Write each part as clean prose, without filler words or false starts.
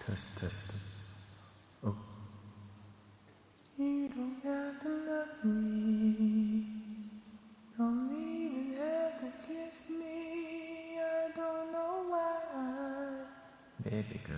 Test. Oh. You don't have to love me. Don't even have to kiss me. I don't know why. Baby girl.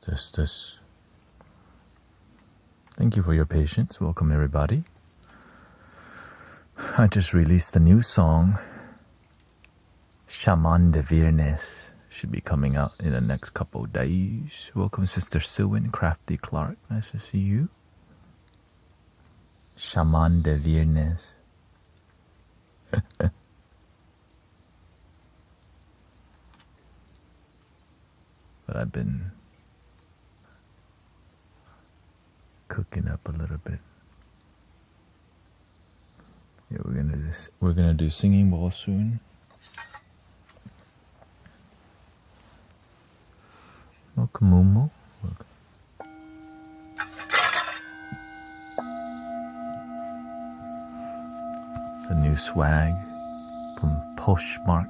This. Thank you for your patience. Welcome, everybody. I just released a new song, Shaman de Virnes. Should be coming out in the next couple of days. Welcome, Sister Sylvan, Crafty Clark. Nice to see you. Shaman de Virnes. But I've been cooking up a little bit. Yeah, we're gonna do singing bowl soon. Welcome, Mumu. Welcome. The new swag from Poshmark.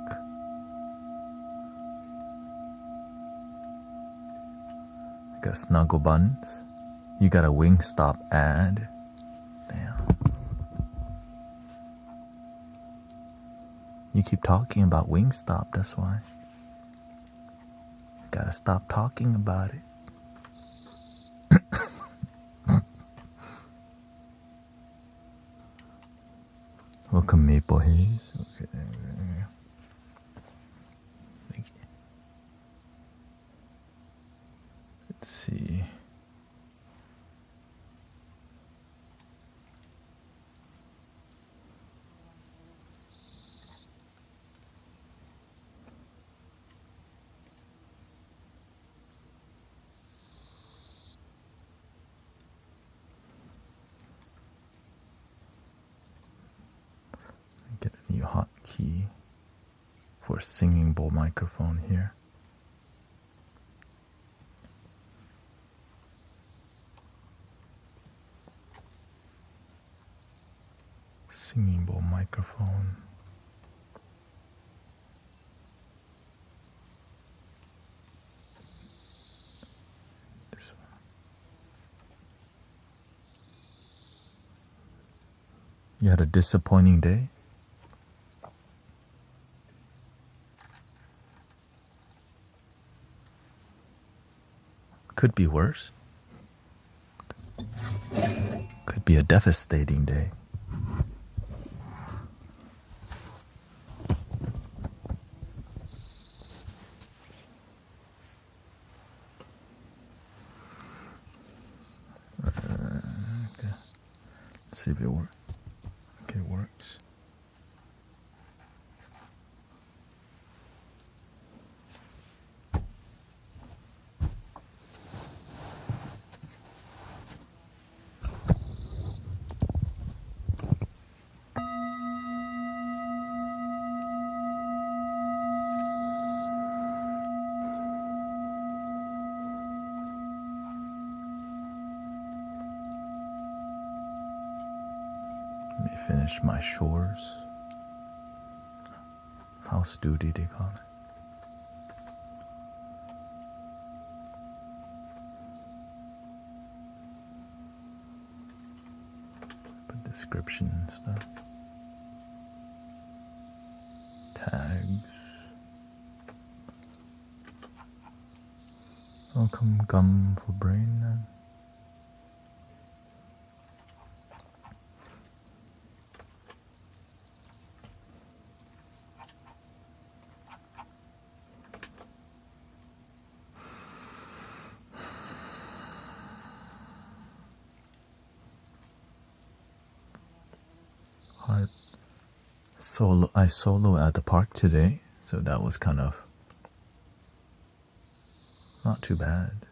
I got snuggle buns. You got a Wingstop ad. Damn. You keep talking about Wingstop, that's why. Gotta stop talking about it. Welcome, Maple Haze. Okay, there we go. Thank you. Let's see. Get a new hotkey for singing bowl microphone here. Singing bowl microphone. This one. You had a disappointing day? Could be worse. Could be a devastating day. Okay. Let's see if it works. Okay, it works. Let me finish my chores. House duty, they call it. Put description and stuff. Tags. Welcome, Gum for Brain. I solo at the park today, so that was kind of not too bad.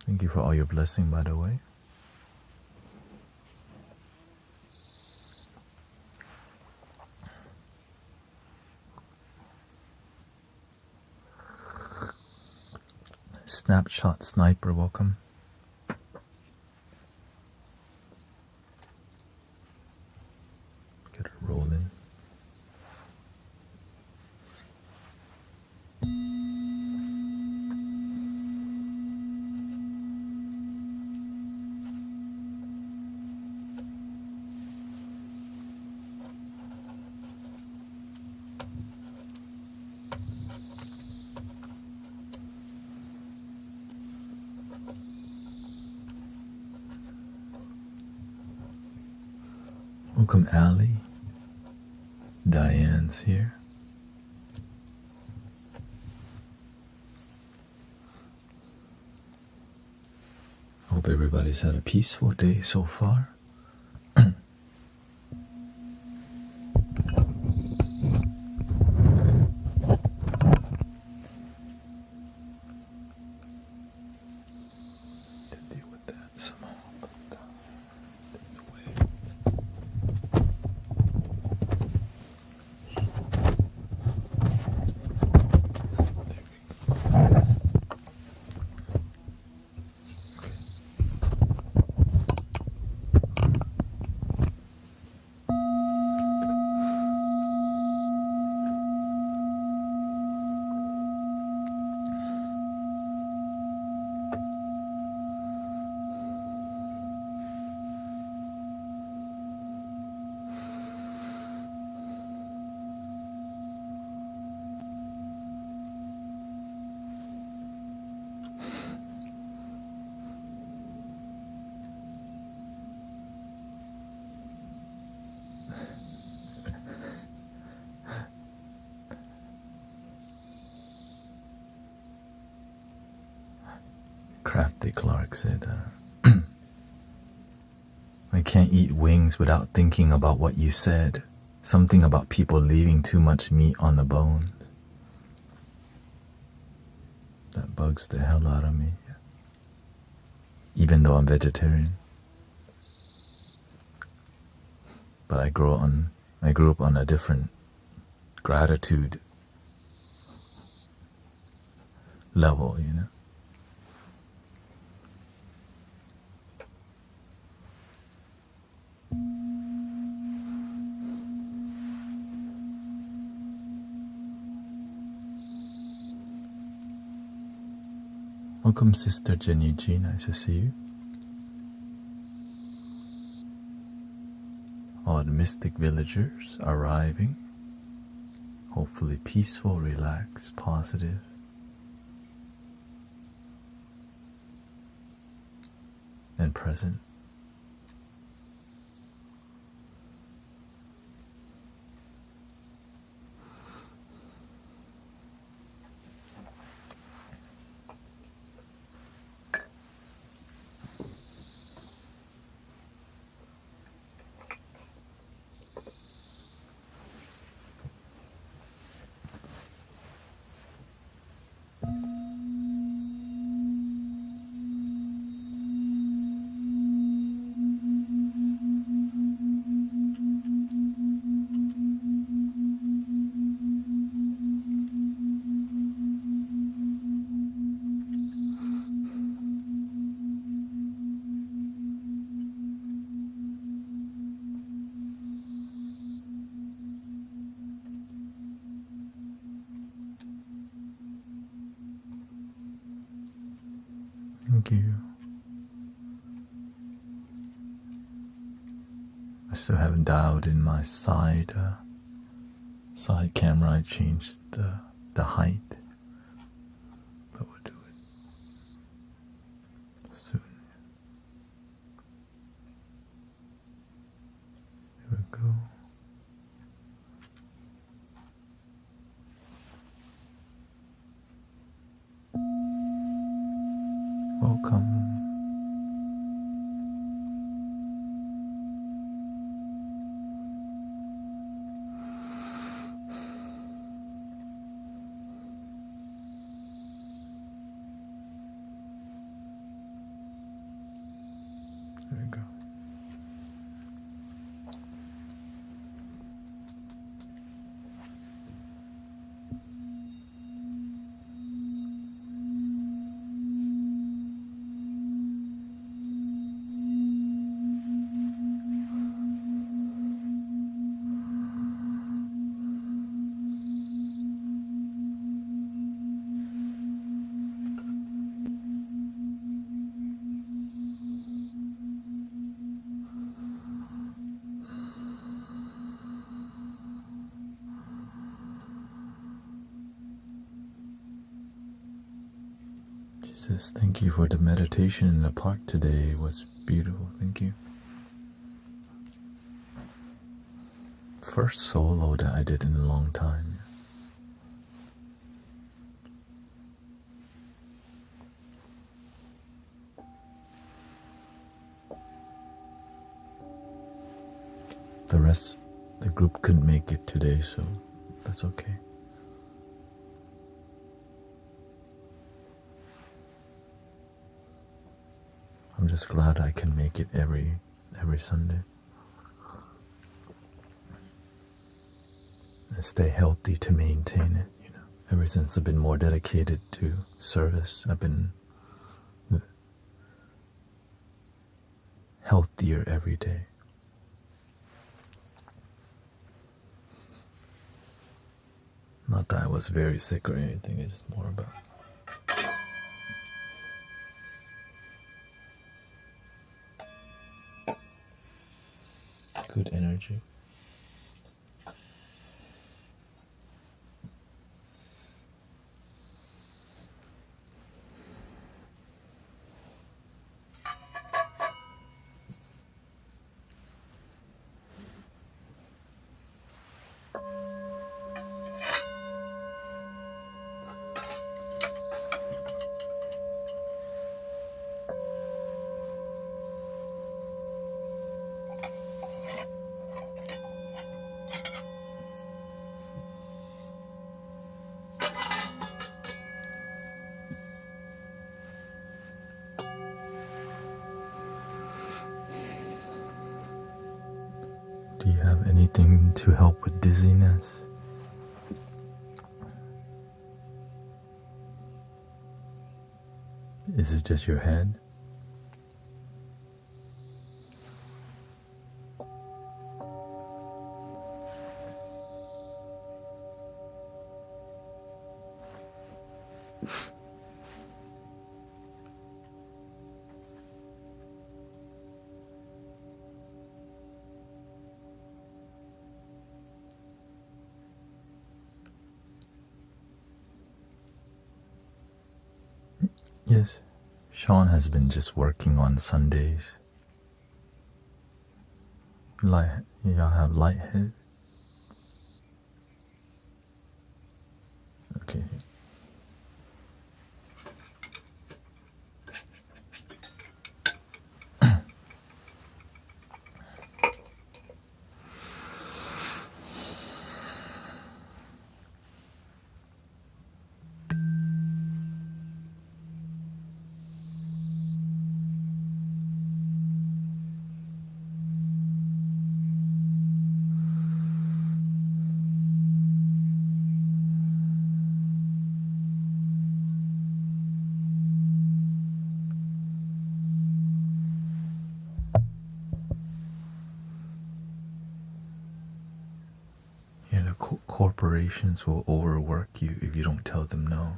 Thank you for all your blessing, by the way. Snapshot Sniper, welcome. Get it rolling. Welcome, Allie. Diane's here. Hope everybody's had a peaceful day so far. Crafty Clark said, I can't eat wings without thinking about what you said. Something about people leaving too much meat on the bone. That bugs the hell out of me. Even though I'm vegetarian. But I grew up on a different gratitude level, you know. Welcome, Sister Jenny G. Nice to see you. All the mystic villagers arriving. Hopefully peaceful, relaxed, positive. And present. Thank you. I still haven't dialed in my side camera. I changed the height, but we'll do it soon. Here we go. Welcome. She says, thank you for the meditation in the park today. It was beautiful. Thank you. First solo that I did in a long time. The rest, the group couldn't make it today, so that's okay. I'm just glad I can make it every Sunday. And stay healthy to maintain it, you know. Ever since I've been more dedicated to service, I've been healthier every day. Not that I was very sick or anything, it's just more about good energy. Do you have anything to help with dizziness? Is it just your head? Yes, Sean has been just working on Sundays. Y'all have lighthead? Okay. Yeah, the corporations will overwork you if you don't tell them no.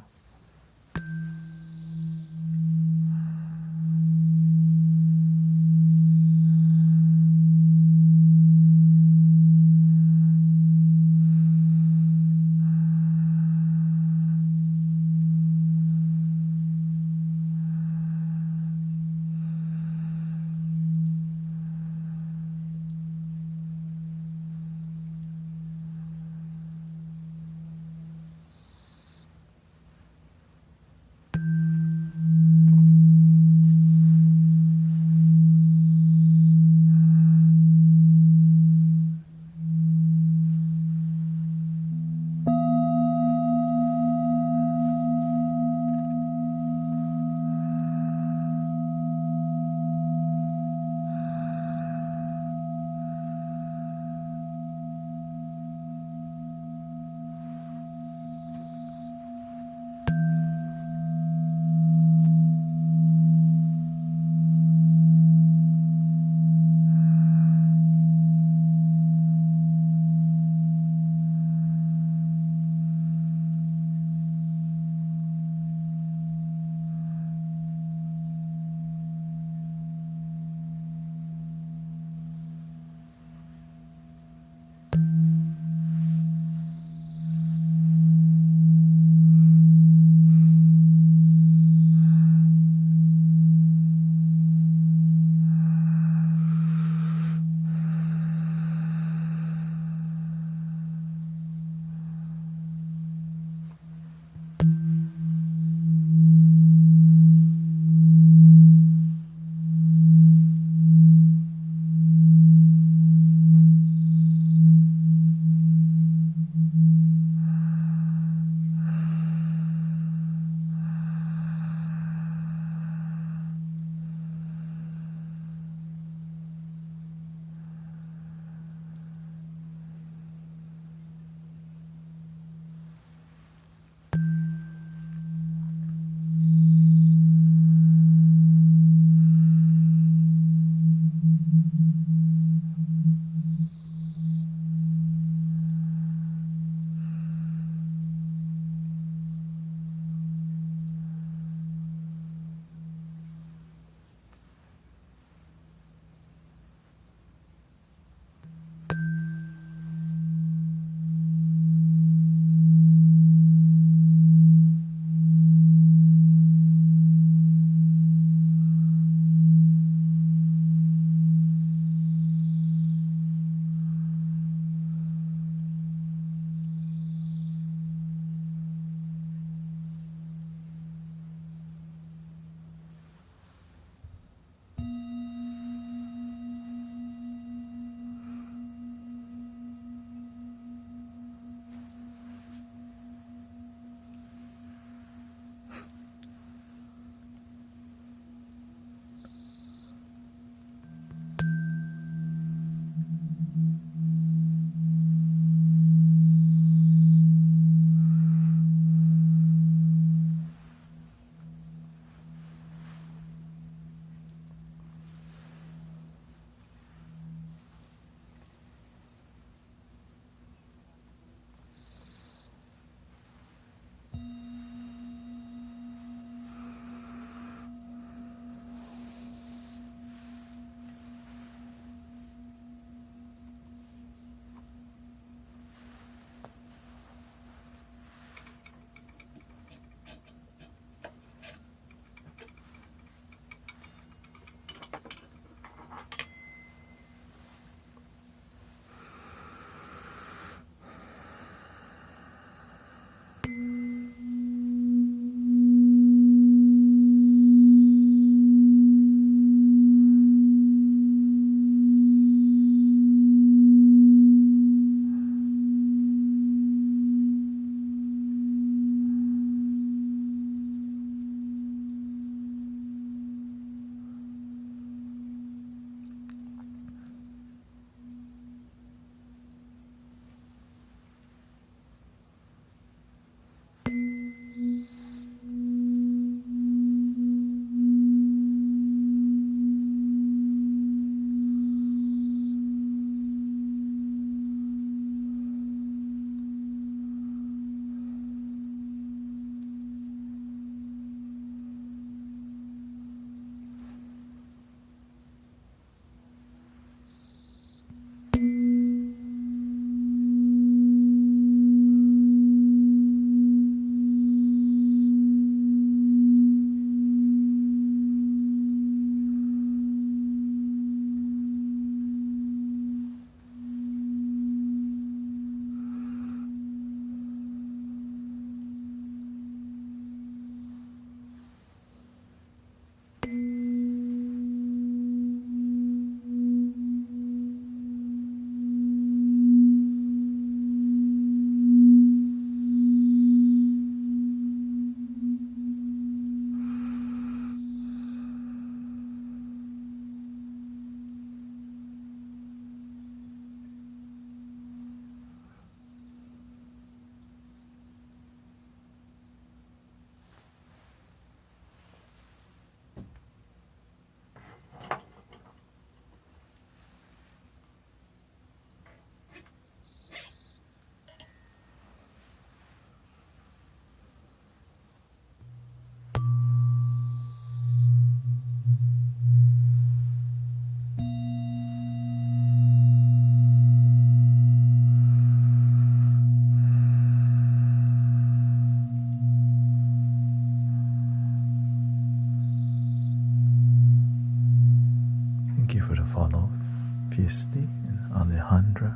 Kisti and Alejandra,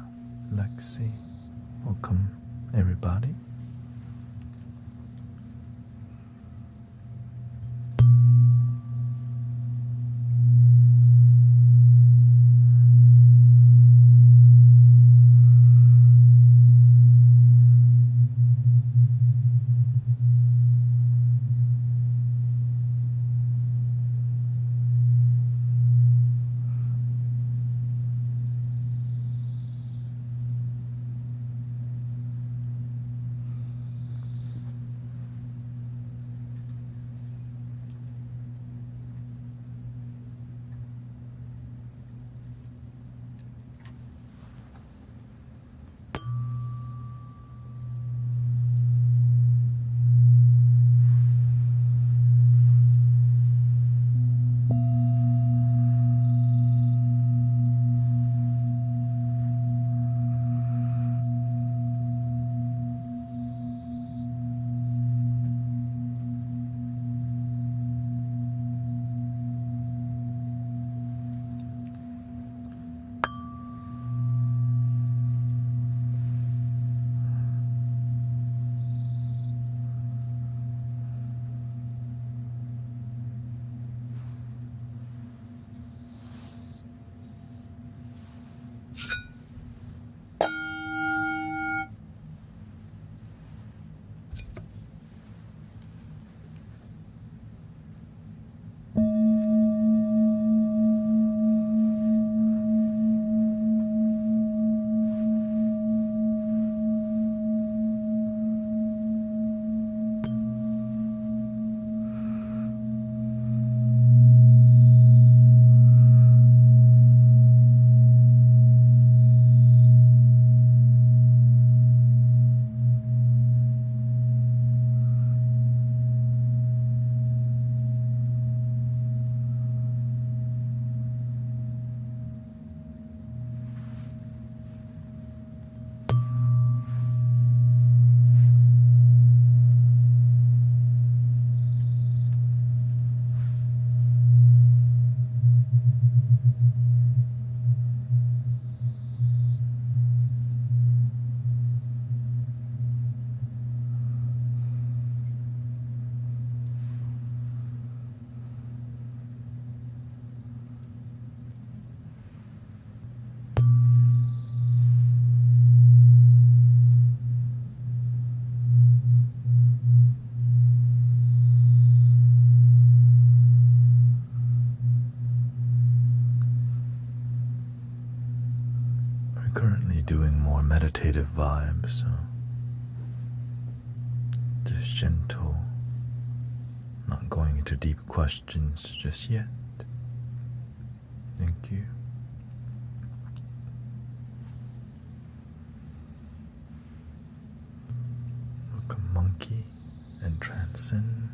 Lexi. Welcome, everybody. Currently doing more meditative vibes, so just gentle, not going into deep questions just yet. Thank you. Welcome, Monkey and Transcend.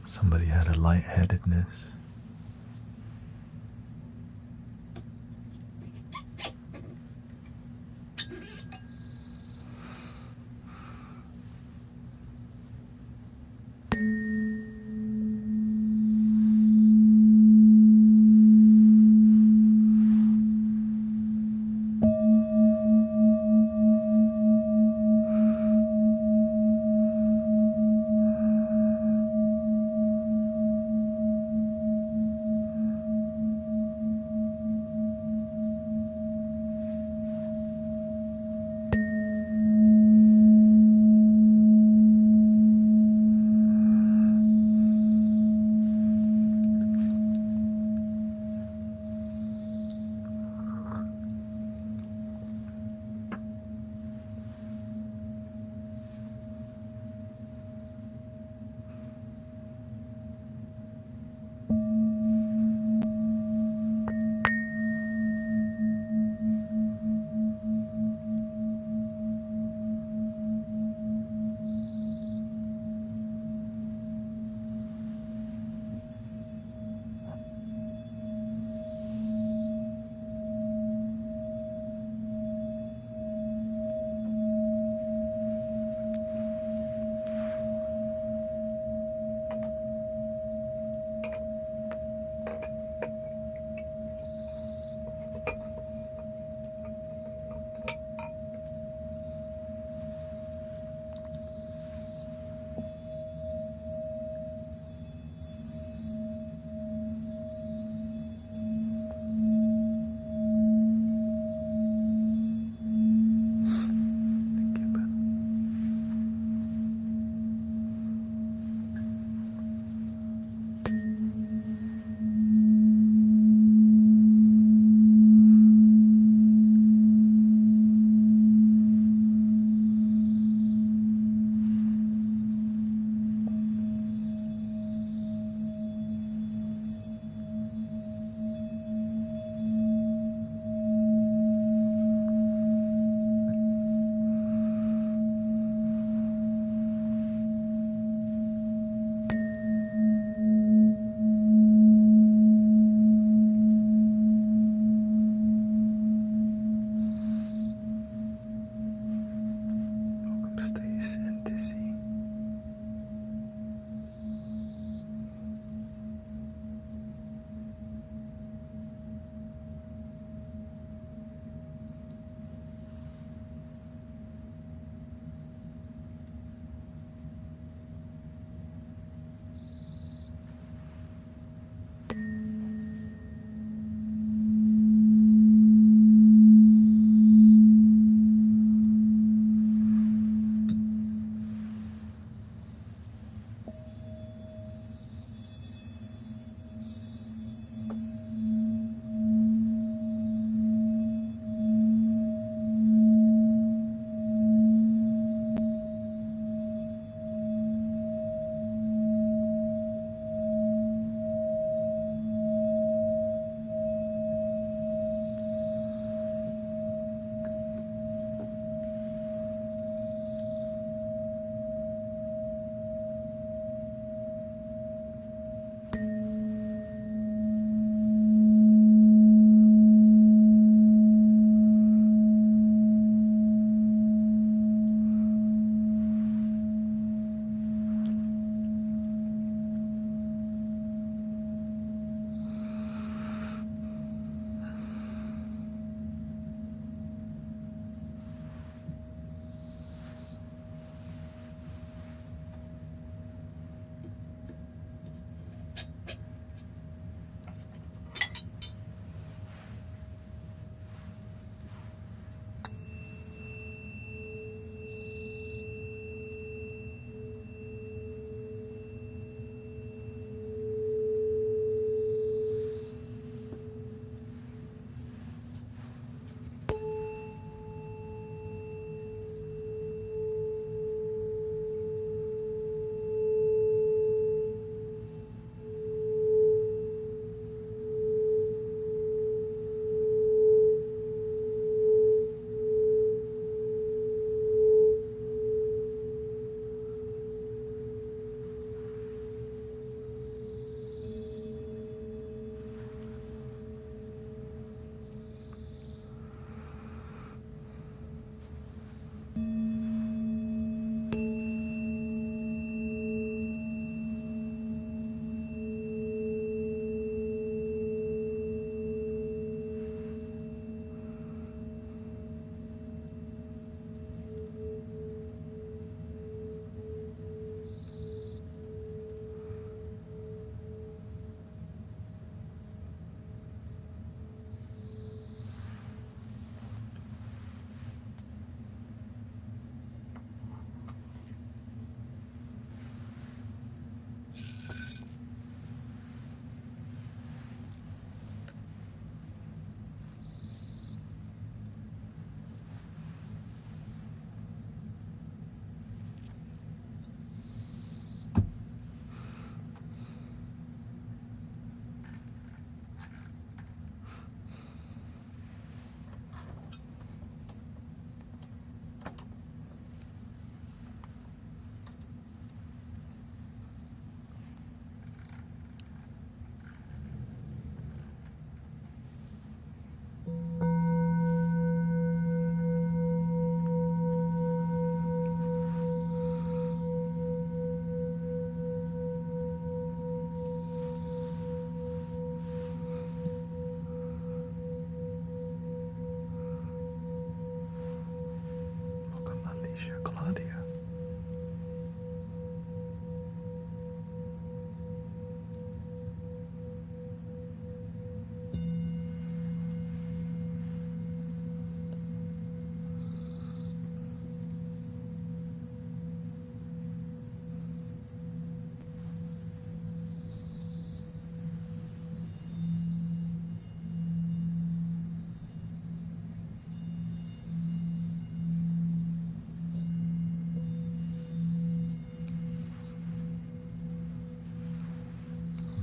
Somebody had a lightheadedness. Alicia, Claudia.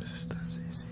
Sister Zizi.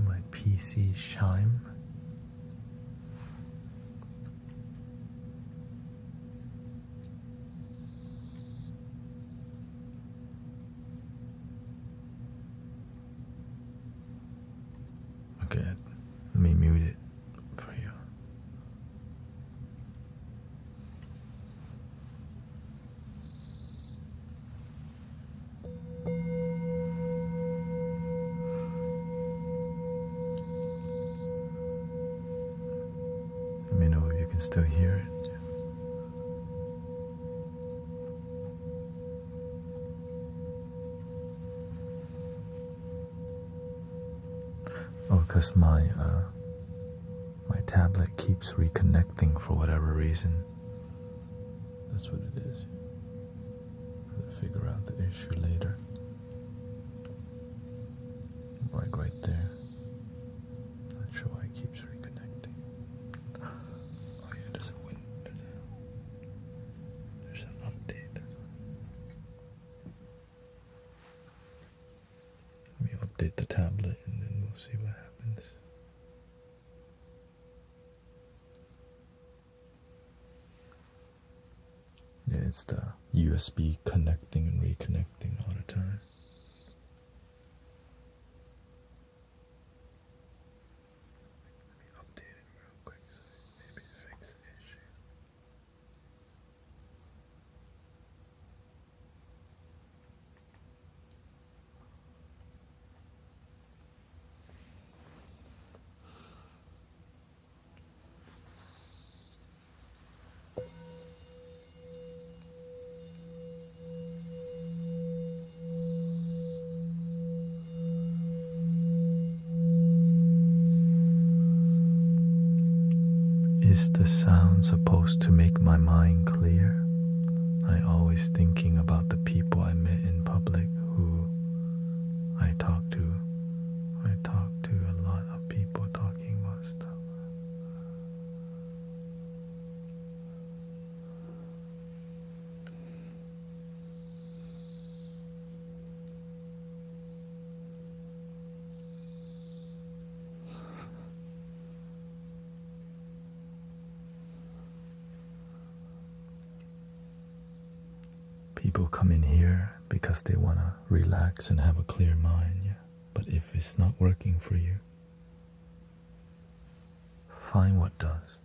My PC chime. Okay, let me mute it for you. Let me know if you can still hear it. Oh, because my tablet keeps reconnecting for whatever reason. That's what it is. I'll figure out the issue later. Like right there. Not sure why it keeps reconnecting. Oh yeah, there's a window. There's an update. Let me update the tablet and then we'll see what happens. Yeah, it's the USB connecting and reconnecting all the time. Let me update it real quick so maybe fix the issue. Is the sound supposed to make my mind clear? I always thinking about the people I met in public who I talk to. I talk to a lot of people talking about stuff. People come in here because they want to relax and have a clear mind, yeah. But if it's not working for you, find what does.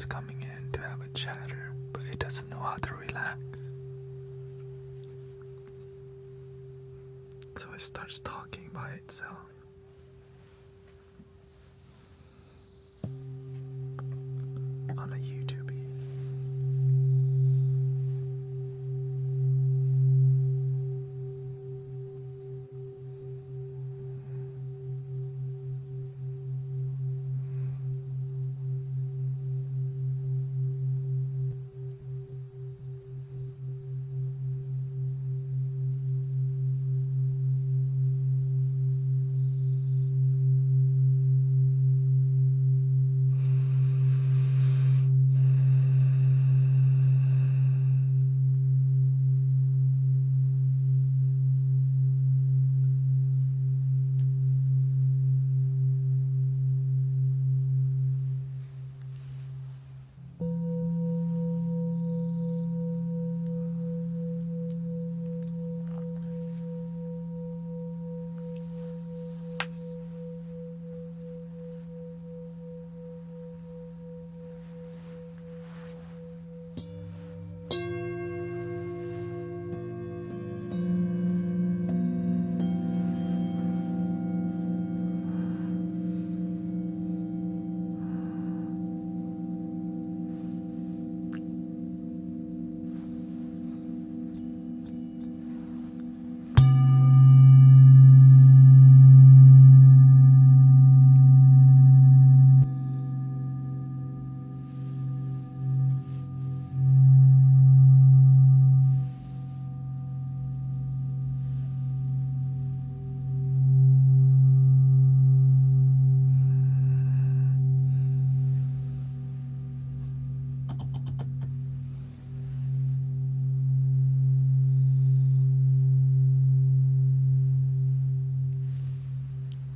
it's coming in to have a chatter, but it doesn't know how to relax. So it starts talking by itself. On a YouTube.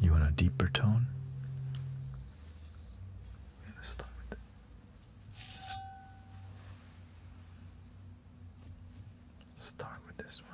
You want a deeper tone? Let's start with it. Start with this one.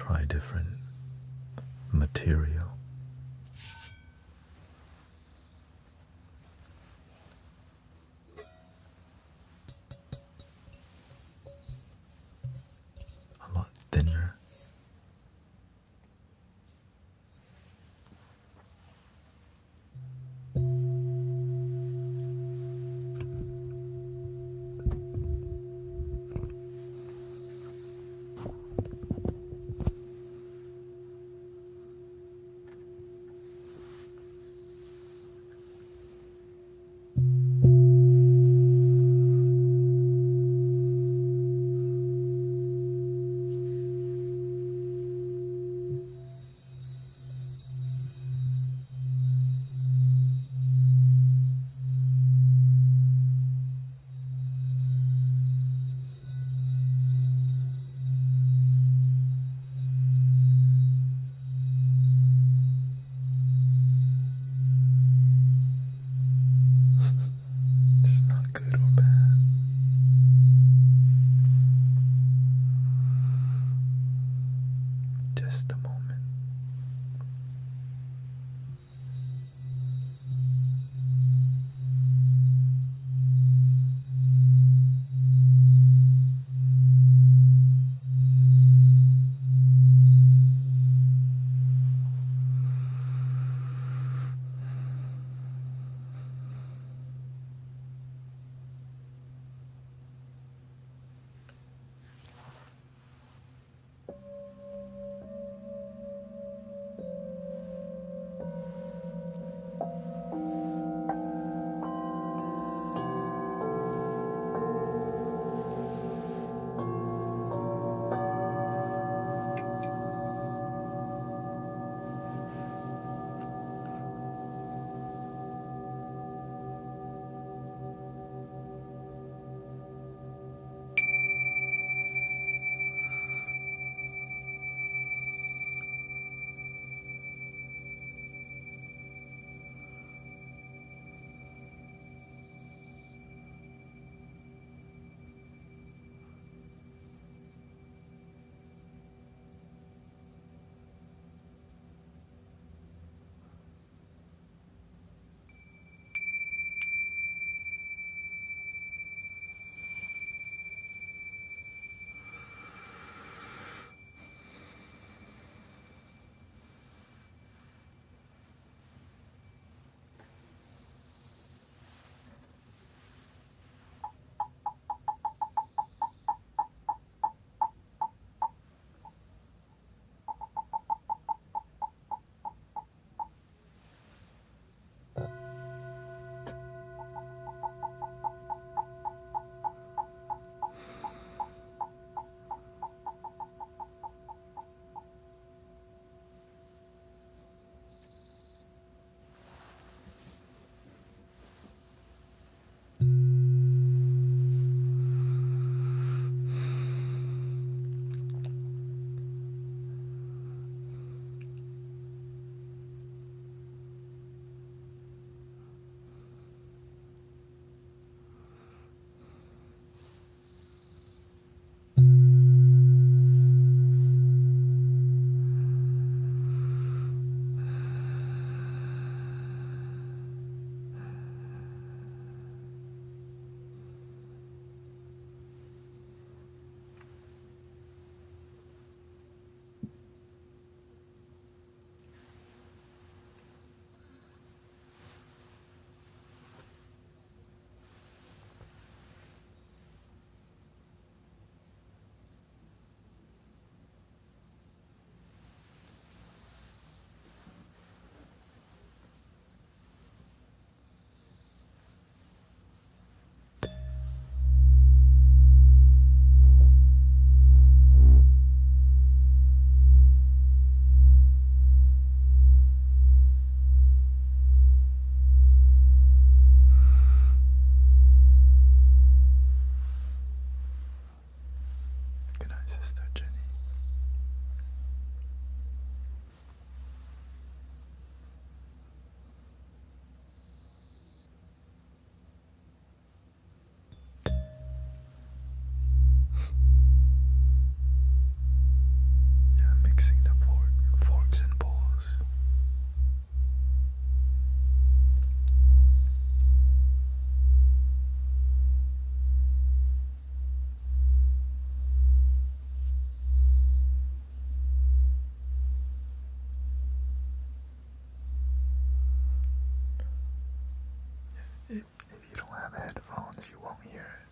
try different material. A lot thinner. Just a moment. headphones, you won't hear it.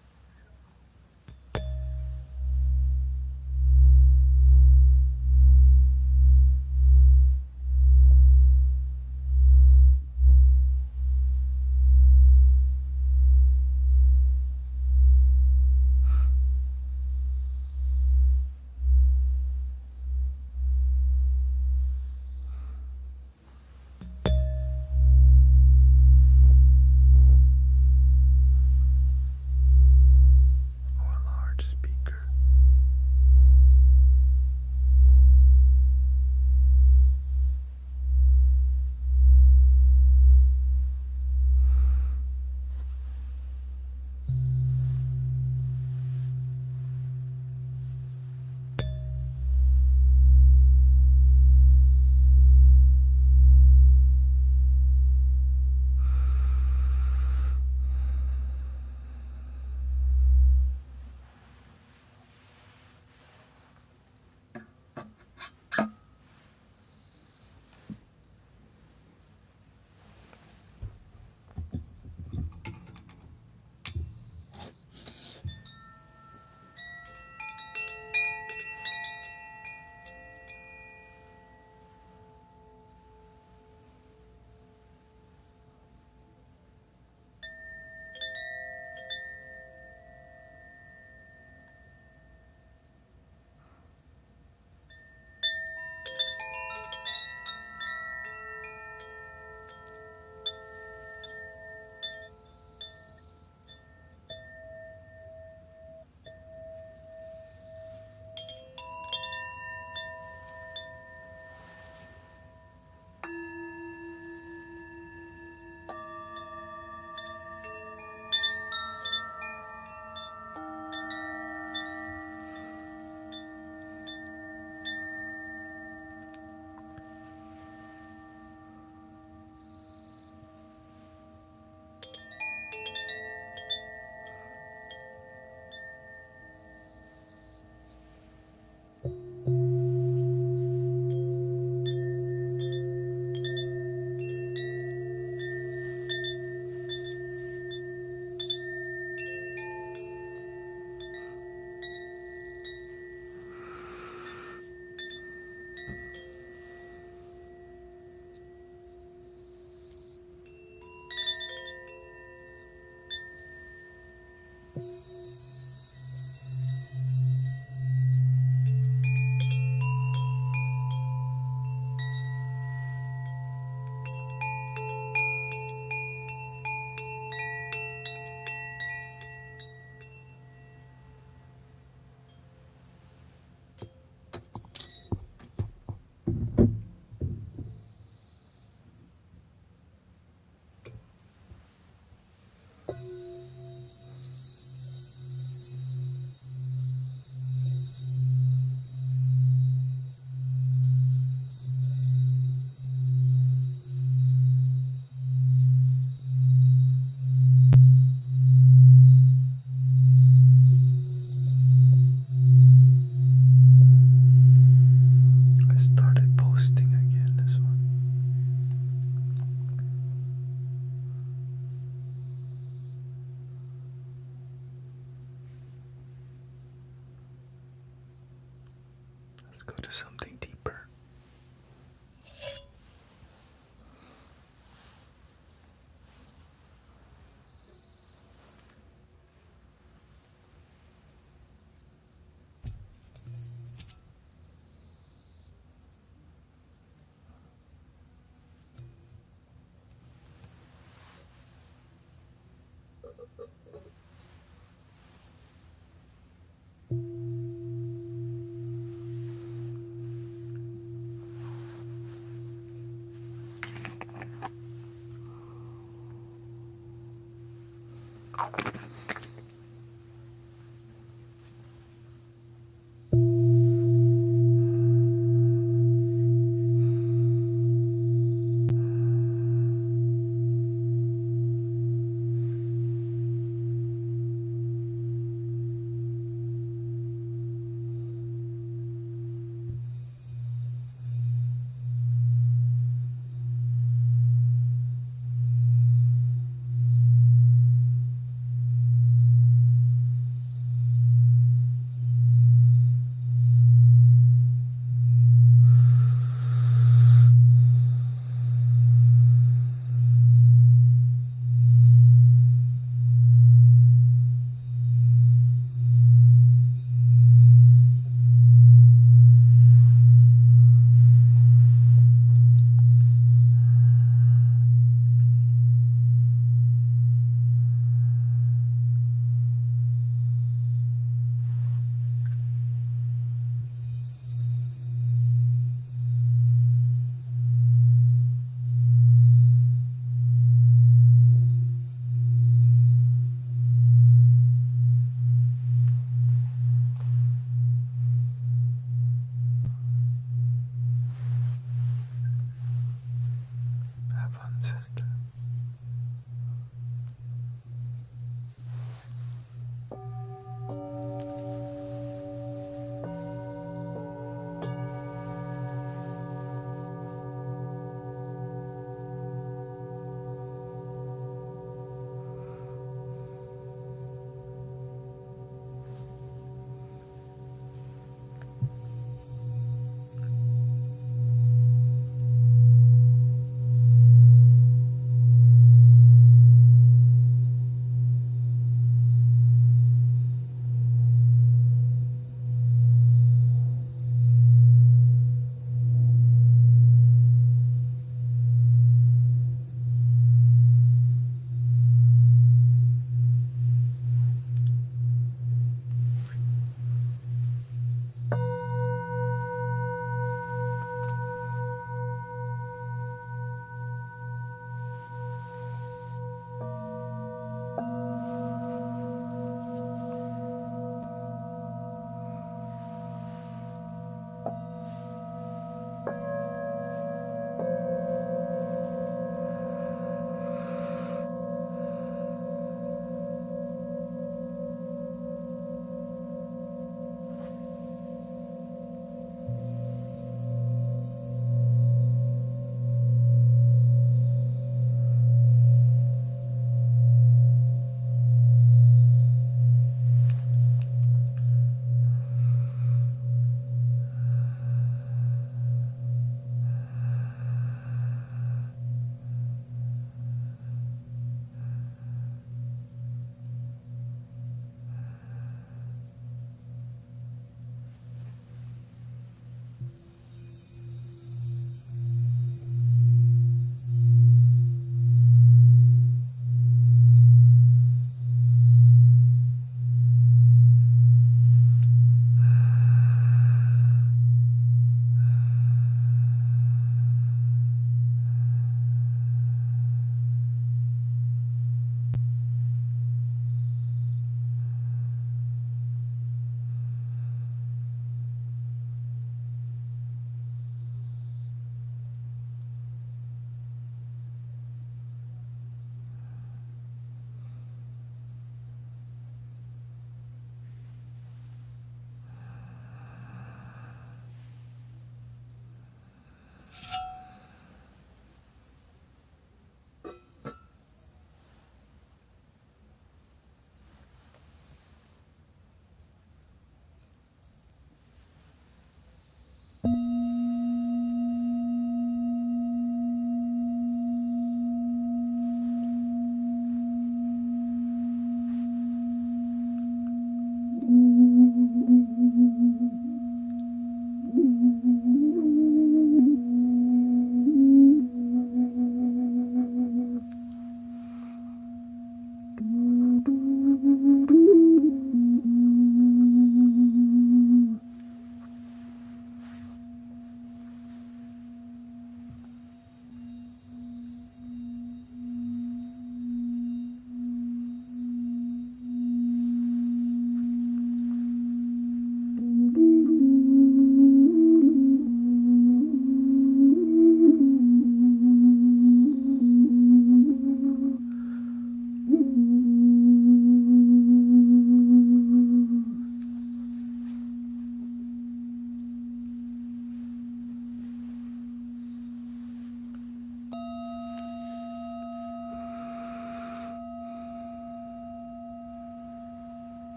Or a large speaker. Go to something deeper.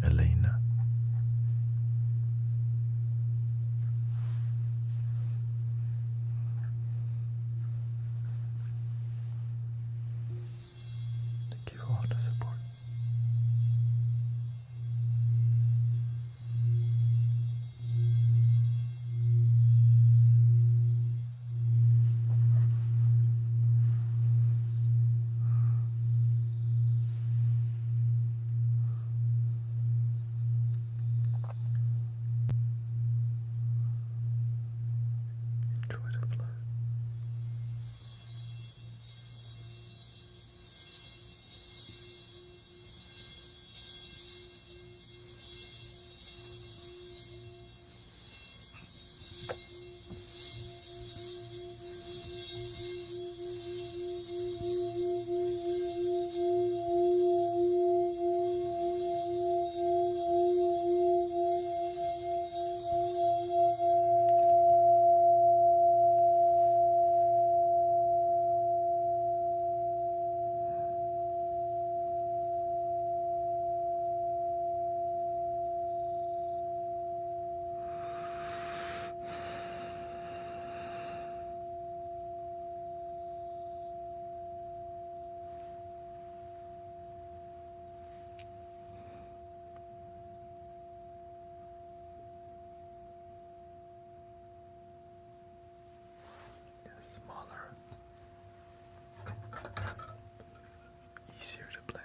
Elena. Thank you for all the support. Enjoy the flow. Smaller, easier to play.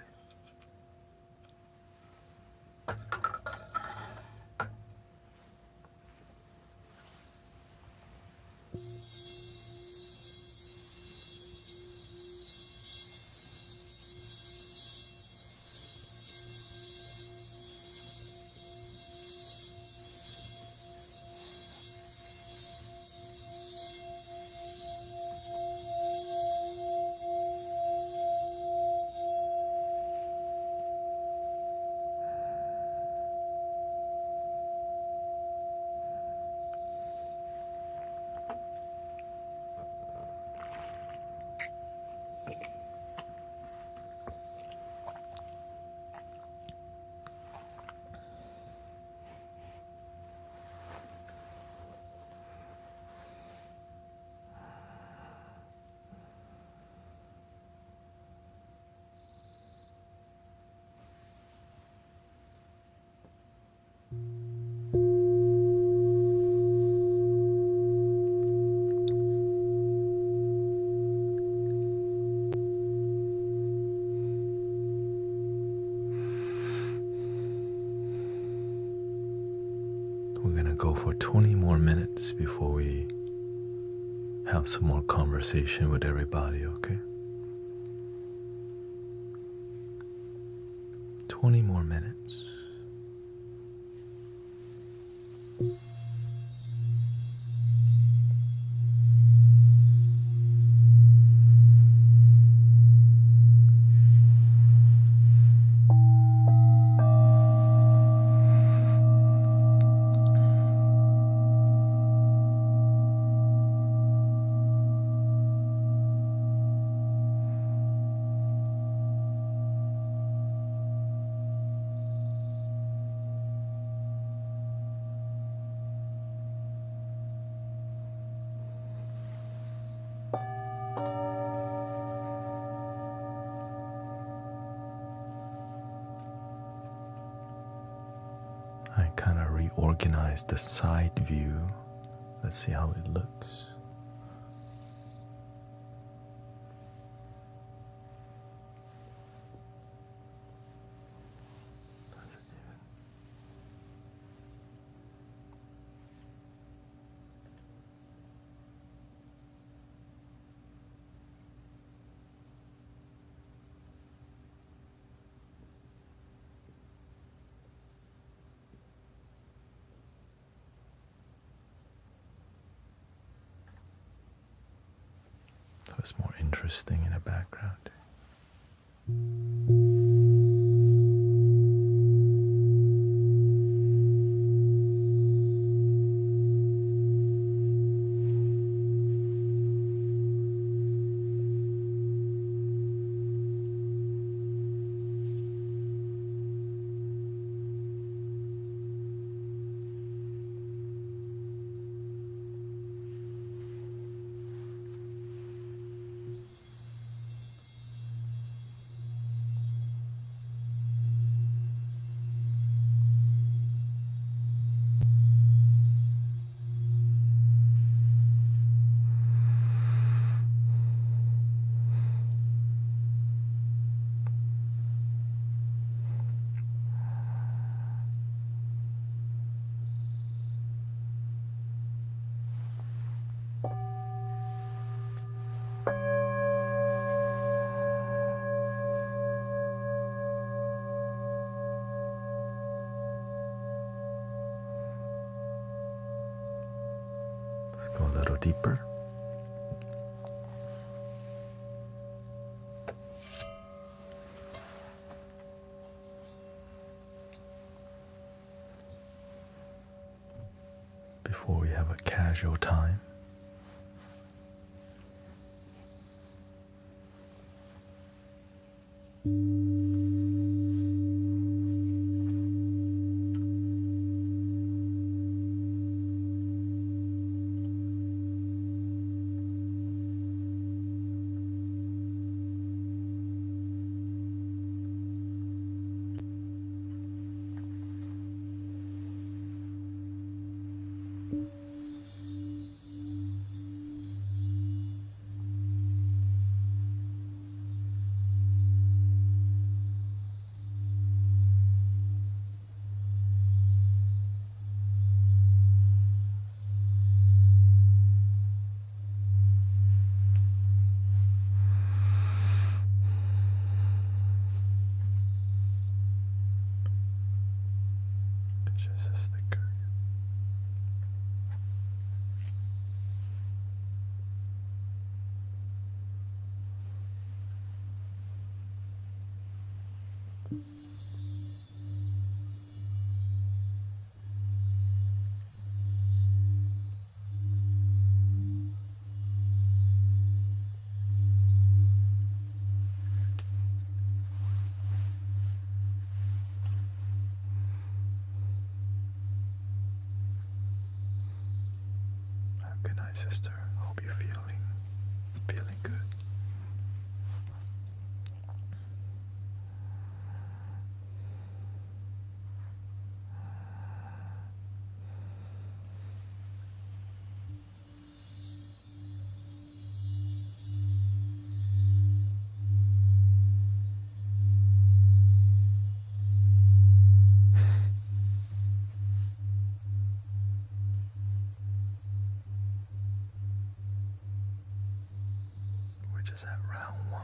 We're gonna go for 20 more minutes before we have some more conversation with everybody, okay? 20 more minutes. I kind of reorganized the side view. Let's see how it looks. So it's more interesting in the background. Go a little deeper. Before we have a casual time. Good night, sister. Hope you're feeling good. Just at round 1.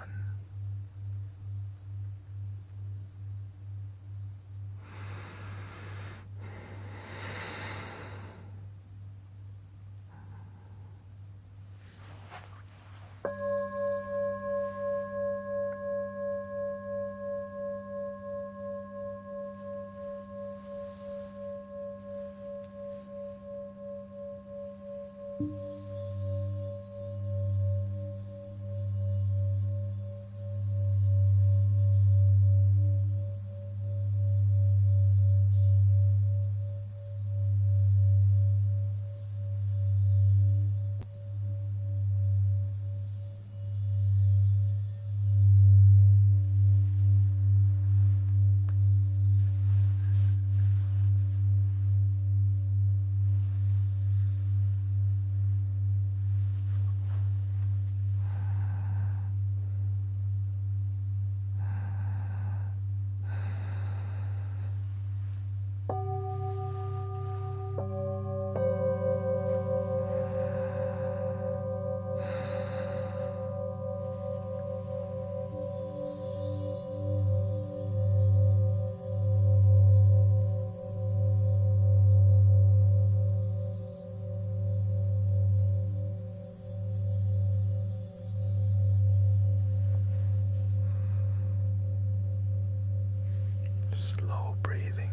Slow breathing.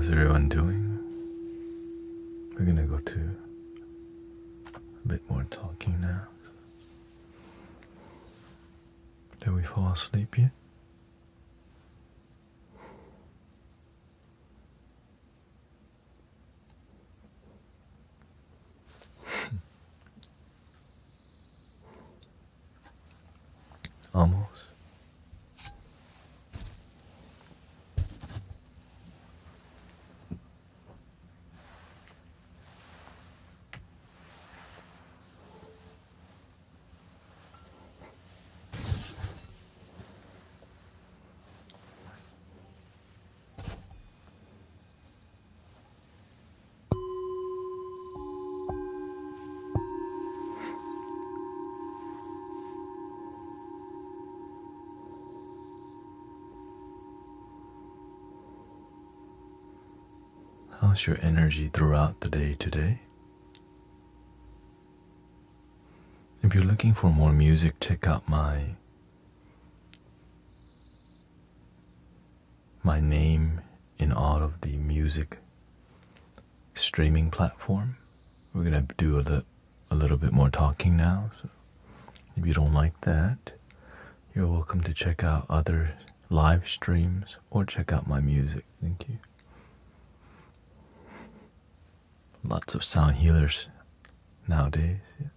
How's everyone doing? We're gonna go to a bit more talking now. Did we fall asleep yet? Almost. How's your energy throughout the day today? If you're looking for more music, check out my name in all of the music streaming platform. We're gonna do a little bit more talking now, so if you don't like that, you're welcome to check out other live streams or check out my music. Thank you. Lots of sound healers nowadays. Yeah.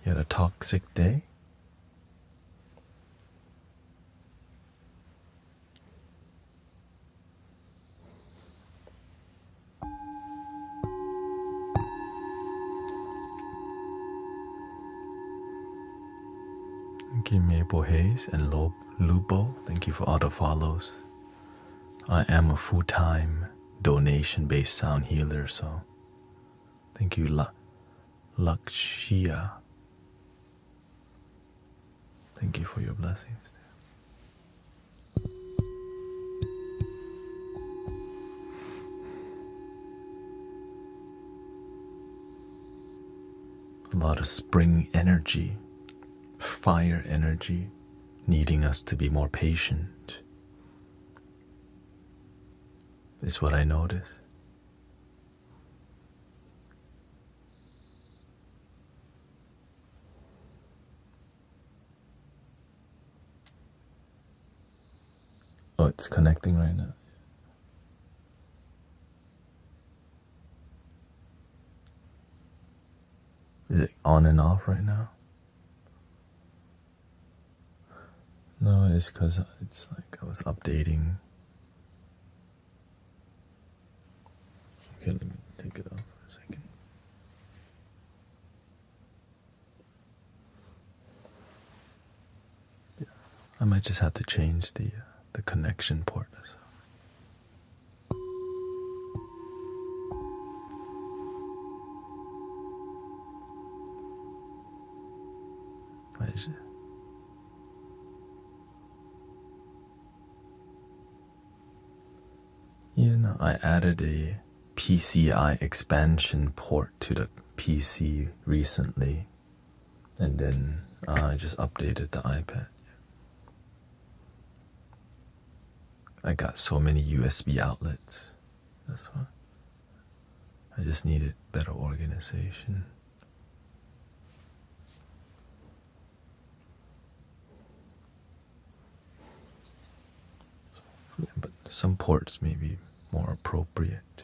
You had a toxic day? Thank you, Maple Hayes and Lubo. Thank you for all the follows. I am a full-time donation-based sound healer, so thank you, Lakshia. Thank you for your blessings. A lot of spring energy, fire energy, needing us to be more patient. Is what I notice. Oh, it's connecting right now. Is it on and off right now? No, it's because it's like I was updating. Okay, let me take it off for a second. Yeah, I might just have to change the connection port. So. Yeah, no, I added a PCI expansion port to the PC recently, and then I just updated the iPad. I got so many USB outlets, that's why. I just needed better organization. Yeah, but some ports may be more appropriate.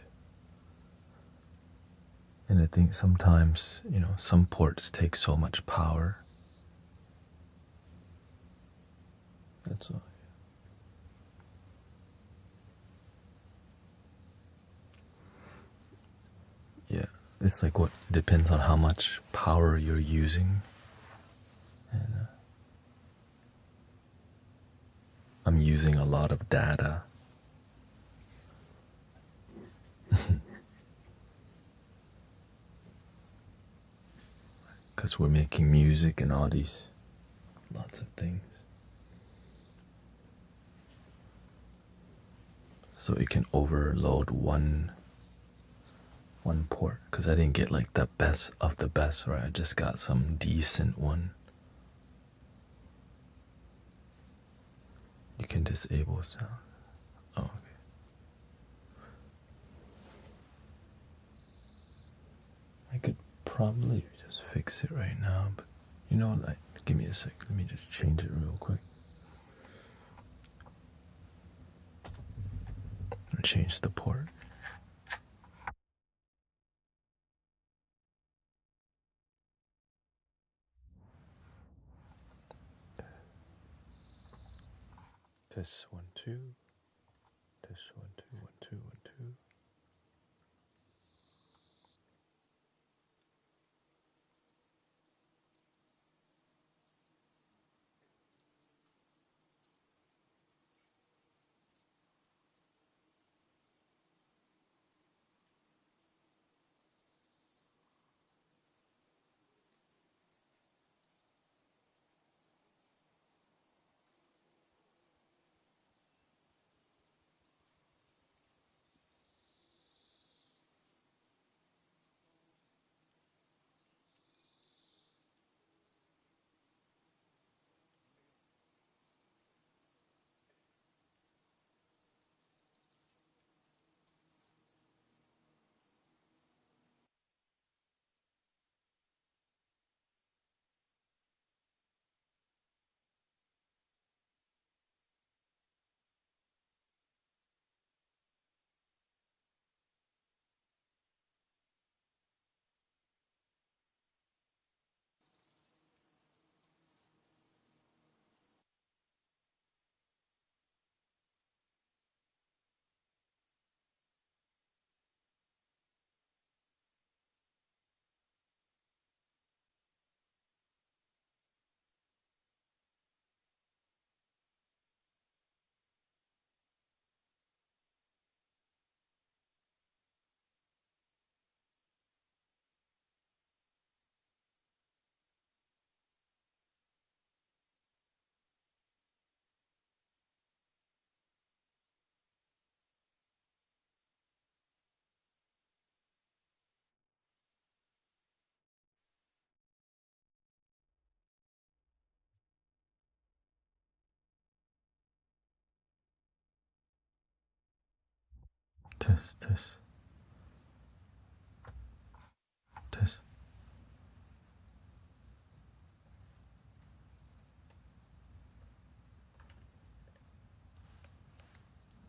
And I think sometimes, some ports take so much power. That's all. Yeah, it's like what depends on how much power you're using. And I'm using a lot of data. Because we're making music and all these lots of things. So it can overload one port, because I didn't get like the best of the best, right? I just got some decent one. You can disable sound. Oh. probably just fix it right now, but you know, like, give me a sec. Let me just change it real quick. Change the port. Test 1 2. Test 1 2 1 2 1 2. Test, test. Test.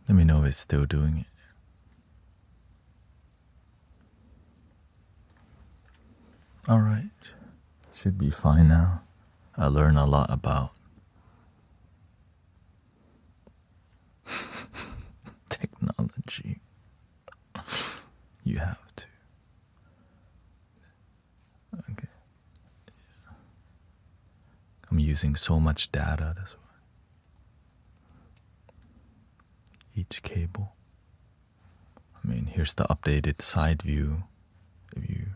Let me know if it's still doing it. Alright. Should be fine now. I learned a lot about technology. You have to. Okay. I'm using so much data, that's why. Each cable. I mean, here's the updated side view. If you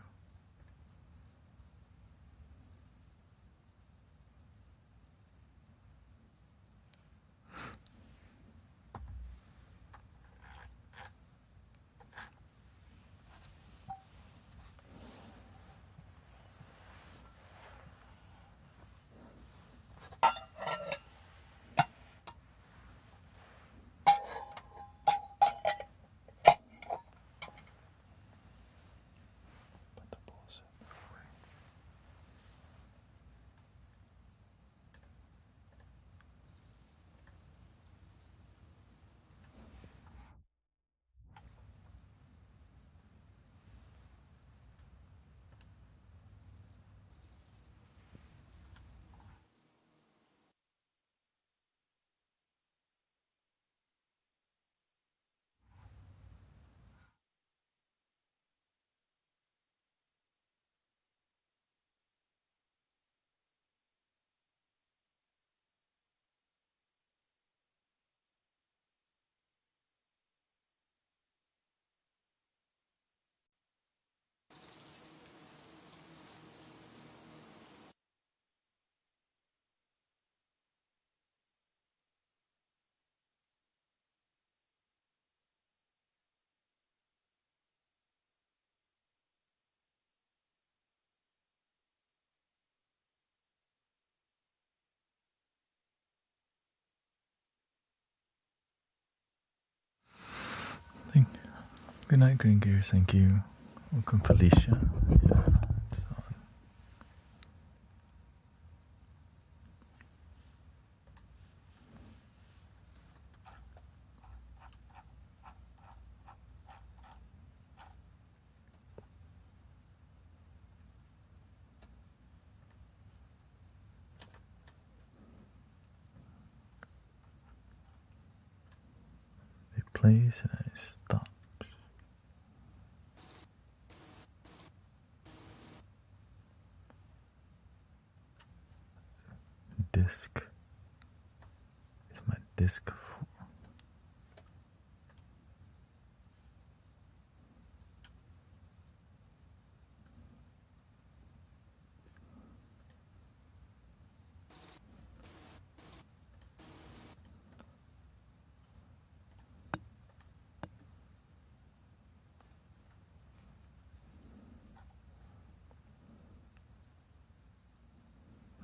put the bullshit away. Good night, Green Gears. Thank you. Welcome, Felicia. Yeah, place and it stops. Disc. Is my disc full?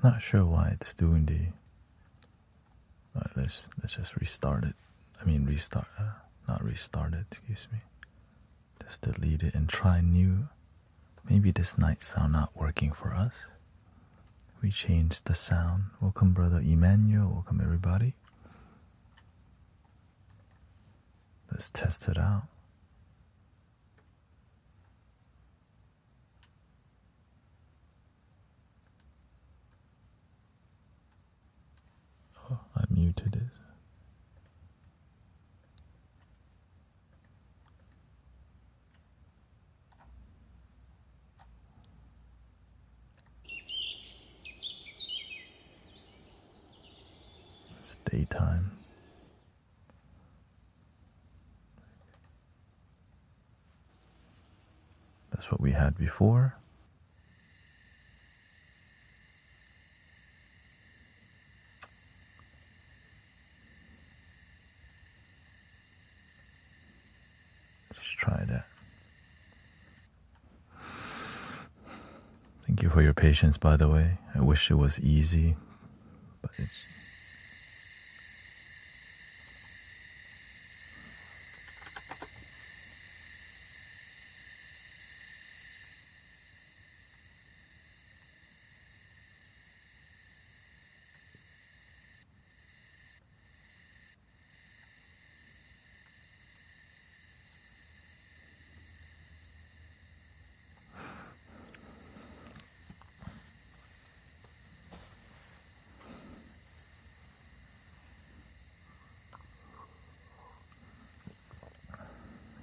Not sure why it's doing the. Alright, let's just restart it. Not restart it. Excuse me. Just delete it and try new. Maybe this night sound not working for us. We changed the sound. Welcome, brother Emmanuel. Welcome, everybody. Let's test it out. Oh, I muted it. It's daytime. That's what we had before. Let's try that. Thank you for your patience, by the way. I wish it was easy, but it's...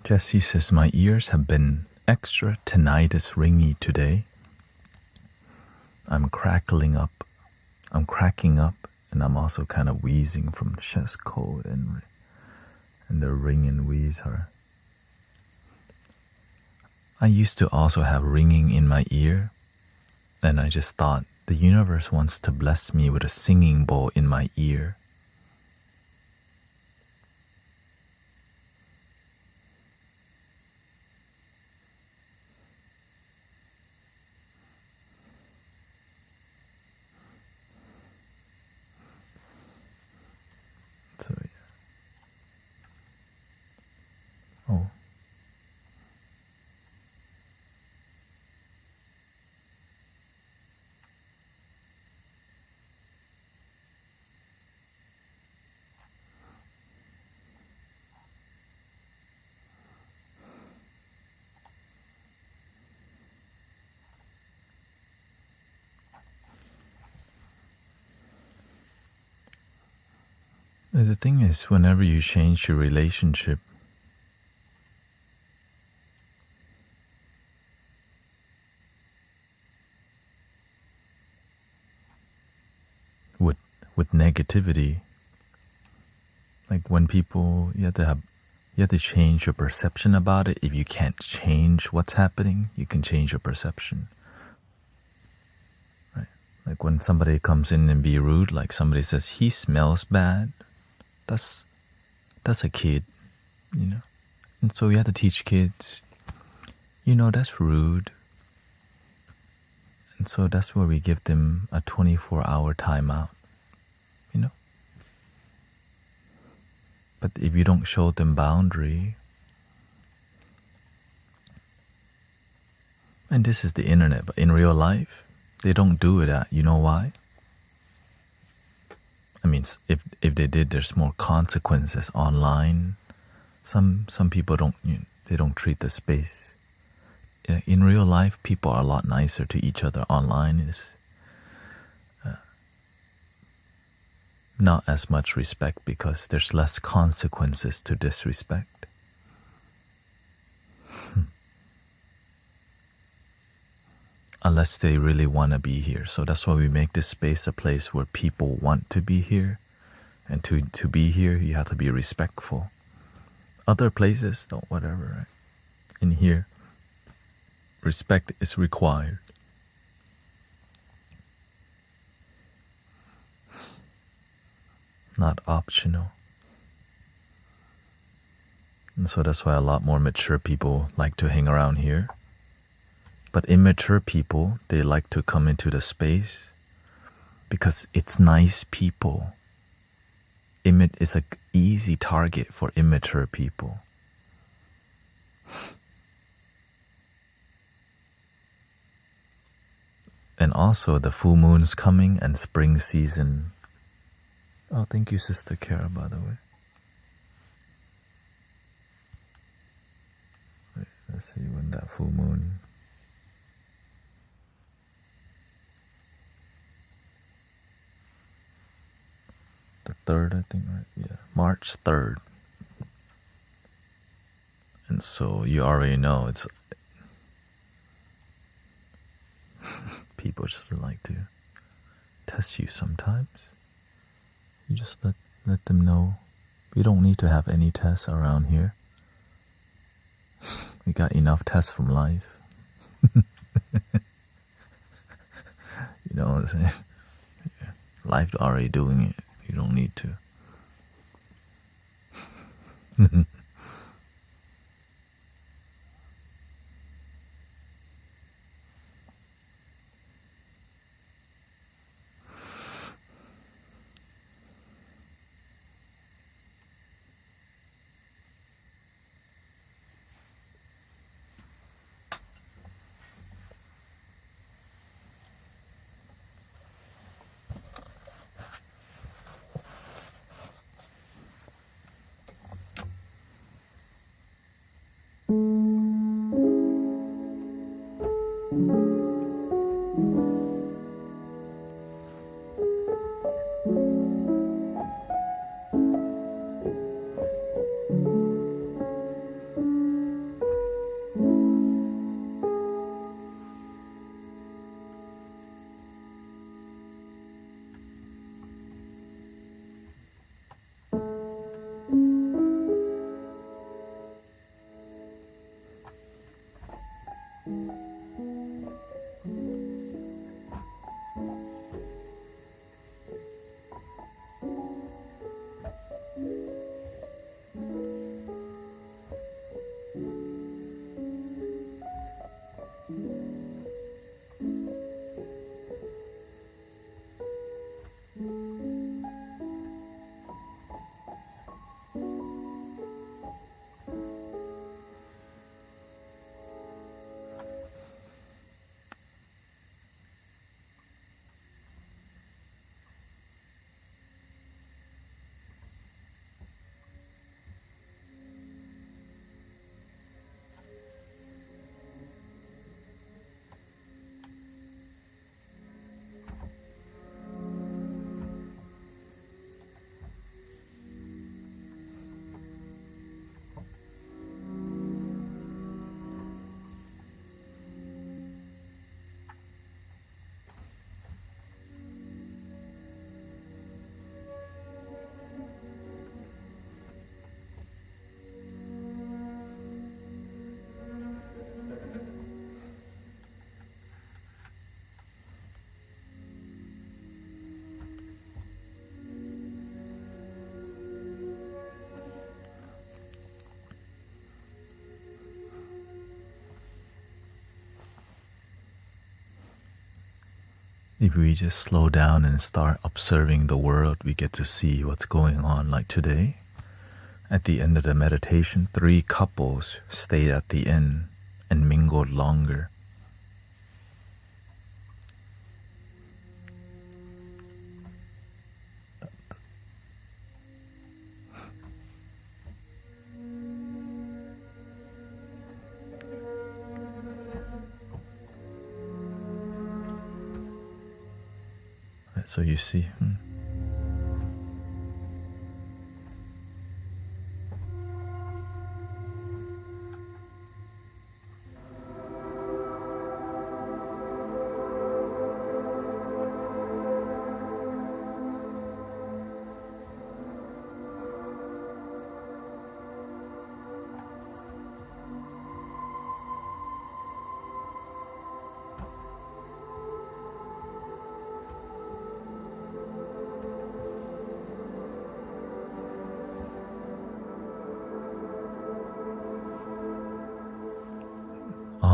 Jesse says, my ears have been extra tinnitus ringy today. I'm cracking up, and I'm also kind of wheezing from chest cold, and the ring and wheeze are. I used to also have ringing in my ear, and I just thought the universe wants to bless me with a singing bowl in my ear. So, yeah. Oh. The thing is, whenever you change your relationship, with negativity, like when people, you have to change your perception about it. If you can't change what's happening, you can change your perception. Right? Like when somebody comes in and be rude, like somebody says he smells bad. That's a kid, you know. And so we have to teach kids, that's rude. And so that's where we give them a 24-hour timeout, But if you don't show them boundary, and this is the internet, but in real life, they don't do it. You know why? I mean, if they did, there's more consequences online. Some people don't treat the space. In real life, people are a lot nicer to each other. Online is not as much respect because there's less consequences to disrespect. Unless they really want to be here. So that's why we make this space a place where people want to be here. And to be here, you have to be respectful. Other places, don't whatever, right? In here, respect is required. Not optional. And so that's why a lot more mature people like to hang around here. But immature people, they like to come into the space because it's nice people. It's an easy target for immature people. And also the full moon's coming and spring season. Oh, thank you, Sister Kara, by the way. Wait, let's see when that full moon. The 3rd, I think, right? Yeah, March 3rd. And so you already know it's people just like to test you sometimes. You just let them know we don't need to have any tests around here. We got enough tests from life. You know what I'm saying? Life already doing it. You don't need to. If we just slow down and start observing the world, we get to see what's going on. Like today, at the end of the meditation, 3 couples stayed at the end and mingled longer. So you see,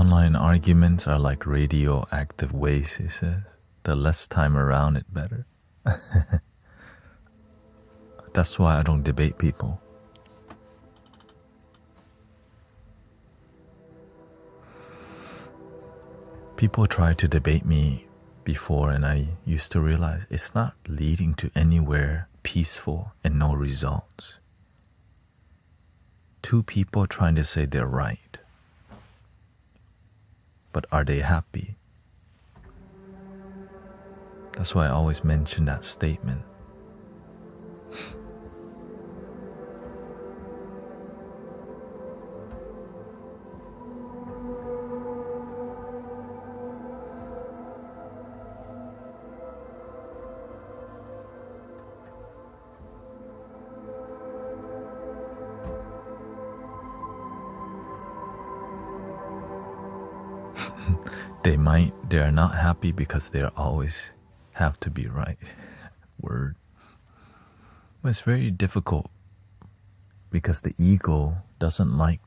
Online arguments are like radioactive waste, he says. The less time around it, better. That's why I don't debate people. People tried to debate me before, and I used to realize it's not leading to anywhere peaceful and no results. Two people trying to say they're right. But are they happy? That's why I always mention that statement. They are not happy because they always have to be right. Word. But it's very difficult because the ego doesn't like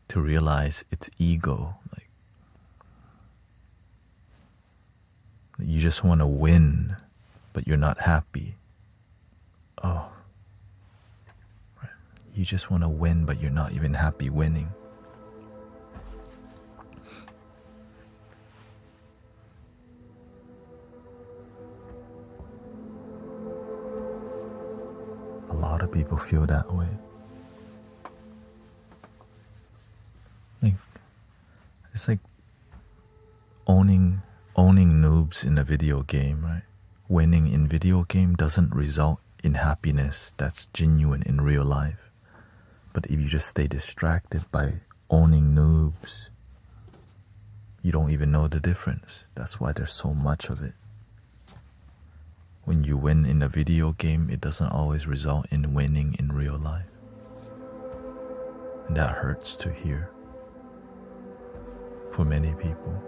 to realize its ego. Like, you just want to win, but you're not happy. Oh. Right. You just want to win, but you're not even happy winning. A lot of people feel that way. It's like owning noobs in a video game, right? Winning in video game doesn't result in happiness that's genuine in real life. But if you just stay distracted by owning noobs, you don't even know the difference. That's why there's so much of it. When you win in a video game, it doesn't always result in winning in real life. And that hurts to hear for many people.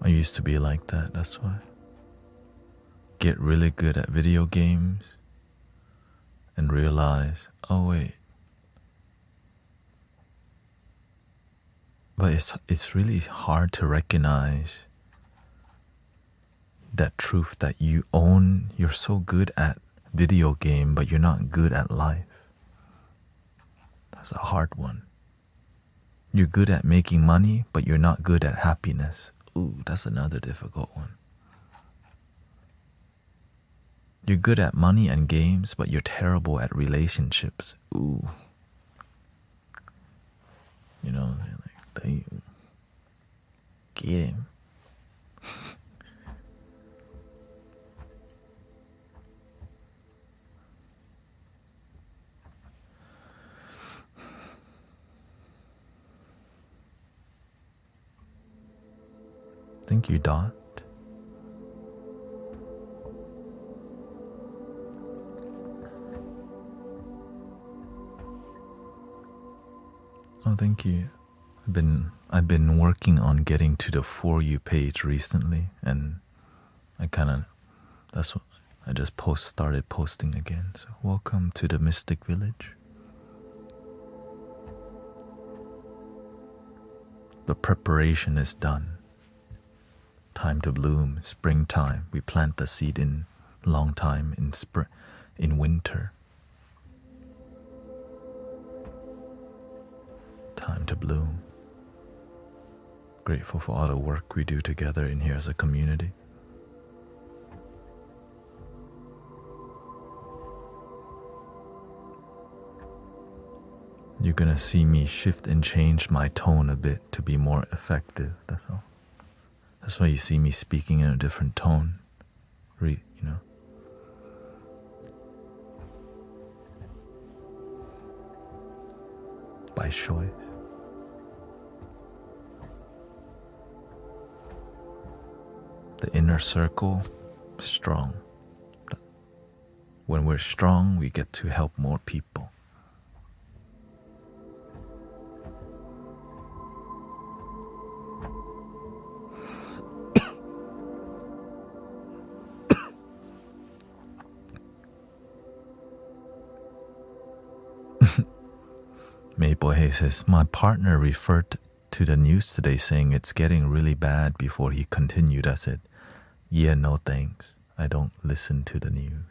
I used to be like that, that's why. Get really good at video games and realize, oh wait. But it's really hard to recognize that truth that you're so good at video game, but you're not good at life. That's a hard one. You're good at making money, but you're not good at happiness. Ooh, that's another difficult one. You're good at money and games, but you're terrible at relationships. Ooh. You know, like, damn. Get him. Thank you, Dot. Oh, thank you. I've been working on getting to the For You page recently, and I just started posting again. So welcome to the Mystic Village. The preparation is done. Time to bloom, springtime. We plant the seed in long time in winter. Time to bloom. Grateful for all the work we do together in here as a community. You're gonna see me shift and change my tone a bit to be more effective, that's all. That's why you see me speaking in a different tone, you know. By choice. The inner circle, strong. When we're strong, we get to help more people. Maple Hay says, my partner referred to the news today saying it's getting really bad before he continued. I said, yeah, no thanks. I don't listen to the news.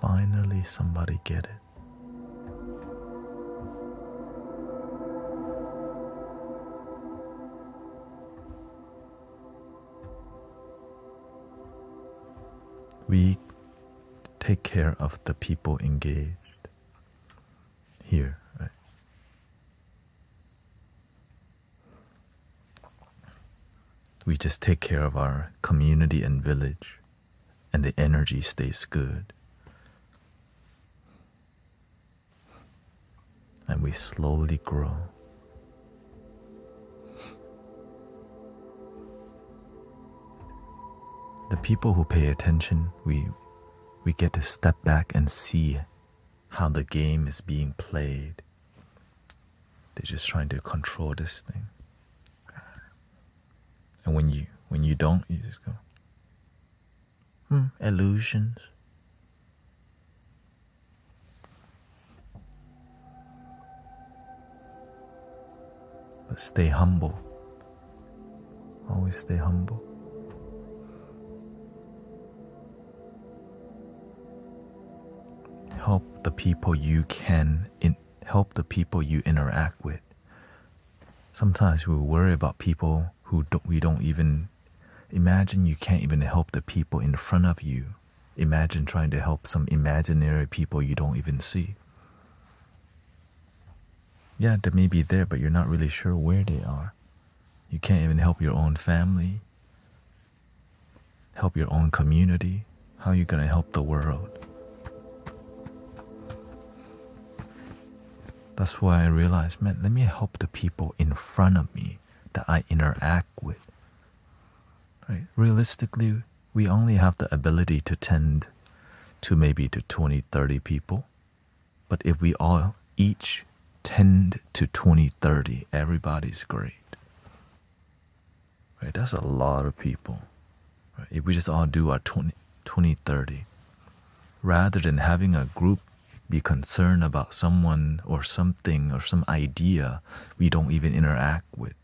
Finally, somebody get it. We take care of the people engaged here, right? We just take care of our community and village, and the energy stays good. And we slowly grow. The people who pay attention, we get to step back and see how the game is being played. They're just trying to control this thing. And when you don't, you just go, illusions. But stay humble. Always stay humble. Help the people you help the people you interact with. Sometimes we worry about people who we don't even imagine. You can't even help the people in front of you. Imagine trying to help some imaginary people you don't even see. Yeah, they may be there, but you're not really sure where they are. You can't even help your own family, help your own community. How are you going to help the world? That's why I realized, man, let me help the people in front of me that I interact with. Right? Realistically, we only have the ability to tend to maybe to 20, 30 people. But if we all each tend to 20, 30, everybody's great. Right? That's a lot of people. Right? If we just all do our 20, 30, rather than having a group be concerned about someone or something or some idea we don't even interact with.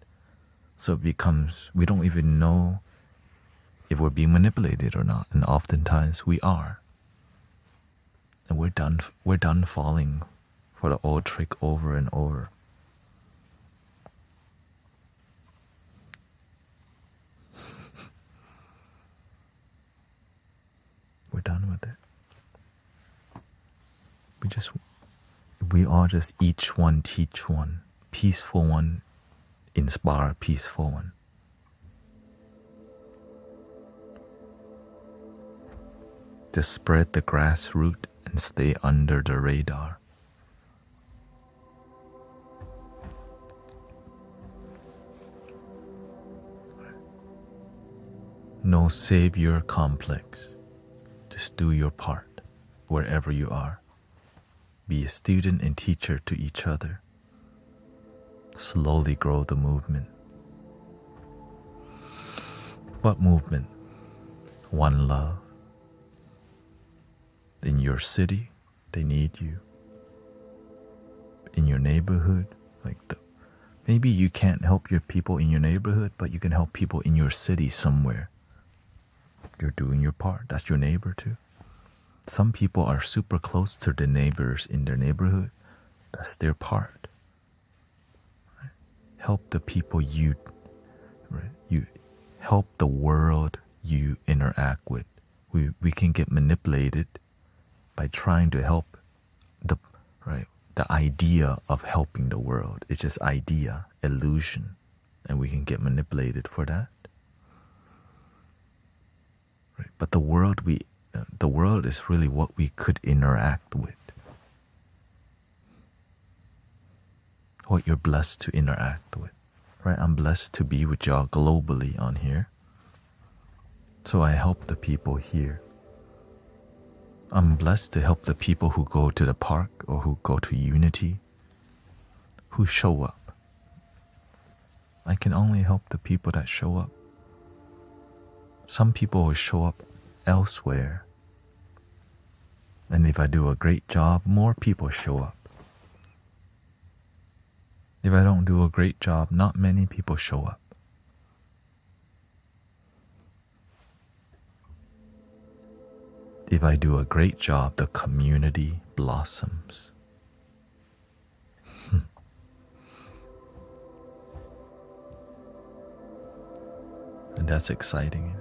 So it becomes, we don't even know if we're being manipulated or not, and oftentimes we are. And we're done falling for the old trick over and over. We're done with it. We all just each one teach one, peaceful one, inspire peaceful one. Just spread the grassroots and stay under the radar. No savior complex. Just do your part wherever you are. Be a student and teacher to each other. Slowly grow the movement. What movement? One love. In your city, they need you. In your neighborhood, maybe you can't help your people in your neighborhood, but you can help people in your city somewhere. You're doing your part. That's your neighbor too. Some people are super close to the neighbors in their neighborhood. That's their part. Right? Help the people you help the world you interact with. We can get manipulated by trying to help the right the idea of helping the world. It's just idea, illusion, and we can get manipulated for that. Right? But the world is really what we could interact with. What you're blessed to interact with. Right? I'm blessed to be with y'all globally on here. So I help the people here. I'm blessed to help the people who go to the park or who go to Unity, who show up. I can only help the people that show up. Some people will show up elsewhere. And if I do a great job, more people show up. If I don't do a great job, not many people show up. If I do a great job, the community blossoms. And that's exciting.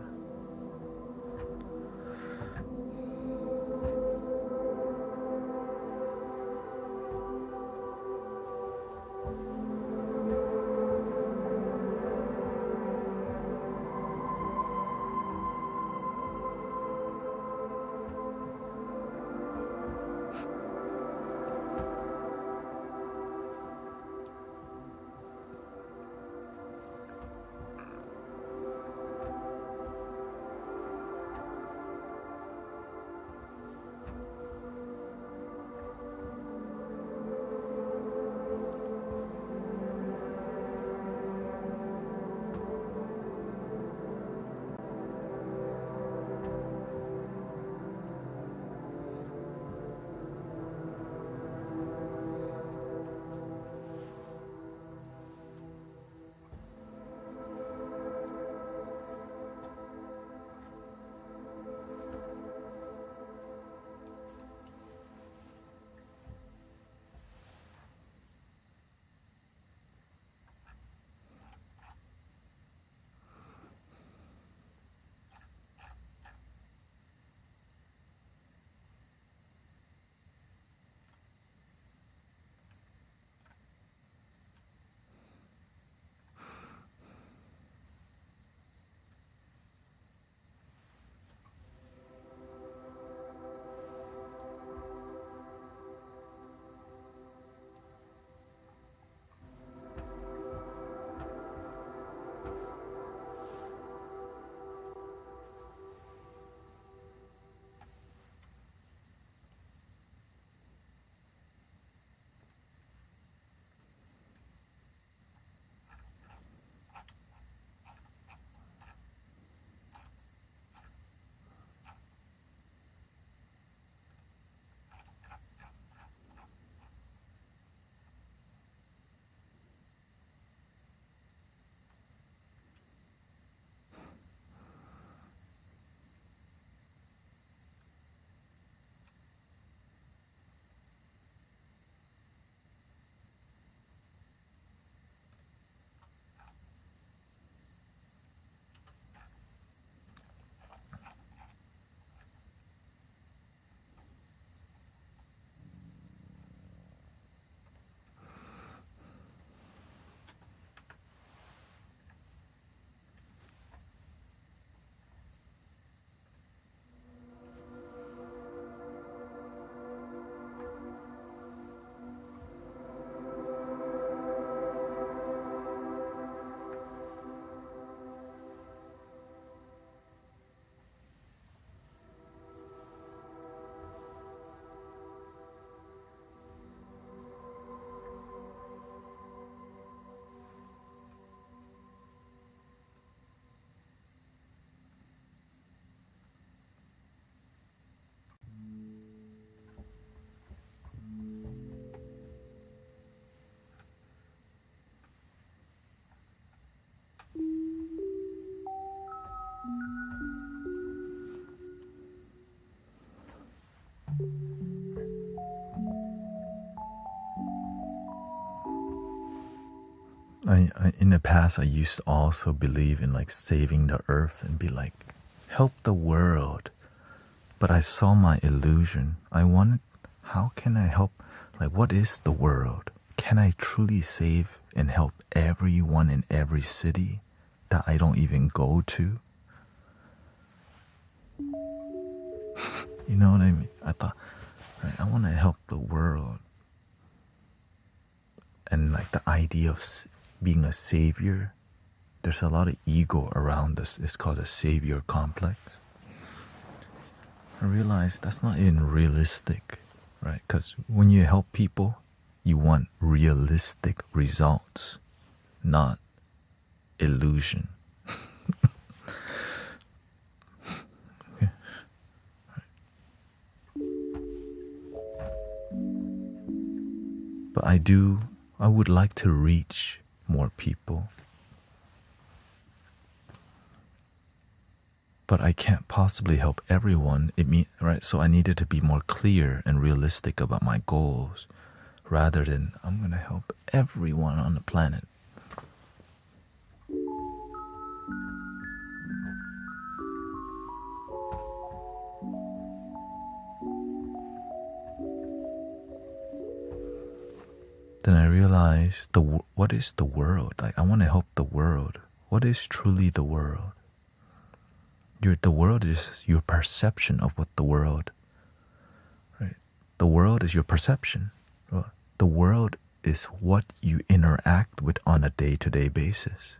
In the past, I used to also believe in like saving the earth and be like, help the world. But I saw my illusion. I wanted, how can I help? Like, what is the world? Can I truly save and help everyone in every city that I don't even go to? You know what I mean? I thought, right, I want to help the world. And like the idea of being a savior, there's a lot of ego around this. It's called a savior complex. I realized that's not even realistic, right? Because when you help people, you want realistic results, not illusion. Okay. But I would like to reach more people. But I can't possibly help everyone. Right? So I needed to be more clear and realistic about my goals rather than I'm going to help everyone on the planet. Then I realized what is the world? Like, I want to help the world. What is truly the world? The world is your perception of what the world, right? The world is your perception. The world is what you interact with on a day-to-day basis.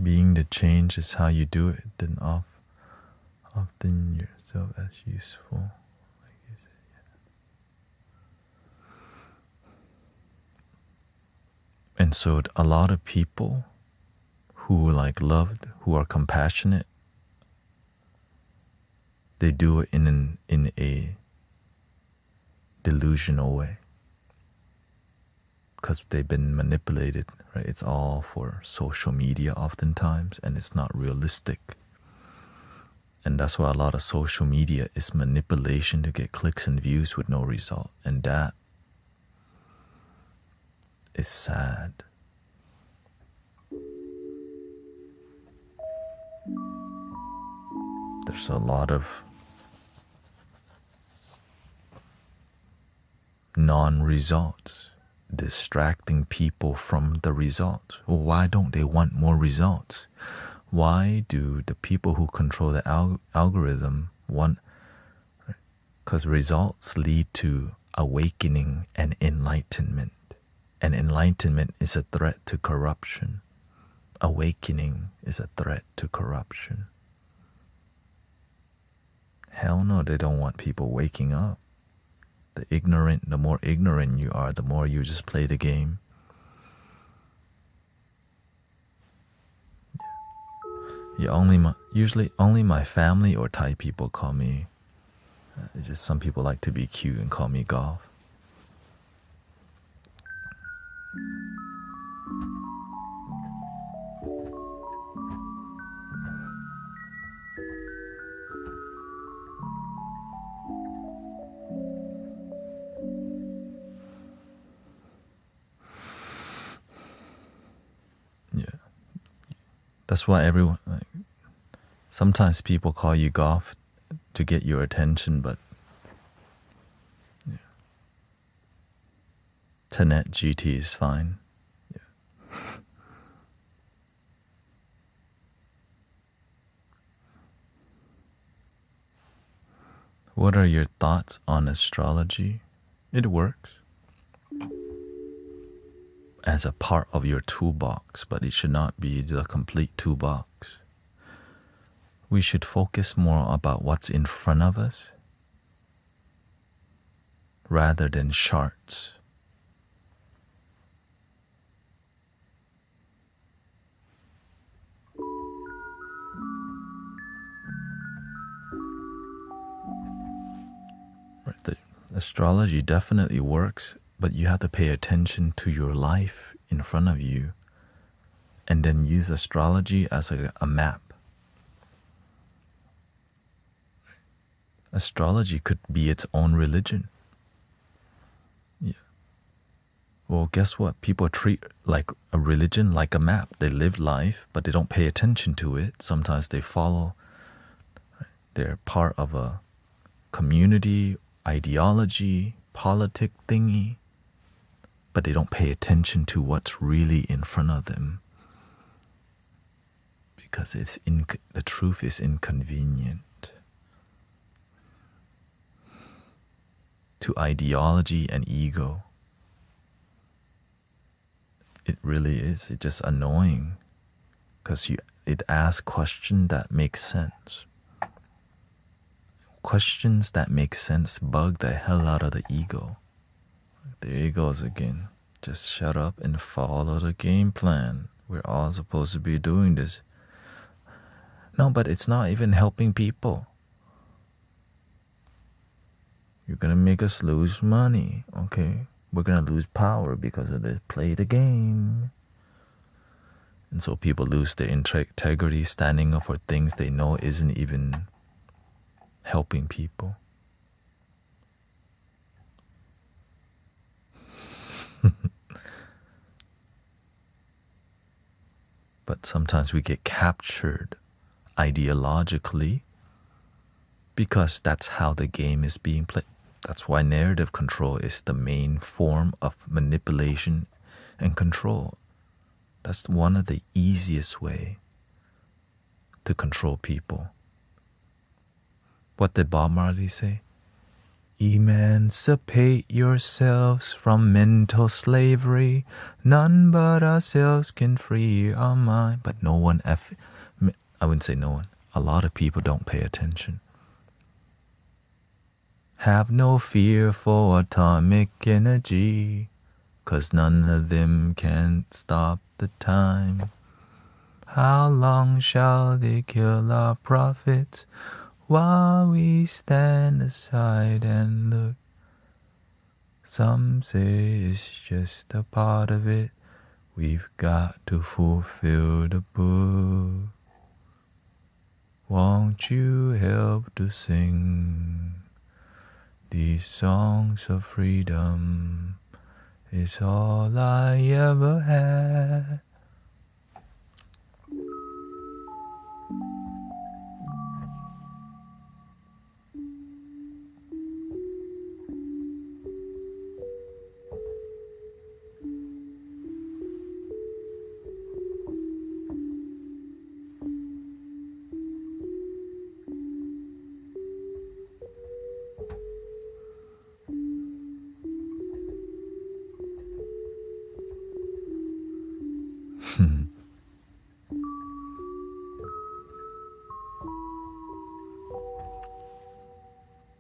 Being the change is how you do it, then often yourself as useful. Like you said, yeah. And so a lot of people who like loved, who are compassionate, they do it in a delusional way. Because they've been manipulated, right? It's all for social media oftentimes, and it's not realistic. And that's why a lot of social media is manipulation to get clicks and views with no result. And that is sad. There's a lot of non-results, distracting people from the results. Well, why don't they want more results? Why do the people who control the algorithm want? Because results lead to awakening and enlightenment. And enlightenment is a threat to corruption. Awakening is a threat to corruption. Hell no, they don't want people waking up. The more ignorant you are, the more you just play the game. Usually only my family or Thai people call me. Just some people like to be cute and call me Golf. Yeah. That's why everyone, sometimes people call you Golf to get your attention, but yeah. Thanet GT is fine. Yeah. What are your thoughts on astrology? It works as a part of your toolbox, but it should not be the complete toolbox. We should focus more about what's in front of us rather than charts. Right, Astrology definitely works, but you have to pay attention to your life in front of you and then use astrology as a map. Astrology could be its own religion. Yeah. Well, guess what? People treat like a religion like a map. They live life, but they don't pay attention to it. Sometimes they follow. They're part of a community, ideology, politic thingy, but they don't pay attention to what's really in front of them because the truth is inconvenient to ideology and ego. It really is. It's just annoying because it asks questions that make sense. Questions that make sense bug the hell out of the ego. There he goes again. Just shut up and follow the game plan. We're all supposed to be doing this. No, but it's not even helping people. You're gonna make us lose money, okay? We're gonna lose power because of this. Play the game. And so people lose their integrity, standing up for things they know isn't even helping people. But sometimes we get captured ideologically because that's how the game is being played. That's why narrative control is the main form of manipulation and control. That's one of the easiest way to control people. What did Bob Marley say? Emancipate yourselves from mental slavery. None but ourselves can free our mind. But no one, I wouldn't say no one. A lot of people don't pay attention. Have no fear for atomic energy, 'cause none of them can stop the time. How long shall they kill our prophets while we stand aside and look? Some say it's just a part of it. We've got to fulfill the book. Won't you help to sing these songs of freedom? It's all I ever had.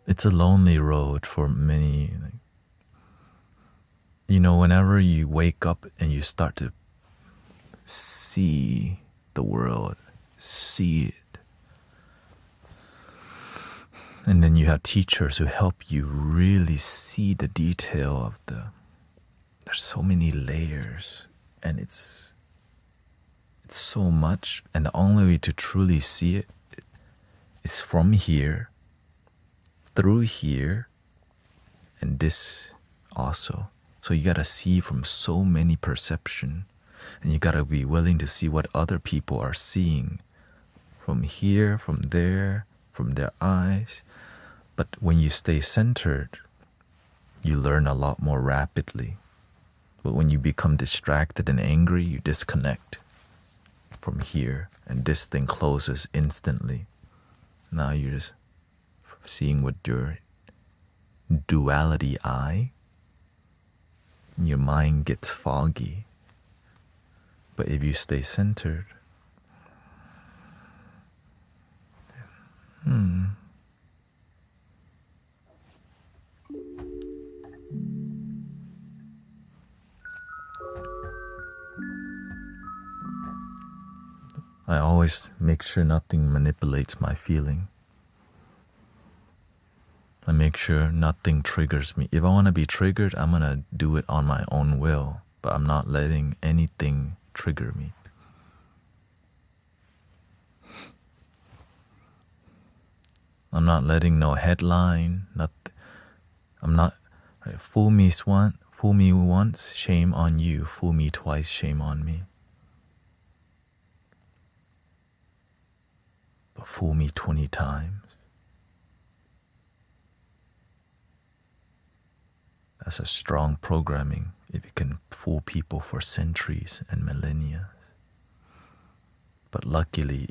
It's a lonely road for many. You know, whenever you wake up and you start to see the world, see it, and then you have teachers who help you really see the detail of there's so many layers, and it's so much, and the only way to truly see it is from here, through here, and this also. So you gotta see from so many perception, and you gotta be willing to see what other people are seeing from here, from there, from their eyes. But when you stay centered, you learn a lot more rapidly. But when you become distracted and angry, you disconnect from here, and this thing closes instantly. Now you're just seeing with your duality eye. Your mind gets foggy. But if you stay centered, I always make sure nothing manipulates my feeling. I make sure nothing triggers me. If I want to be triggered, I'm going to do it on my own will, but I'm not letting anything trigger me. I'm not letting no headline, I'm not, right, fool me once, shame on you. Fool me twice, shame on me. But fool me 20 times. That's a strong programming if you can fool people for centuries and millennia. But luckily,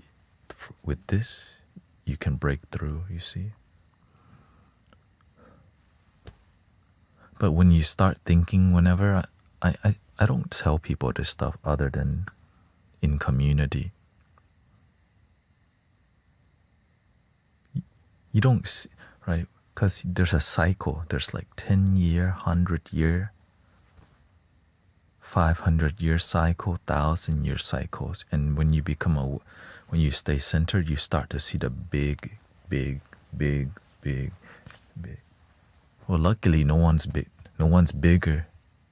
with this, you can break through, you see. But when you start thinking, whenever I don't tell people this stuff other than in community. You don't see, right? Because there's a cycle. There's like 10-year, 100-year, 500-year cycle, 1,000-year cycles. And when you when you stay centered, you start to see the big. Well, luckily, no one's bigger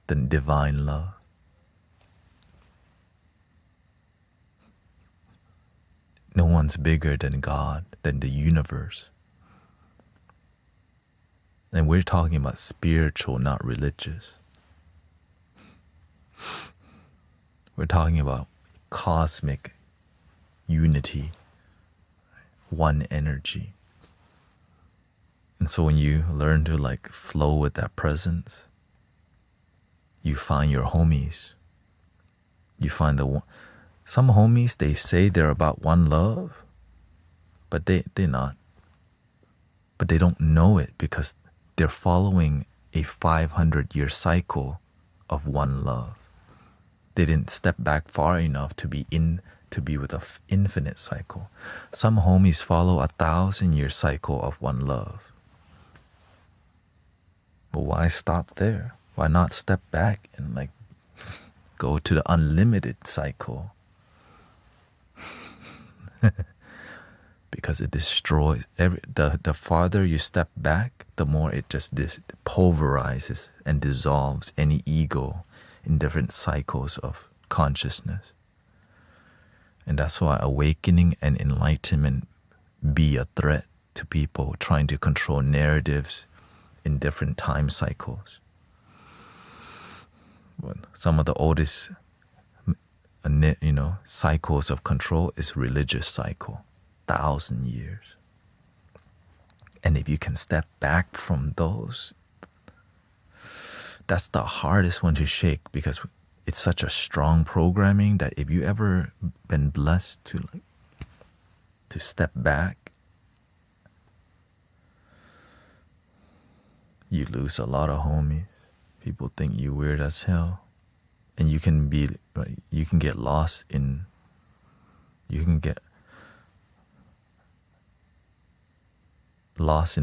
than divine love. No one's bigger than God, than the universe. And we're talking about spiritual, not religious. We're talking about cosmic unity, one energy. And so when you learn to like flow with that presence, you find your homies. You find some homies, they say they're about one love, but they're not. But they don't know it because they're following a 500-year cycle of one love. They didn't step back far enough to be with an infinite cycle. Some homies follow 1,000-year cycle of one love. But why stop there? Why not step back and like go to the unlimited cycle? Because it destroys the farther you step back, the more it just pulverizes and dissolves any ego in different cycles of consciousness. And that's why awakening and enlightenment be a threat to people trying to control narratives in different time cycles. Well, some of the oldest cycles of control is religious cycle, 1,000 years. And if you can step back from those, that's the hardest one to shake, because it's such a strong programming that if you ever been blessed to step back, you lose a lot of homies. People think you weird as hell, and you can get lost in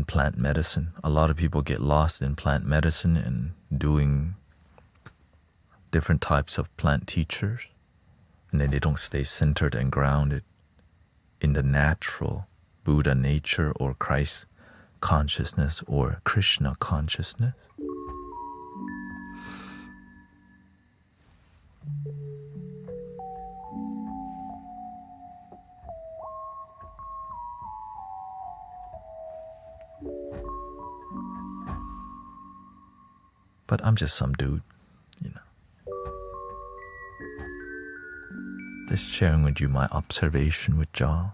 plant medicine. A lot of people get lost in plant medicine and doing different types of plant teachers, and then they don't stay centered and grounded in the natural Buddha nature or Christ consciousness or Krishna consciousness. But I'm just some dude, just sharing with you my observation with y'all.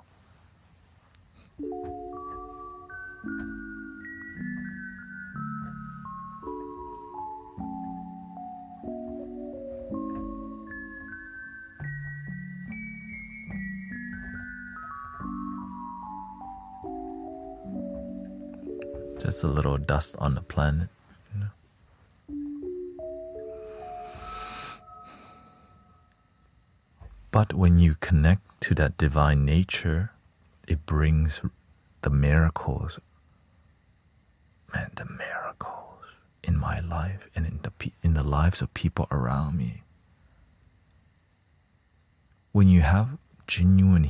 Just a little dust on the planet. But when you connect to that divine nature, it brings the miracles. Man, the miracles in my life and in the lives of people around me. When you have genuine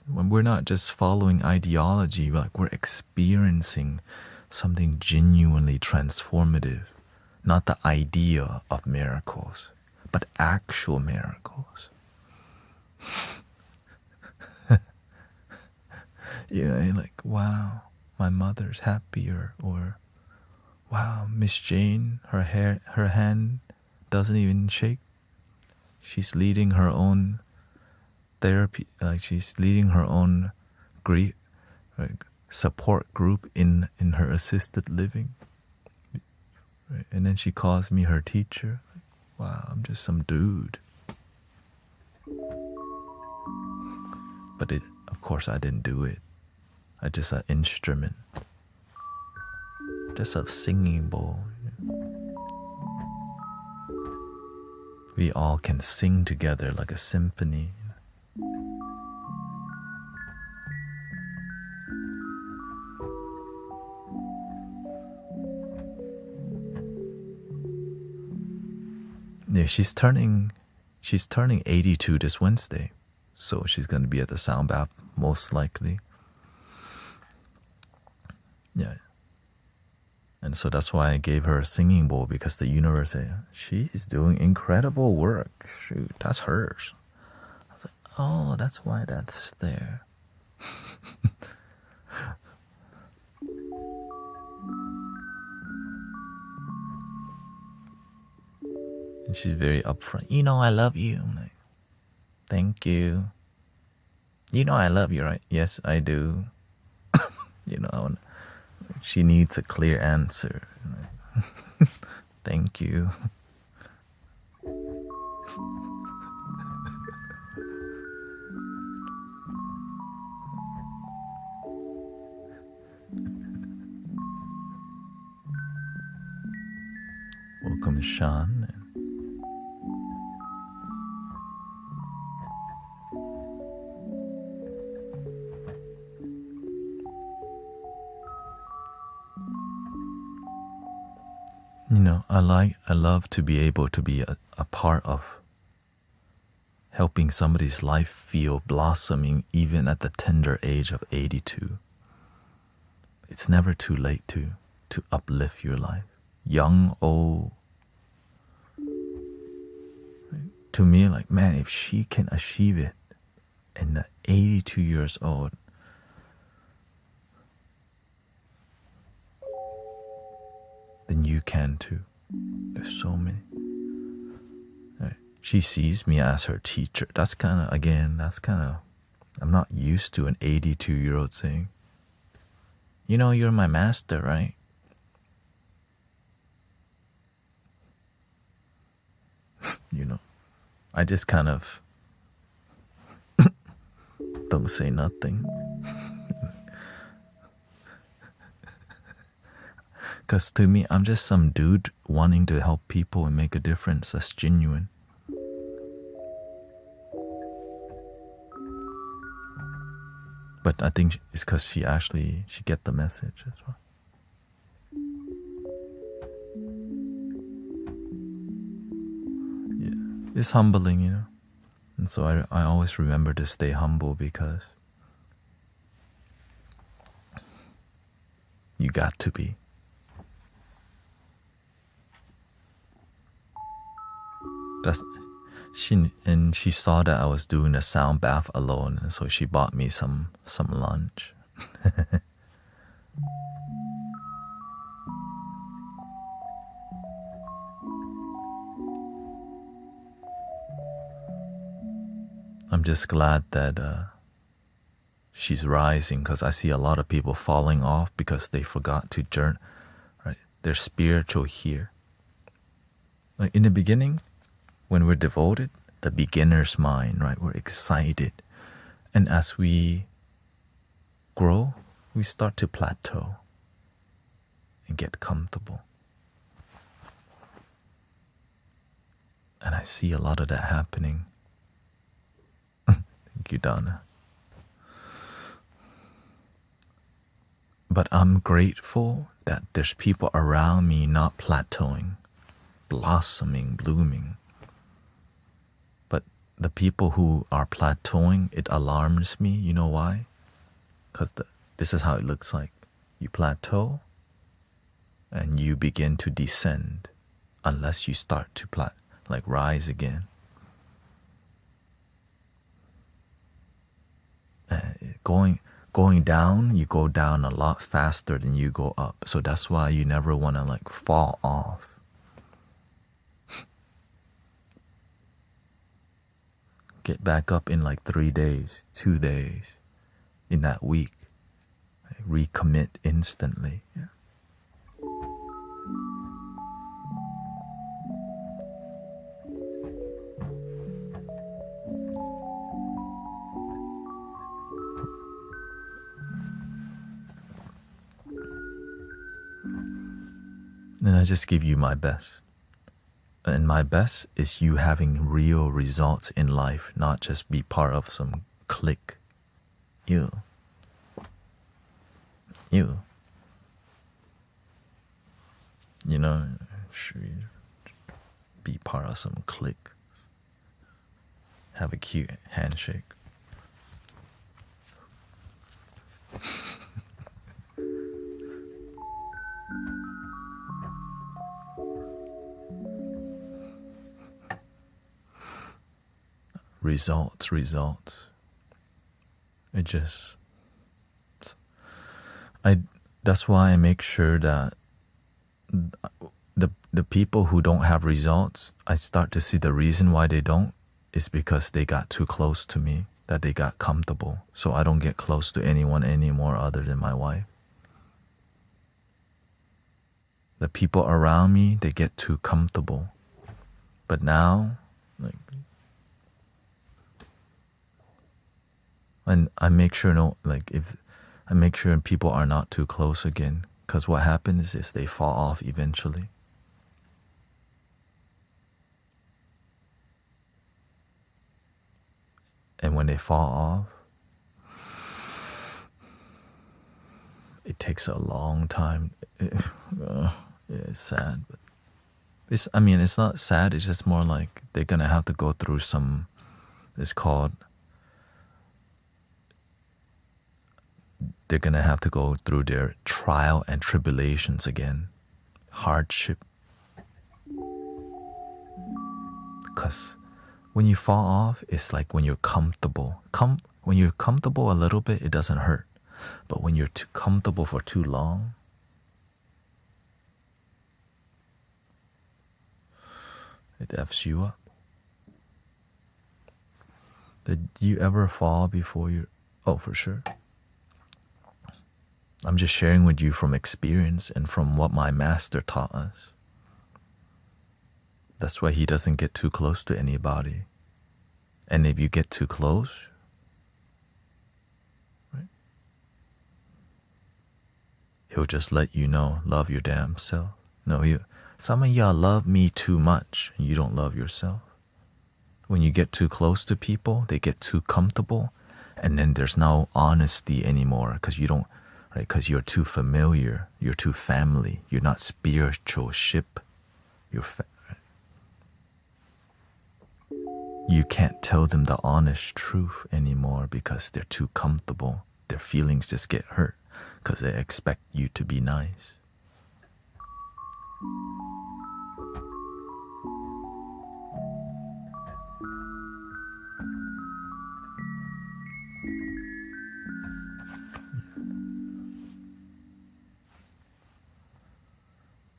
When we're not just following ideology, like we're experiencing something genuinely transformative. Not the idea of miracles, but actual miracles. Like, wow, my mother's happier, or wow, Miss Jane, her hand doesn't even shake. She's leading her own therapy, like she's leading her own grief, like, support group in her assisted living. Right? And then she calls me her teacher. Wow, I'm just some dude. But of course I didn't do it. I just an instrument. Just a singing bowl. We all can sing together like a symphony. Yeah, she's turning 82 this Wednesday, so she's gonna be at the sound bath most likely. Yeah. And so that's why I gave her a singing bowl, because the universe said, she's doing incredible work. Shoot, that's hers. I was like, oh, that's why that's there. And she's very upfront. I love you. I'm like, thank you. I love you, right? Yes, I do. She needs a clear answer. Thank you. Welcome, Sean. I love to be able to be a part of helping somebody's life feel blossoming even at the tender age of 82. It's never too late to uplift your life. Young, old. To me, like, man, if she can achieve it in the 82 years old, then you can too. There's so many. Right. She sees me as her teacher. That's kind of, I'm not used to an 82-year-old saying, you're my master, right? I just kind of don't say nothing. Because to me, I'm just some dude wanting to help people and make a difference that's genuine. But I think it's because she get the message as well. Yeah, it's humbling, And so I always remember to stay humble, because you got to be. She saw that I was doing a sound bath alone, and so she bought me some lunch. I'm just glad that she's rising, because I see a lot of people falling off because they forgot to journey. Right, they're spiritual here. Like in the beginning, when we're devoted, the beginner's mind, right? We're excited. And as we grow, we start to plateau and get comfortable. And I see a lot of that happening. Thank you, Donna. But I'm grateful that there's people around me not plateauing, blossoming, blooming. But the people who are plateauing, it alarms me. You know why? Because this is how it looks like. You plateau and you begin to descend unless you start to rise again. Going down, you go down a lot faster than you go up. So that's why you never want to fall off. Get back up in 3 days, 2 days, in that week. Recommit instantly. Yeah. Then I just give you my best. And my best is you having real results in life, not just be part of some clique. You. You know, be part of some clique. Have a cute handshake. Results. That's why I make sure that the people who don't have results, I start to see the reason why they don't is because they got too close to me, that they got comfortable. So I don't get close to anyone anymore other than my wife. The people around me, they get too comfortable. But now, and I make sure I make sure people are not too close again, because what happens is they fall off eventually. And when they fall off, it takes a long time. It's sad, but it's not sad. It's just more like they're gonna have to go through some. They're gonna have to go through their trial and tribulations again, hardship. Because when you fall off, it's like when you're comfortable. When you're comfortable a little bit, it doesn't hurt. But when you're too comfortable for too long, it F's you up. Did you ever fall before you? Oh, for sure. I'm just sharing with you from experience and from what my master taught us. That's why he doesn't get too close to anybody. And if you get too close, right, he'll just let you know, love your damn self. No, some of y'all love me too much, and you don't love yourself. When you get too close to people, they get too comfortable, and then there's no honesty anymore, because you don't, right? Because you're too familiar, you're too family, you're not spiritual ship. You can't tell them the honest truth anymore because they're too comfortable. Their feelings just get hurt because they expect you to be nice.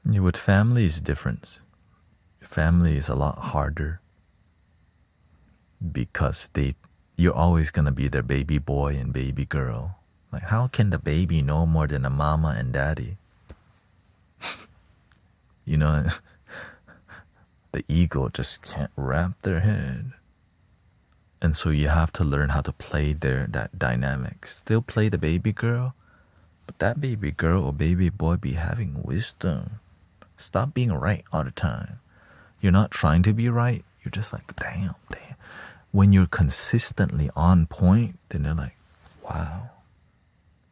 Yeah, with family is different. Family is a lot harder because you're always gonna be their baby boy and baby girl. Like, how can the baby know more than the mama and daddy? You know, the ego just can't wrap their head. And so you have to learn how to play that dynamic. Still play the baby girl, but that baby girl or baby boy be having wisdom. Stop being right all the time. You're not trying to be right. You're just like, damn. When you're consistently on point, then they're like, wow.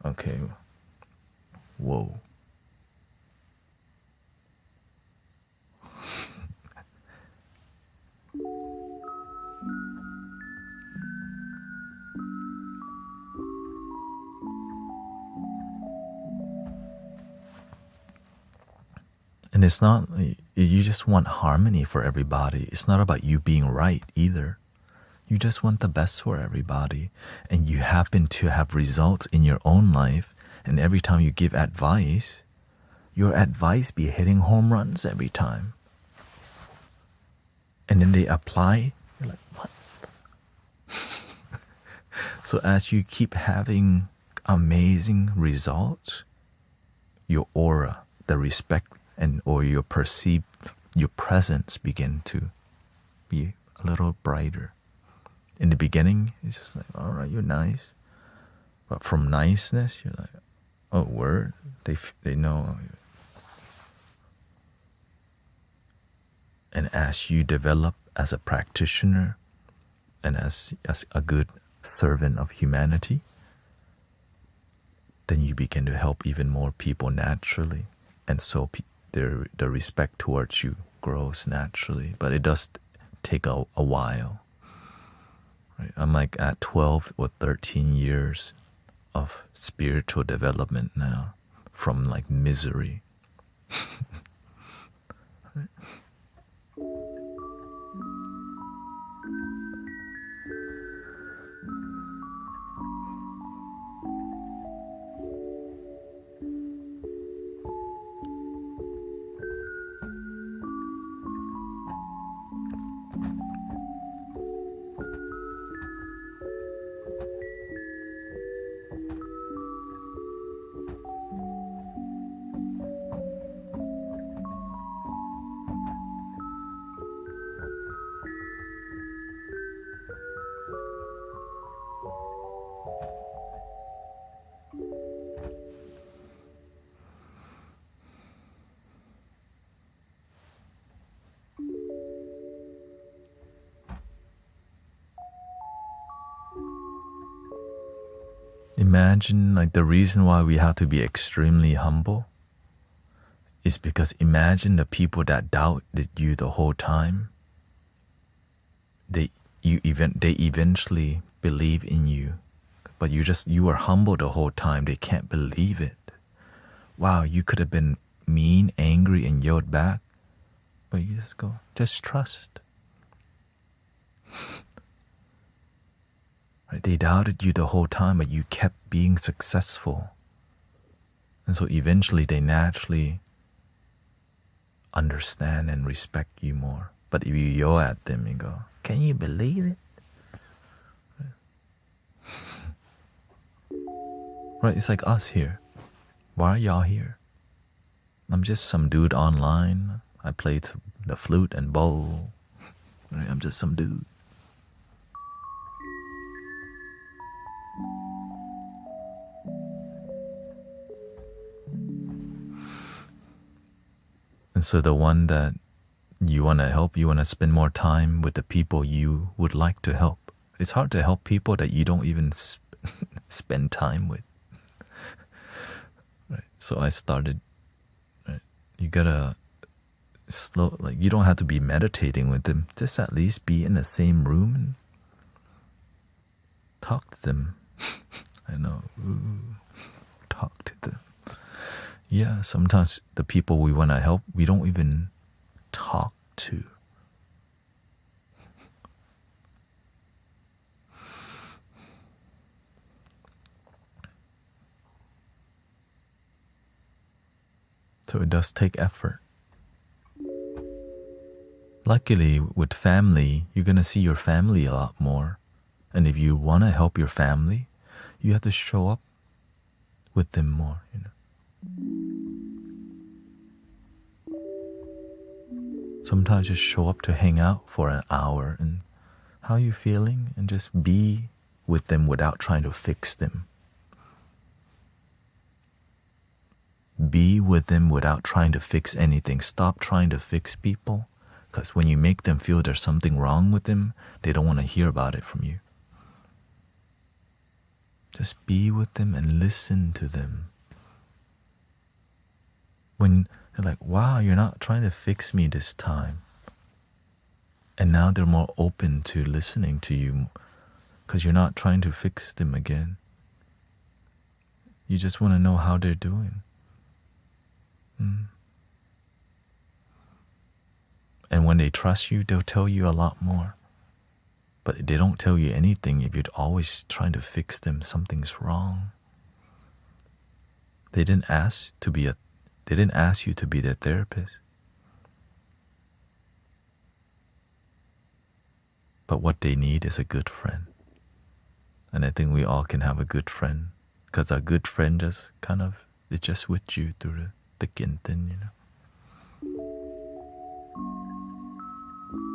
Okay. Whoa. And it's not, you just want harmony for everybody. It's not about you being right either. You just want the best for everybody. And you happen to have results in your own life. And every time you give advice, your advice be hitting home runs every time. And then they apply, you're like, what? So as you keep having amazing results, your aura, the respect, and or your presence begin to be a little brighter. In the beginning, it's just like, all right, you're nice. But from niceness, you're like, oh, word? They know. And as you develop as a practitioner and as a good servant of humanity, then you begin to help even more people naturally. And so the respect towards you grows naturally. But it does take a while. Right? I'm like at 12 or 13 years of spiritual development now, from like misery. Right? Imagine, like, the reason why we have to be extremely humble is because imagine the people that doubted you the whole time. They eventually believe in you, but you were humble the whole time. They can't believe it. Wow, you could have been mean, angry, and yelled back, but you just trust. Right? They doubted you the whole time, but you kept being successful. And so eventually they naturally understand and respect you more. But if you yell at them and go, can you believe it? Right, it's like us here. Why are y'all here? I'm just some dude online. I play the flute and bowl. Right, I'm just some dude. And so the one that you want to help, you want to spend more time with the people you would like to help. It's hard to help people that you don't even spend time with. Right. So I started, right, you gotta you don't have to be meditating with them. Just at least be in the same room and talk to them. I know. Ooh, talk to them. Yeah, sometimes the people we want to help, we don't even talk to. So it does take effort. Luckily, with family, you're going to see your family a lot more. And if you want to help your family, you have to show up with them more, you know. Sometimes just show up to hang out for an hour and how are you feeling? And just be with them without trying to fix them. Be with them without trying to fix anything. Stop trying to fix people, because when you make them feel there's something wrong with them, they don't want to hear about it from you. Just be with them and listen to them. When they're like, wow, you're not trying to fix me this time. And now they're more open to listening to you because you're not trying to fix them again. You just want to know how they're doing. And when they trust you, they'll tell you a lot more. But they don't tell you anything if you're always trying to fix them. Something's wrong. They didn't ask you to be their therapist. But what they need is a good friend. And I think we all can have a good friend. Because a good friend just it's just with you through the thick and thin, you know.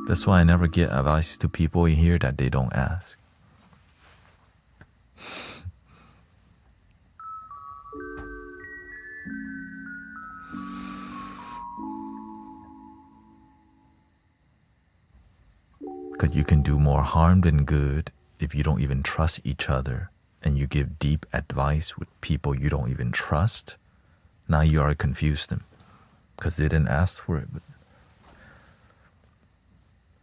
That's why I never get advice to people in here that they don't ask. Because you can do more harm than good if you don't even trust each other and you give deep advice with people you don't even trust. Now you already confused them because they didn't ask for it.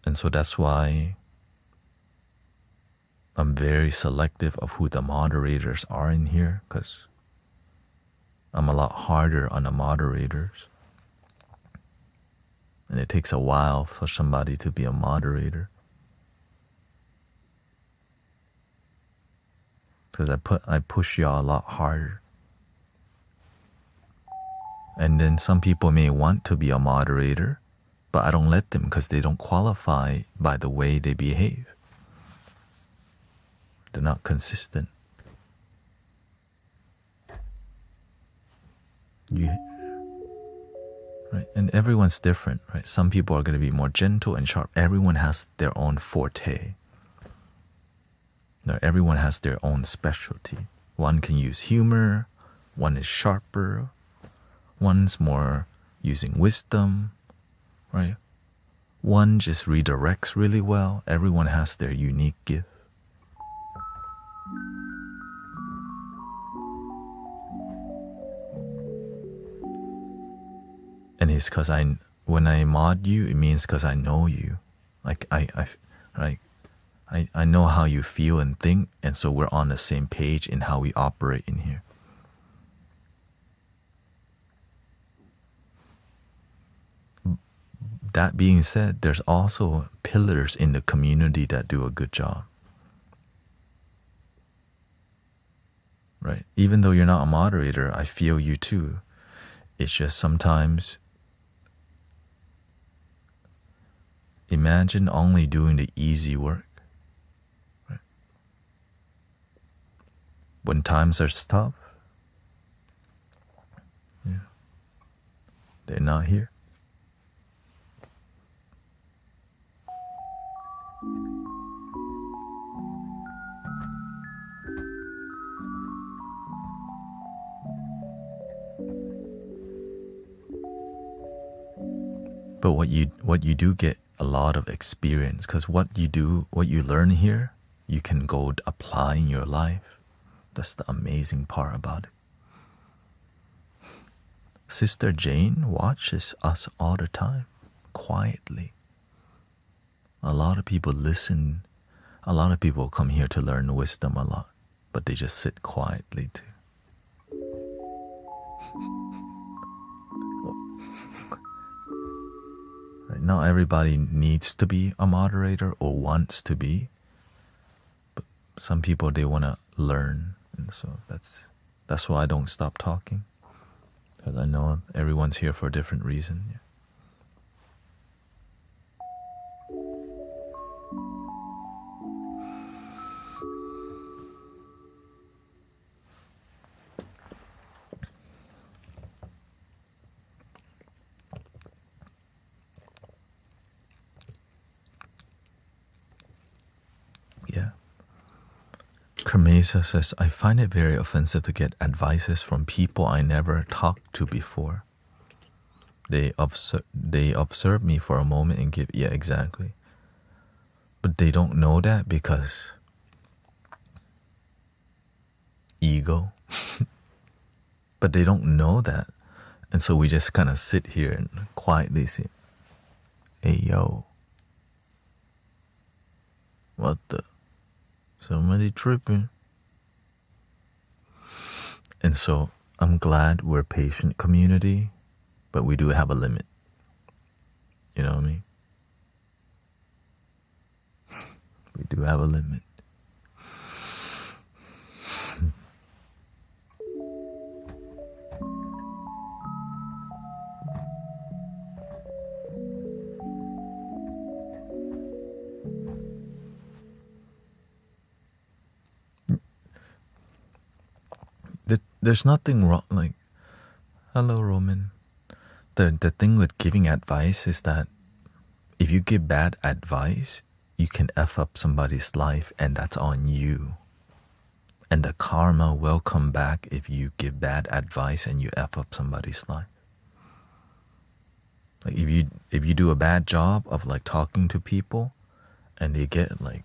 And so that's why I'm very selective of who the moderators are in here, because I'm a lot harder on the moderators. And it takes a while for somebody to be a moderator. Because I push y'all a lot harder. And then some people may want to be a moderator, but I don't let them because they don't qualify by the way they behave. They're not consistent. Right? And everyone's different, right? Some people are going to be more gentle and sharp. Everyone has their own forte. Now, everyone has their own specialty. One can use humor, one is sharper, one's more using wisdom, right? One just redirects really well. Everyone has their unique gift. And it's because when I mod you, it means because I know you. Like I know how you feel and think, and so we're on the same page in how we operate in here. That being said, there's also pillars in the community that do a good job. Right? Even though you're not a moderator, I feel you too. It's just sometimes imagine only doing the easy work. Right? When times are tough, they're not here. But what you do get a lot of experience, because what you learn here, you can go apply in your life. That's the amazing part about it. Sister Jane watches us all the time, quietly. A lot of people listen. A lot of people come here to learn wisdom a lot, but they just sit quietly too. Not everybody needs to be a moderator or wants to be, but some people, they want to learn, and so that's why I don't stop talking, because I know everyone's here for a different reason. Yeah. Kremesa says, I find it very offensive to get advices from people I never talked to before. They observe me for a moment and give, yeah, exactly. But they don't know that because ego. But they don't know that. And so we just kind of sit here and quietly say, hey, yo, what the? Somebody tripping. And so I'm glad we're a patient community, but we do have a limit. You know what I mean? do have a limit. There's nothing wrong. Like, hello, Roman. The thing with giving advice is that if you give bad advice, you can F up somebody's life, and that's on you. And the karma will come back if you give bad advice and you F up somebody's life. Like if you do a bad job of like talking to people, and they get like,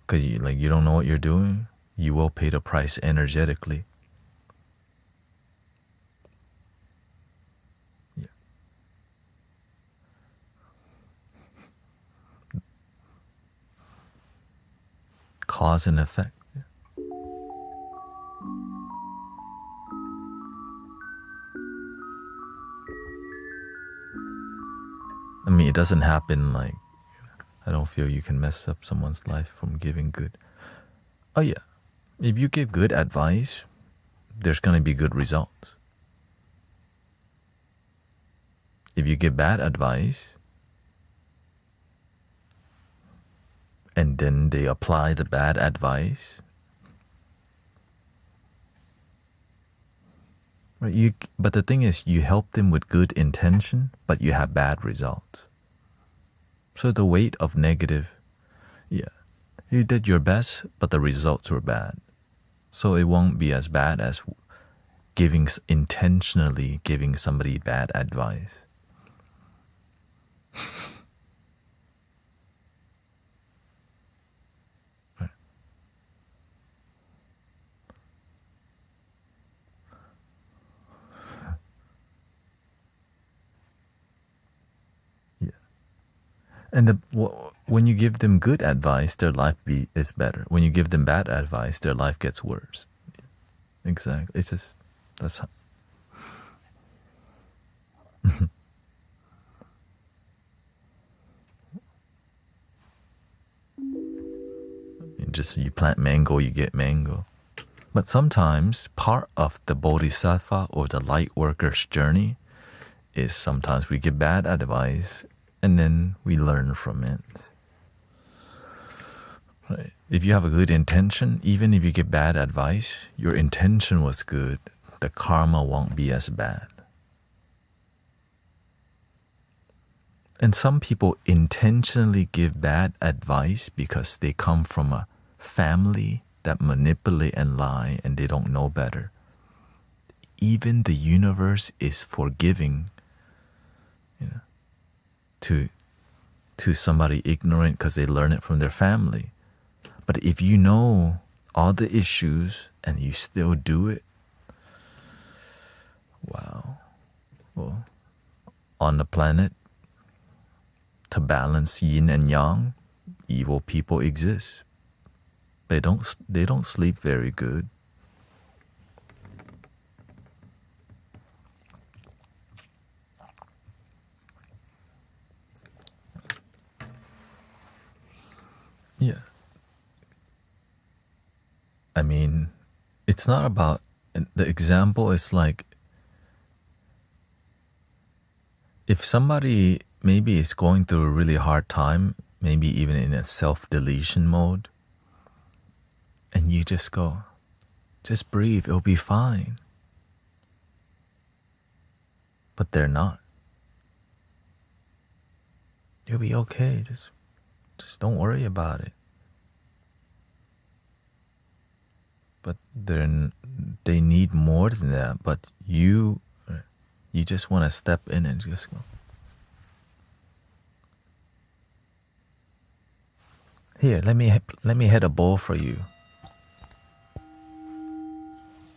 cause you don't know what you're doing, you will pay the price energetically. Yeah. Cause and effect. Yeah. I mean, it doesn't happen like, I don't feel you can mess up someone's life from giving good. Oh yeah. If you give good advice, there's going to be good results. If you give bad advice, and then they apply the bad advice, right? But the thing is, you help them with good intention, but you have bad results. So the weight of negative, yeah, you did your best, but the results were bad. So it won't be as bad as intentionally giving somebody bad advice. Right. Yeah. And when you give them good advice, their life is better. When you give them bad advice, their life gets worse. Exactly. It's just, that's how. You plant mango, you get mango. But sometimes part of the bodhisattva or the light worker's journey is sometimes we give bad advice and then we learn from it. Right. If you have a good intention, even if you give bad advice, your intention was good, the karma won't be as bad. And some people intentionally give bad advice because they come from a family that manipulate and lie and they don't know better. Even the universe is forgiving, to somebody ignorant because they learn it from their family. But if you know all the issues and you still do it, wow. Well, on the planet, to balance yin and yang, evil people exist. They don't sleep very good. Yeah. I mean, it's not about, the example is like, if somebody maybe is going through a really hard time, maybe even in a self-deletion mode, and you just go, just breathe, it'll be fine. But they're not. You'll be okay, just don't worry about it. But they need more than that, but you just want to step in and just go, here, let me hit a bowl for you.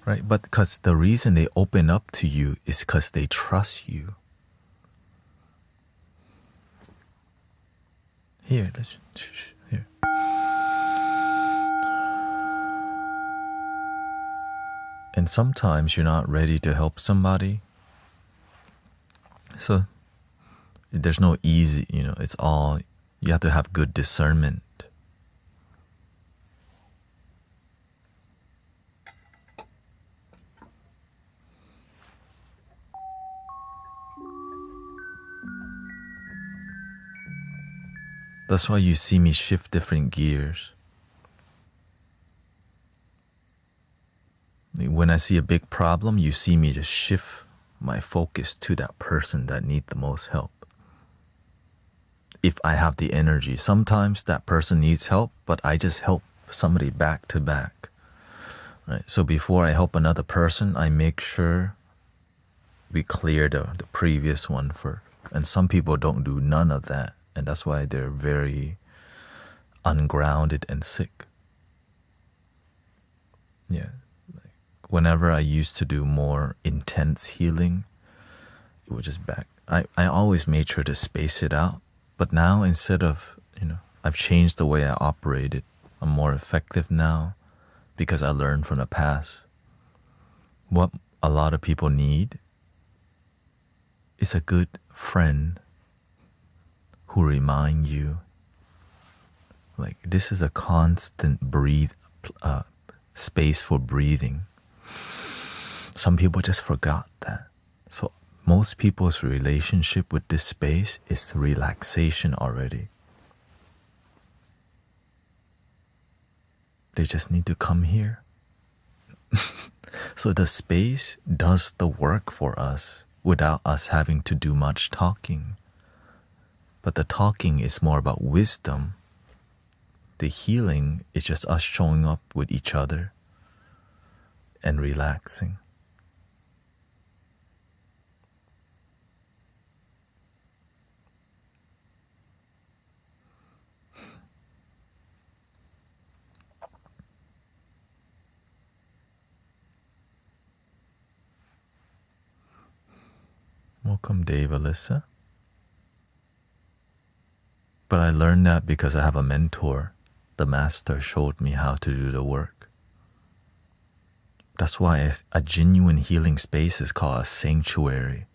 Right? But because the reason they open up to you is because they trust you. Here, here. And sometimes you're not ready to help somebody. So there's no easy, it's all, you have to have good discernment That's why you see me shift different gears. When I see a big problem, you see me just shift my focus to that person that needs the most help. If I have the energy, sometimes that person needs help, but I just help somebody back to back. Right? So before I help another person, I make sure we clear the previous one first. And some people don't do none of that. And that's why they're very ungrounded and sick. Yeah. Whenever I used to do more intense healing, it was just back. I always made sure to space it out. But now instead of, I've changed the way I operated. I'm more effective now because I learned from the past. What a lot of people need is a good friend who remind you, like, this is a constant space for breathing. Some people just forgot that. So most people's relationship with this space is relaxation already. They just need to come here. So the space does the work for us without us having to do much talking. But the talking is more about wisdom. The healing is just us showing up with each other and relaxing. Welcome, Dave, Alyssa. But I learned that because I have a mentor. The master showed me how to do the work. That's why a genuine healing space is called a sanctuary.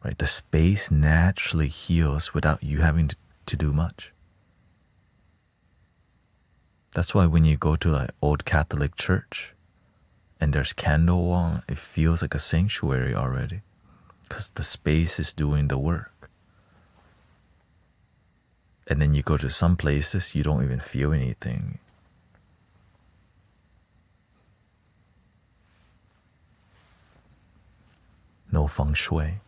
Right? The space naturally heals without you having to do much. That's why when you go to like old Catholic church and there's candle wall, it feels like a sanctuary already. Because the space is doing the work. And then you go to some places, you don't even feel anything. No feng shui.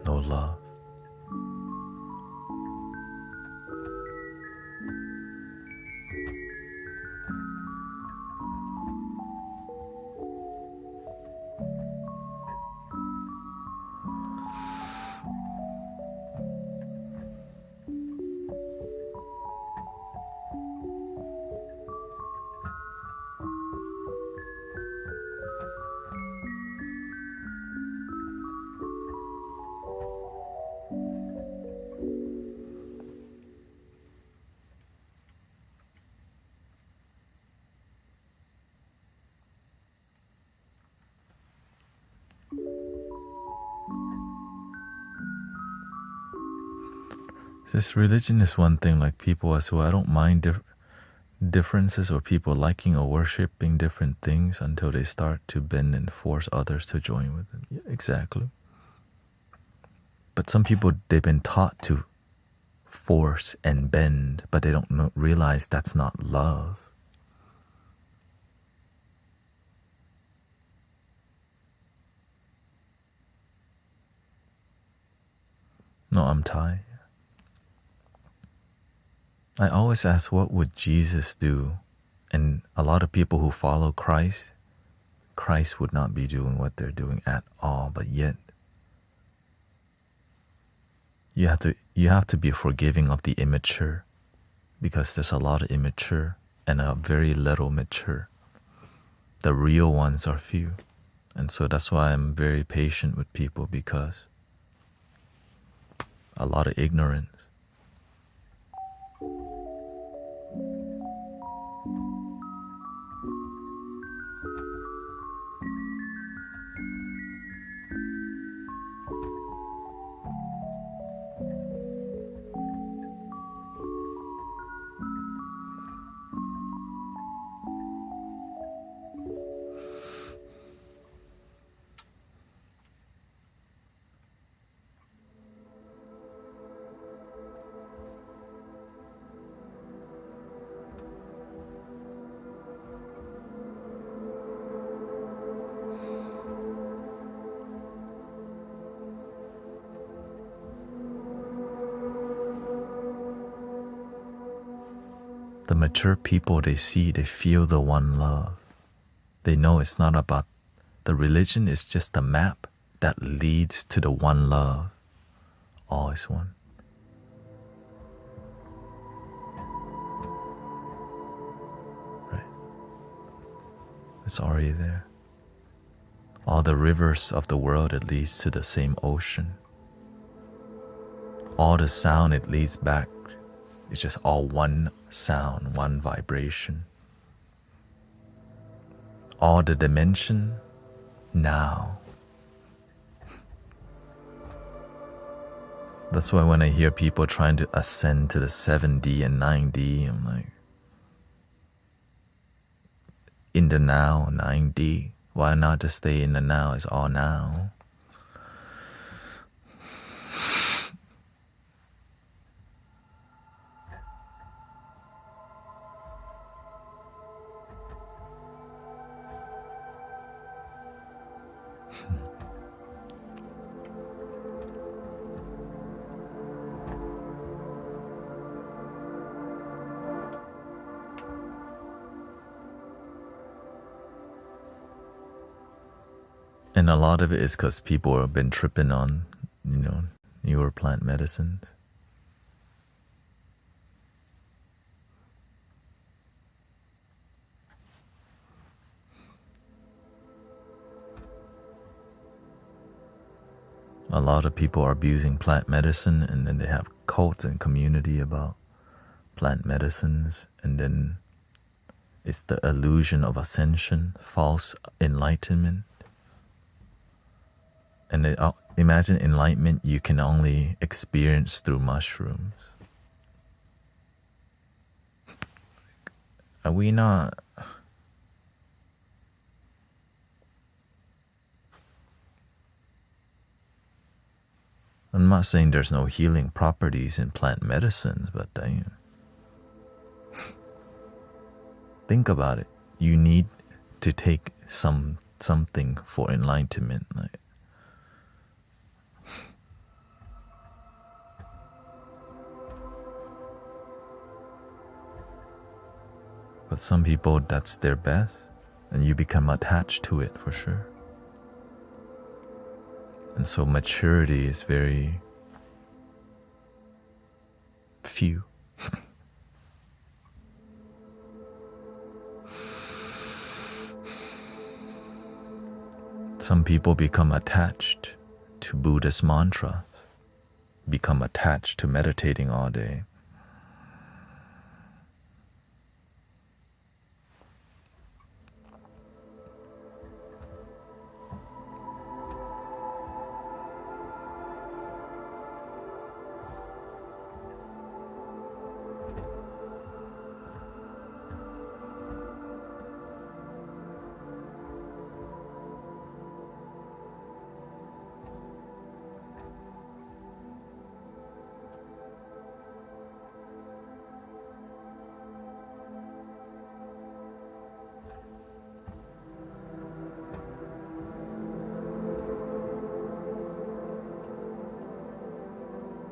No love. This religion is one thing, like people as well. I don't mind differences or people liking or worshipping different things until they start to bend and force others to join with them. Yeah, exactly. But some people, they've been taught to force and bend, but they don't realize that's not love. No, I'm tired. I always ask, what would Jesus do? And a lot of people who follow Christ, Christ would not be doing what they're doing at all, but yet you have to be forgiving of the immature, because there's a lot of immature and a very little mature. The real ones are few. And so that's why I'm very patient with people, because a lot of ignorance. The mature people, they feel the one love. They know it's not about the religion, is just a map that leads to the one love. All is one. Right? It's already there. All the rivers of the world, it leads to the same ocean. All the sound, it leads back. It's just all one sound, one vibration. All the dimension, now. That's why when I hear people trying to ascend to the 7D and 9D, I'm like, in the now, 9D. Why not just stay in the now? It's all now. And a lot of it is because people have been tripping on, newer plant medicines. A lot of people are abusing plant medicine, and then they have cults and community about plant medicines, and then it's the illusion of ascension, false enlightenment. And imagine enlightenment you can only experience through mushrooms. Are we not? I'm not saying there's no healing properties in plant medicines, but damn. Think about it. You need to take something for enlightenment. But some people, that's their best, and you become attached to it for sure. And so maturity is very few. Some people become attached to Buddhist mantras, become attached to meditating all day.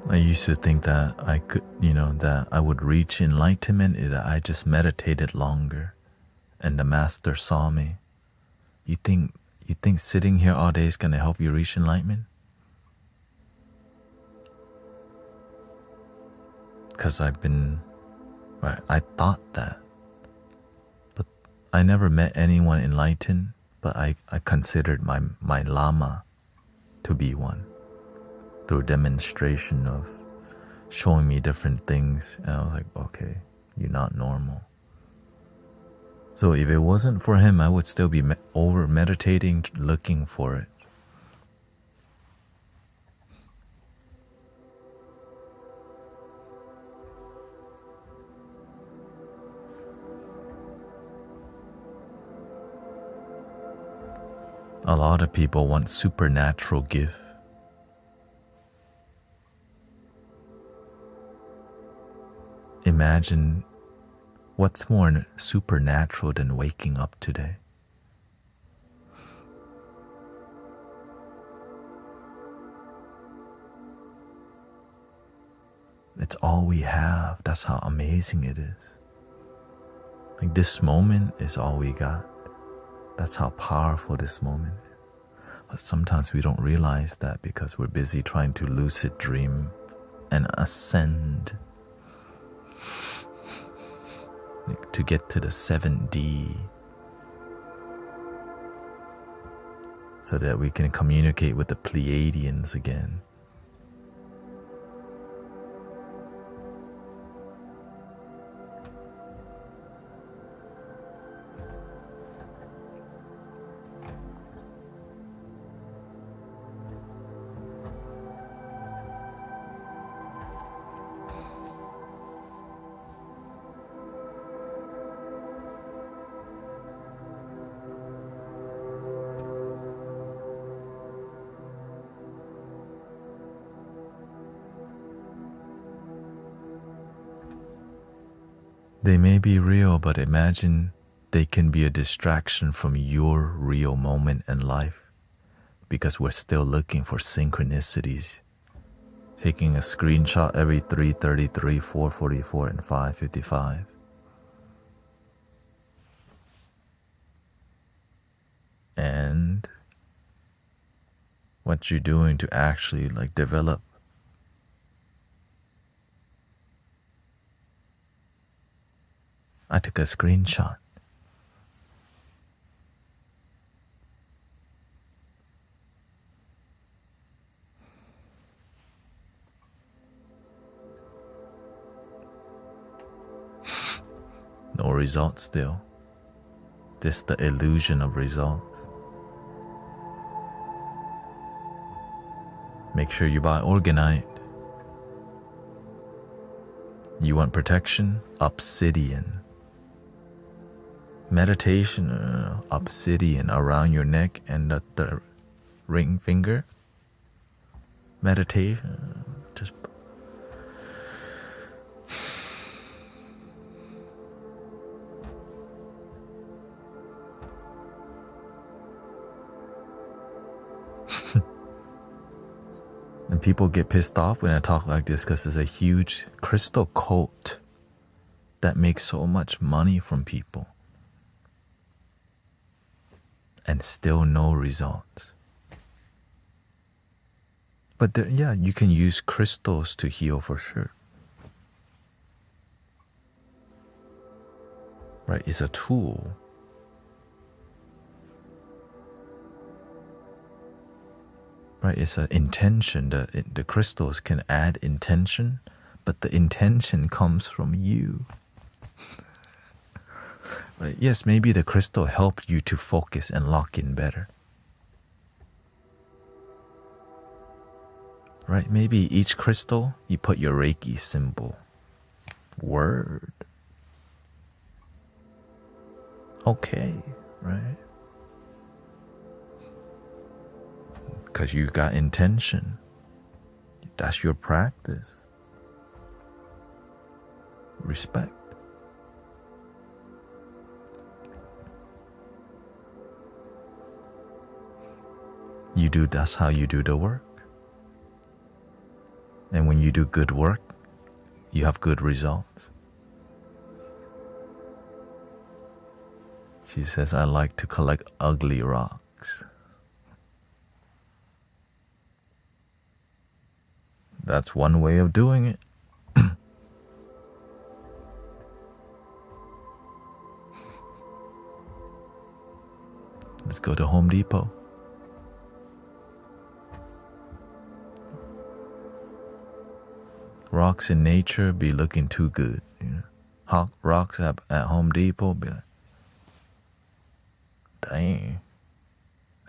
I used to think that I could, that I would reach enlightenment if I just meditated longer and the master saw me. You think sitting here all day is going to help you reach enlightenment? Because I thought that. But I never met anyone enlightened, but I considered my Lama to be one. Through demonstration of showing me different things, and I was like, okay, you're not normal. So if it wasn't for him, I would still be over meditating, looking for it. A lot of people want supernatural gift. Imagine what's more supernatural than waking up today. It's all we have. That's how amazing it is. Like this moment is all we got. That's how powerful this moment is. But sometimes we don't realize that because we're busy trying to lucid dream and ascend, like to get to the 7D, so that we can communicate with the Pleiadians again. They may be real, but imagine they can be a distraction from your real moment in life, because we're still looking for synchronicities, taking a screenshot every 3:33, 4:44, and 5:55. And what you're doing to actually like develop I took a screenshot. No results still. Just the illusion of results. Make sure you buy Organite. You want protection? Obsidian. Meditation, obsidian around your neck and the ring finger. Meditation, just and people get pissed off when I talk like this because there's a huge crystal cult that makes so much money from people. And still no results. But there, yeah, you can use crystals to heal for sure. Right, it's a tool. Right, it's an intention. The crystals can add intention, but the intention comes from you. Right. Yes, maybe the crystal helped you to focus and lock in better. Right, maybe each crystal, you put your Reiki symbol. Word. Okay, right? Because you got intention. That's your practice. Respect. That's how you do the work. And when you do good work, you have good results. She says, I like to collect ugly rocks. That's one way of doing it. Let's go to Home Depot. Rocks in nature be looking too good, you know. Rocks at Home Depot be like, dang,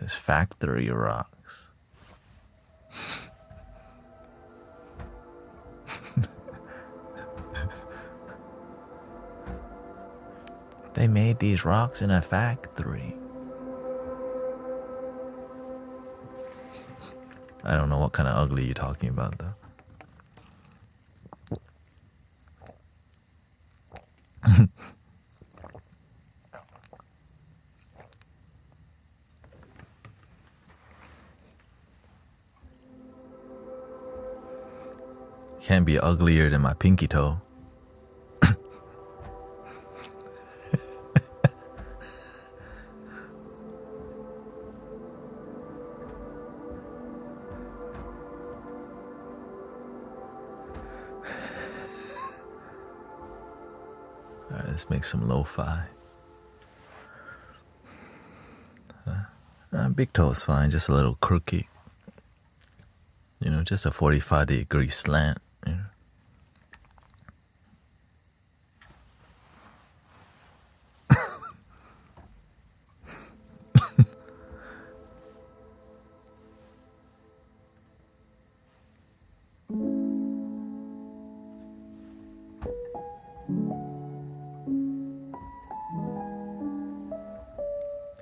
this factory rocks. They made these rocks in a factory. I don't know what kind of ugly you're talking about though. Can't be uglier than my pinky toe. Let's make some lo-fi. Big toe is fine, just a little crooked. You know, just a 45-degree slant. You know.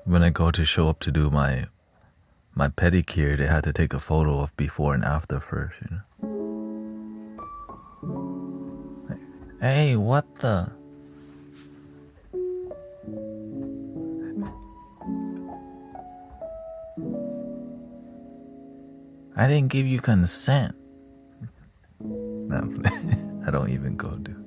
When I go to show up to do my pedicure, they had to take a photo of before and after first, you know. Hey, what the? I didn't give you consent. No, I don't even go, dude.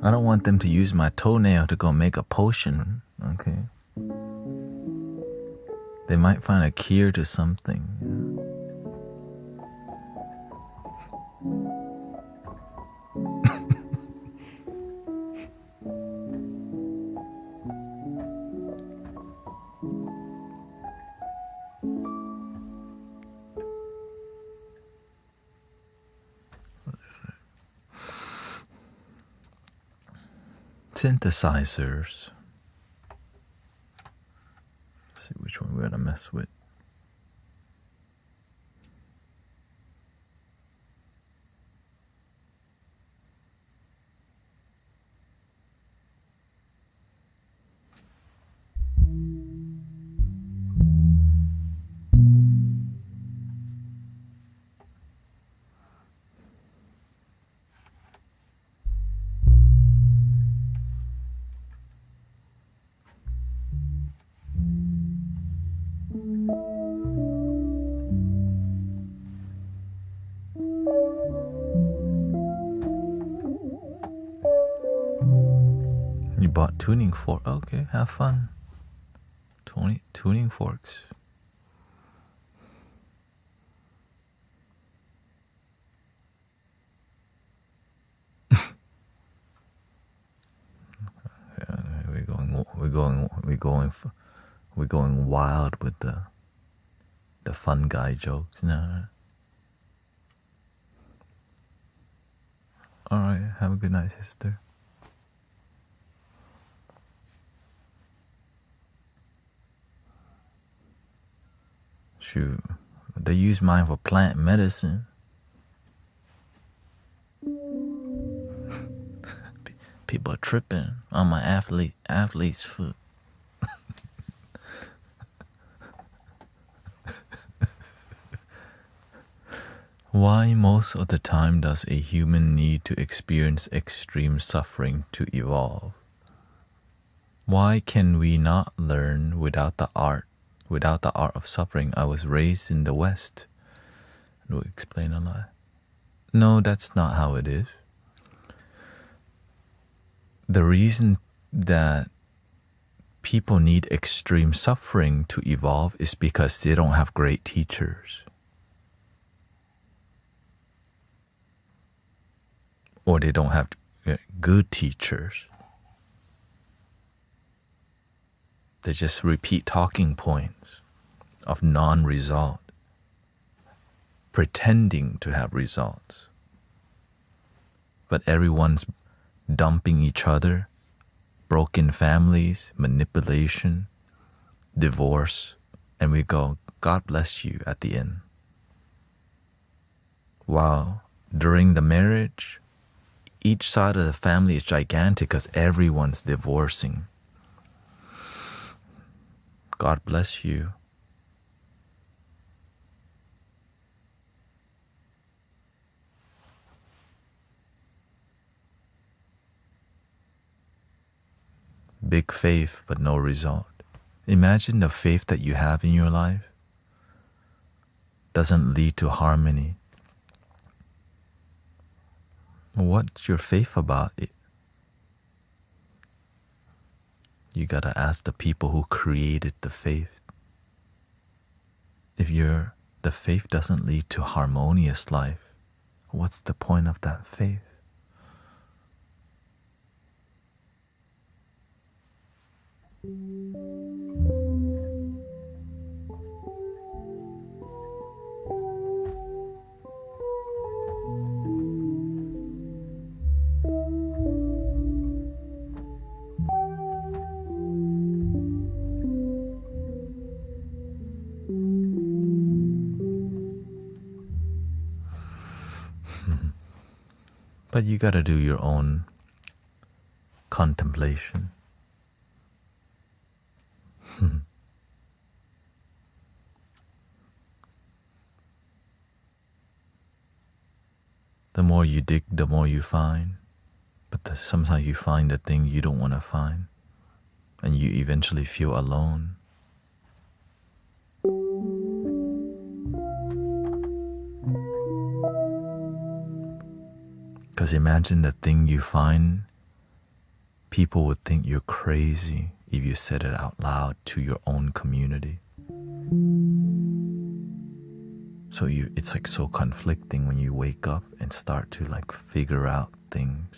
I don't want them to use my toenail to go make a potion, okay? They might find a cure to something. You know? Synthesizers. Let's see which one we're gonna mess with. You bought tuning fork. Okay, have fun. Tuning forks. We're going wild with the fun guy jokes now. All right, have a good night, sister. Shoot, they use mine for plant medicine. People are tripping on my athlete's foot. Why most of the time does a human need to experience extreme suffering to evolve? Why can we not learn without the art of suffering? I was raised in the West. It will explain a lot. No, that's not how it is. The reason that people need extreme suffering to evolve is because they don't have great teachers. Or they don't have good teachers. They just repeat talking points of non-result, pretending to have results. But everyone's dumping each other, broken families, manipulation, divorce, and we go, God bless you at the end. Wow, during the marriage, each side of the family is gigantic because everyone's divorcing. God bless you. Big faith, but no result. Imagine the faith that you have in your life doesn't lead to harmony. What's your faith about? You gotta ask the people who created the faith. If the faith doesn't lead to harmonious life, what's the point of that faith? But you gotta do your own contemplation. The more you dig, the more you find. But sometimes you find the thing you don't want to find. And you eventually feel alone. Because imagine the thing you find, people would think you're crazy if you said it out loud to your own community. So it's like so conflicting when you wake up and start to like figure out things.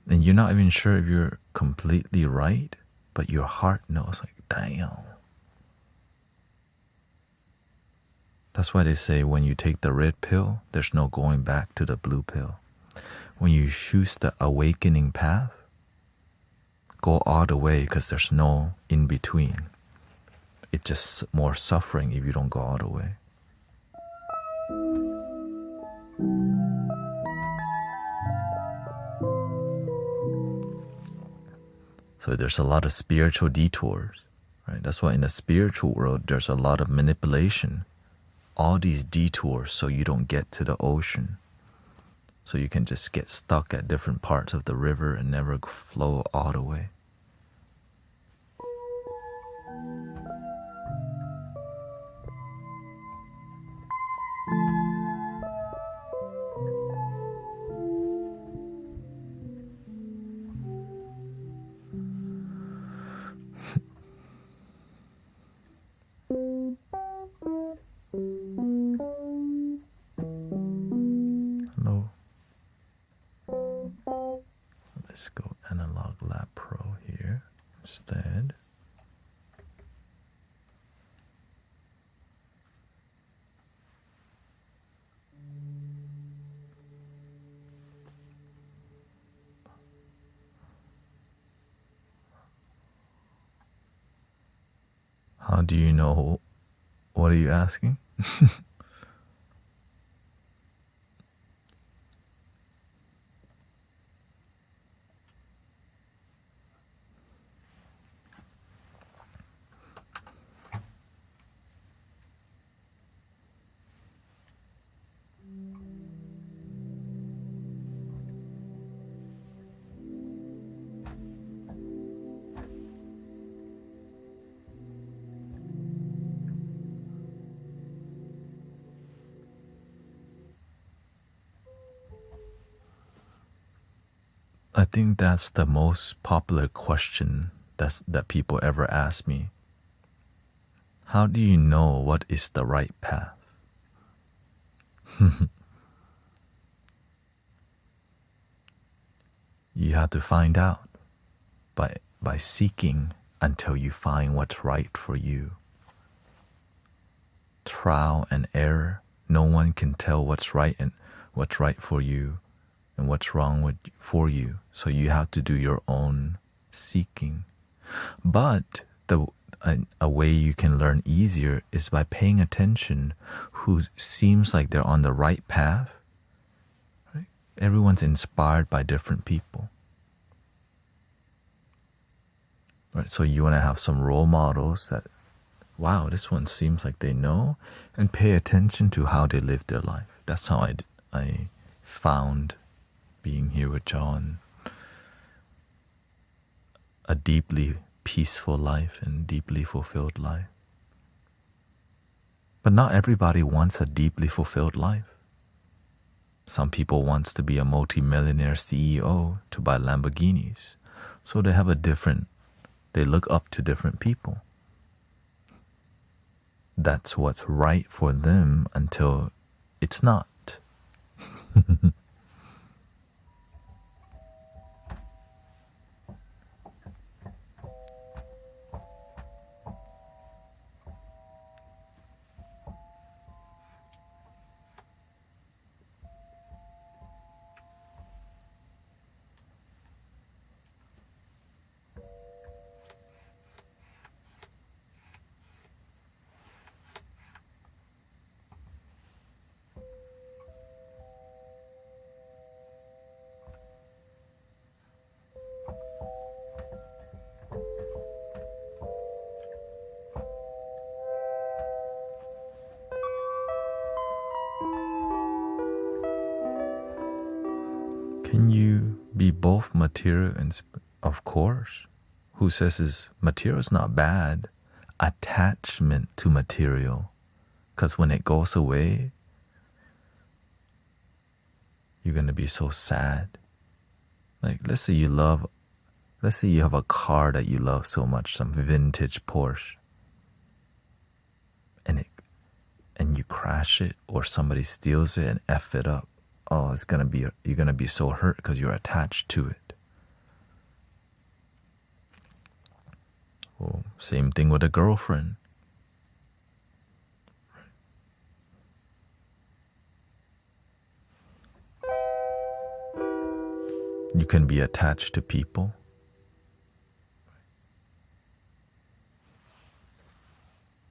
And you're not even sure if you're completely right, but your heart knows, like, damn. That's why they say when you take the red pill, there's no going back to the blue pill. When you choose the awakening path, go all the way, because there's no in between. It's just more suffering if you don't go all the way. So there's a lot of spiritual detours, right? That's why in the spiritual world, there's a lot of manipulation. All these detours so you don't get to the ocean. So you can just get stuck at different parts of the river and never flow all the way. Hello. Let's go Analog Lab Pro here instead. How do you know? What are you asking? I think that's the most popular question that people ever ask me. How do you know what is the right path? You have to find out by seeking until you find what's right for you. Trial and error. No one can tell what's right for you and what's wrong for you. So you have to do your own seeking. But a way you can learn easier is by paying attention who seems like they're on the right path. Right? Everyone's inspired by different people. Right? So you want to have some role models that, wow, this one seems like they know, and pay attention to how they live their life. That's how I found being here with John a deeply peaceful life and deeply fulfilled life. But not everybody wants a deeply fulfilled life. Some people wants to be a multi-millionaire CEO to buy Lamborghinis. So they look up to different people. That's what's right for them until it's not. Can you be both material and of course? Who says material is not bad? Attachment to material, because when it goes away, you're gonna be so sad. Like let's say you have a car that you love so much, some vintage Porsche, and you crash it or somebody steals it and F it up. Oh, you're gonna be so hurt because you're attached to it. Well, same thing with a girlfriend. You can be attached to people.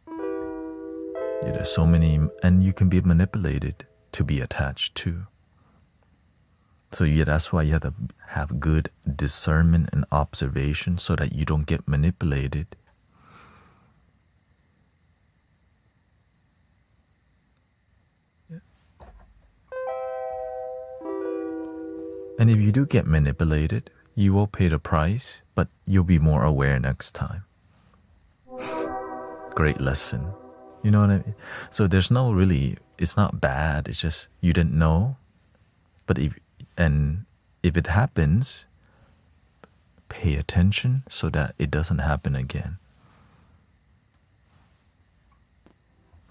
Yeah, there's so many, and you can be manipulated to be attached to. So yeah, that's why you have to have good discernment and observation so that you don't get manipulated. And if you do get manipulated, you will pay the price, but you'll be more aware next time. Great lesson. You know what I mean? So there's no really, it's not bad, it's just you didn't know. But if it happens, pay attention so that it doesn't happen again.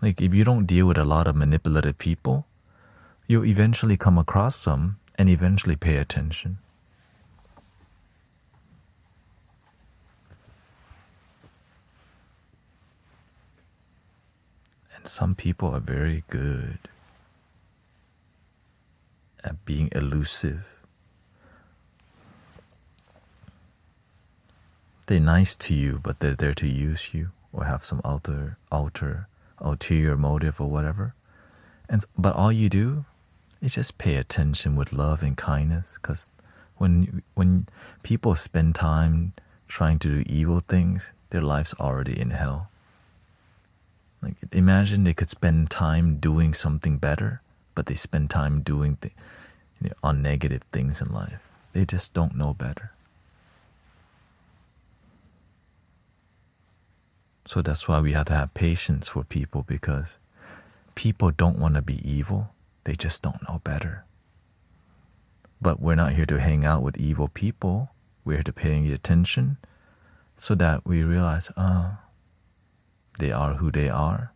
Like if you don't deal with a lot of manipulative people, you'll eventually come across some and eventually pay attention. And some people are very good at being elusive. They're nice to you, but they're there to use you or have some ulterior motive or whatever. But all you do is just pay attention with love and kindness, because when people spend time trying to do evil things, their life's already in hell. Like imagine they could spend time doing something better, but they spend time doing on negative things in life. They just don't know better. So that's why we have to have patience for people, because people don't want to be evil. They just don't know better. But we're not here to hang out with evil people. We're here to pay attention so that we realize, they are who they are.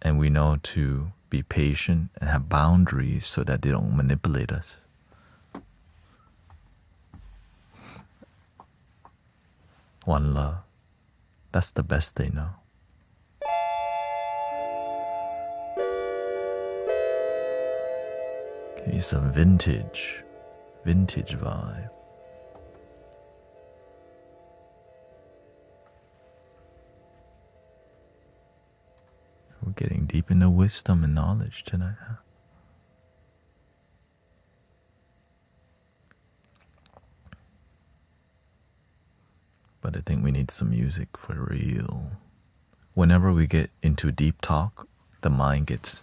And we know to be patient and have boundaries so that they don't manipulate us. One love. That's the best they know. Okay, some vintage vibe. We're getting deep into wisdom and knowledge tonight, huh? But I think we need some music for real. Whenever we get into deep talk, the mind gets...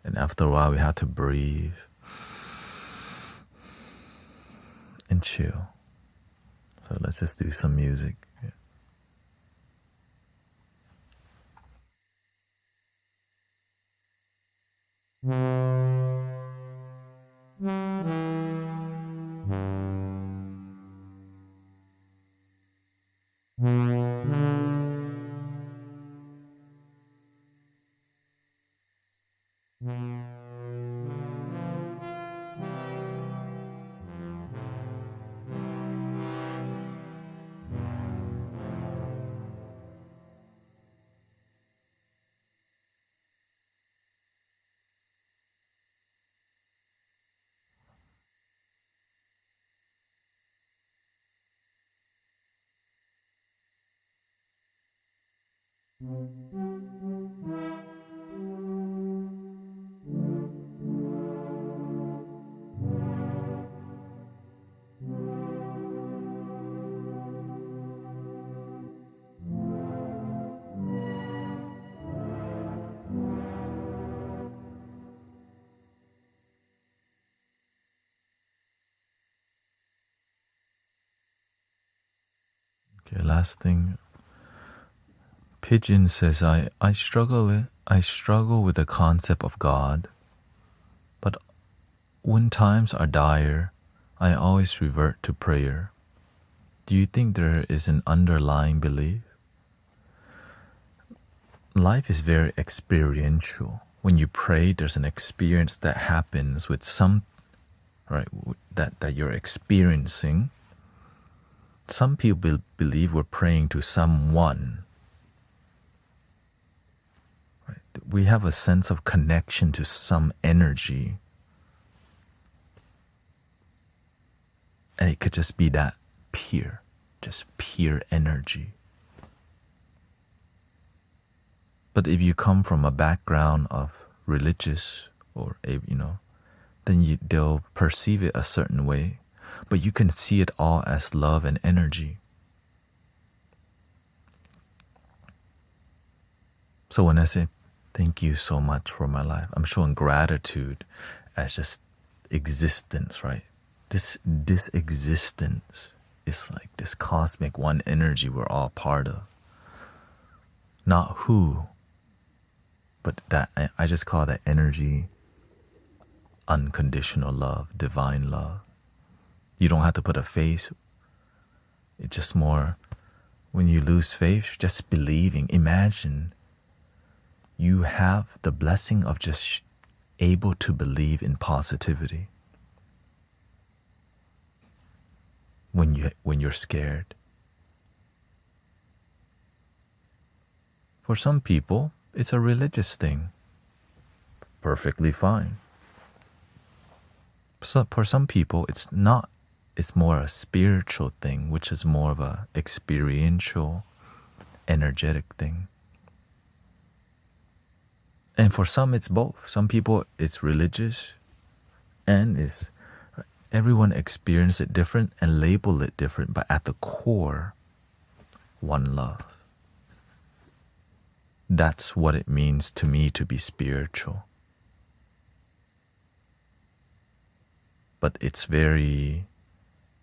And after a while, we have to breathe and chill. So let's just do some music. Yeah. Okay, last thing. Pigeon says, I struggle with the concept of God, but when times are dire, I always revert to prayer. Do you think there is an underlying belief? Life is very experiential. When you pray, there's an experience that happens with some, right, that you're experiencing. Some people believe we're praying to someone. Right? We have a sense of connection to some energy. And it could just be that just pure energy. But if you come from a background of religious or, then they'll perceive it a certain way. But you can see it all as love and energy. So when I say, thank you so much for my life, I'm showing gratitude as just existence, right? This existence is like this cosmic one energy we're all part of. Not who, but that, I just call that energy unconditional love, divine love. You don't have to put a face. It's just more, when you lose faith, just believing. Imagine you have the blessing of just able to believe in positivity when you're scared. For some people, it's a religious thing. Perfectly fine. So for some people, it's not. It's more a spiritual thing, which is more of a experiential, energetic thing. And for some, it's both. Some people, it's religious, and everyone experience it different and label it different, but at the core, one love. That's what it means to me to be spiritual. But it's very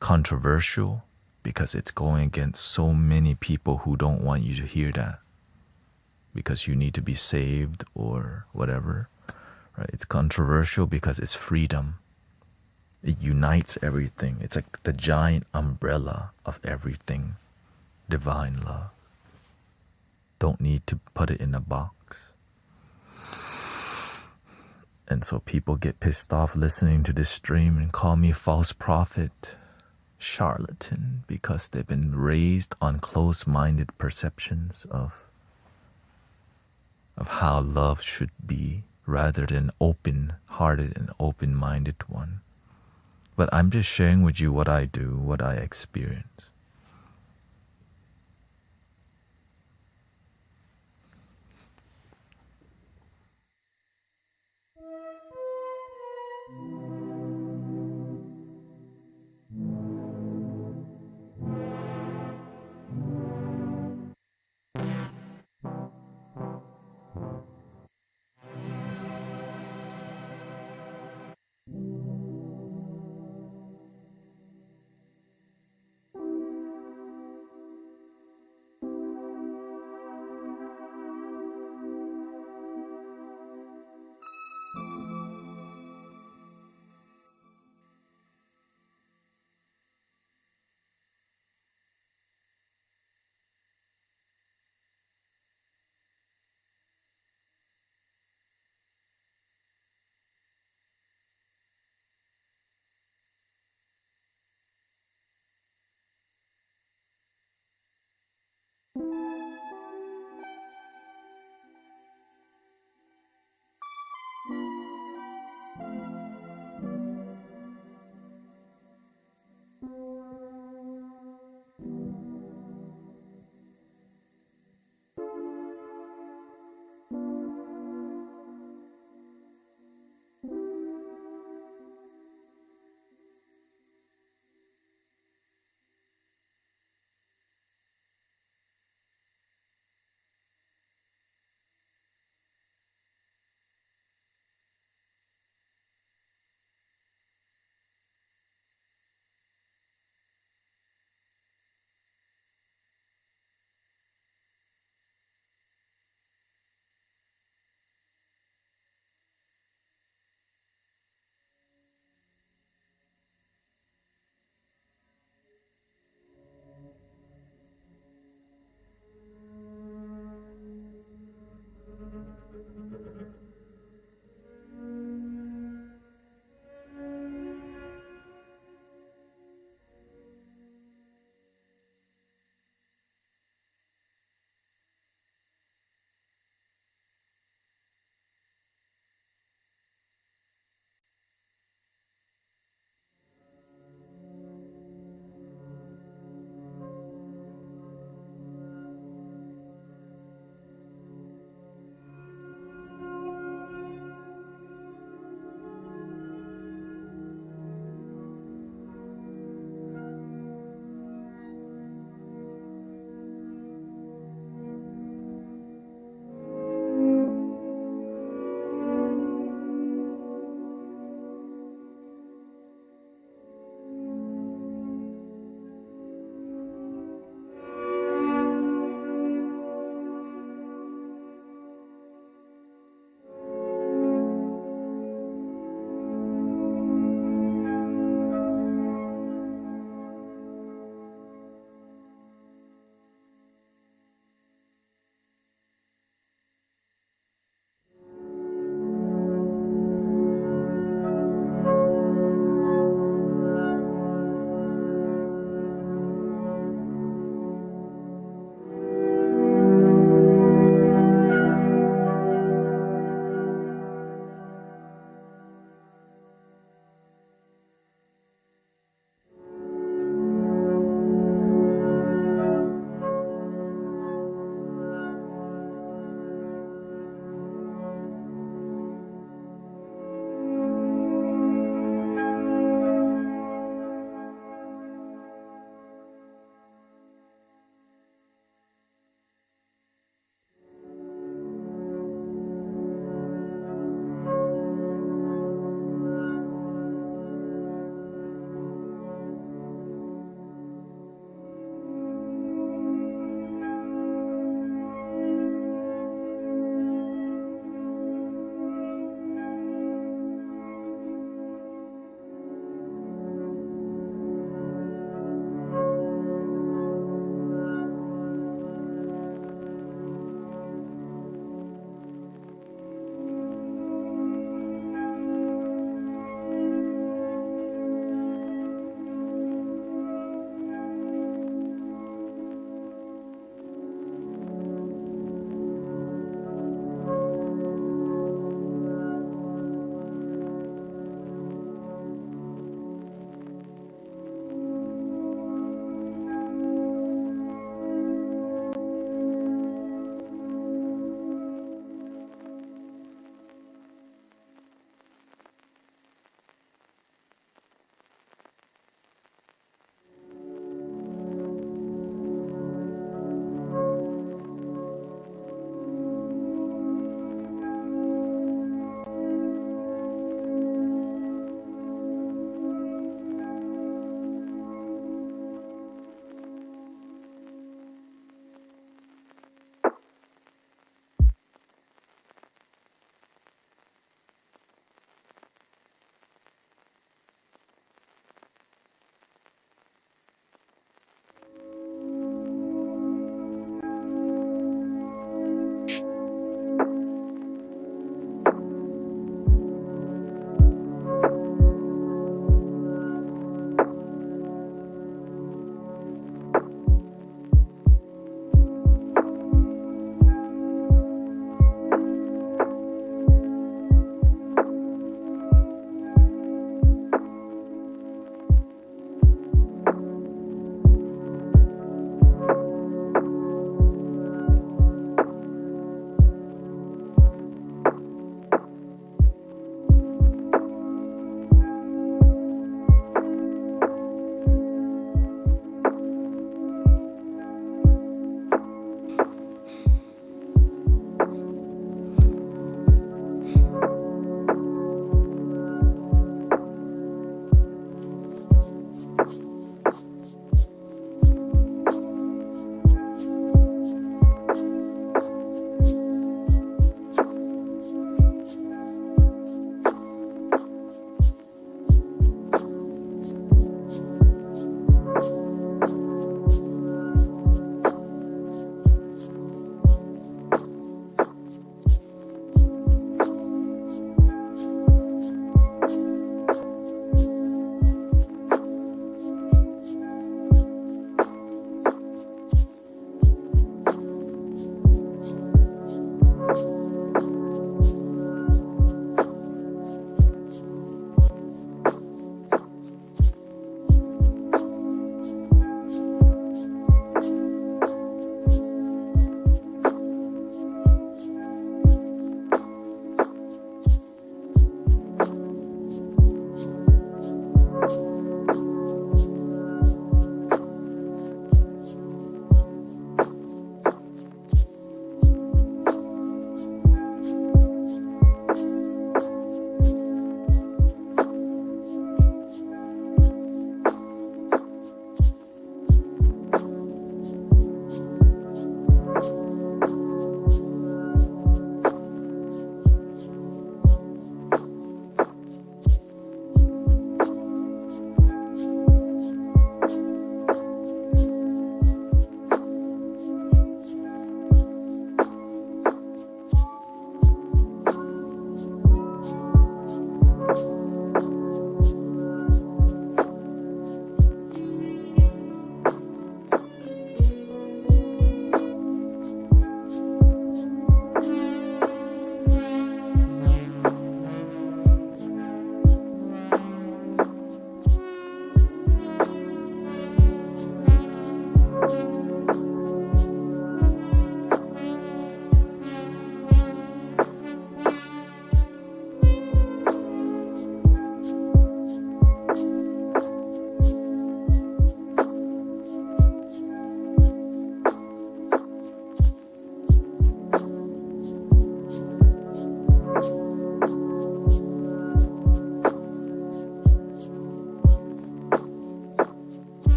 controversial because it's going against so many people who don't want you to hear that because you need to be saved or whatever, right? It's controversial because it's freedom. It unites everything. It's like the giant umbrella of everything. Divine love. Don't need to put it in a box. And so people get pissed off listening to this stream and call me false prophet, charlatan, because they've been raised on close-minded perceptions of how love should be rather than open-hearted and open-minded one. But I'm just sharing with you what I do, what I experience.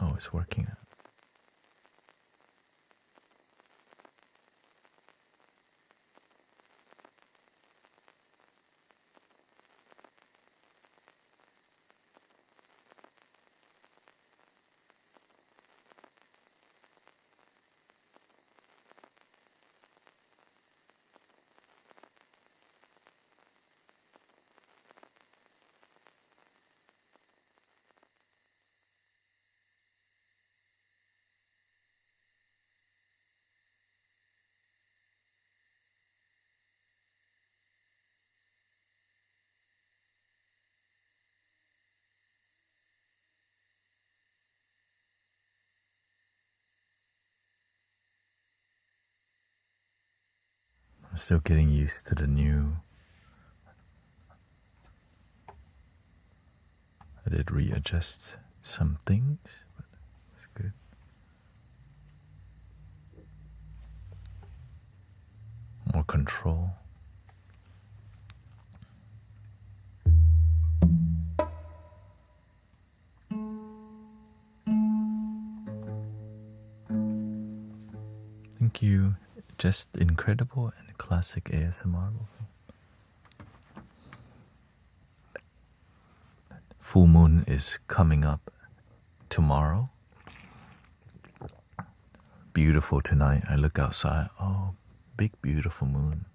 Oh, it's working. I'm still getting used to the new. I did readjust some things, but it's good. More control. Thank you. Just incredible and classic ASMR. Full moon is coming up tomorrow. Beautiful tonight. I look outside. Oh, big beautiful moon.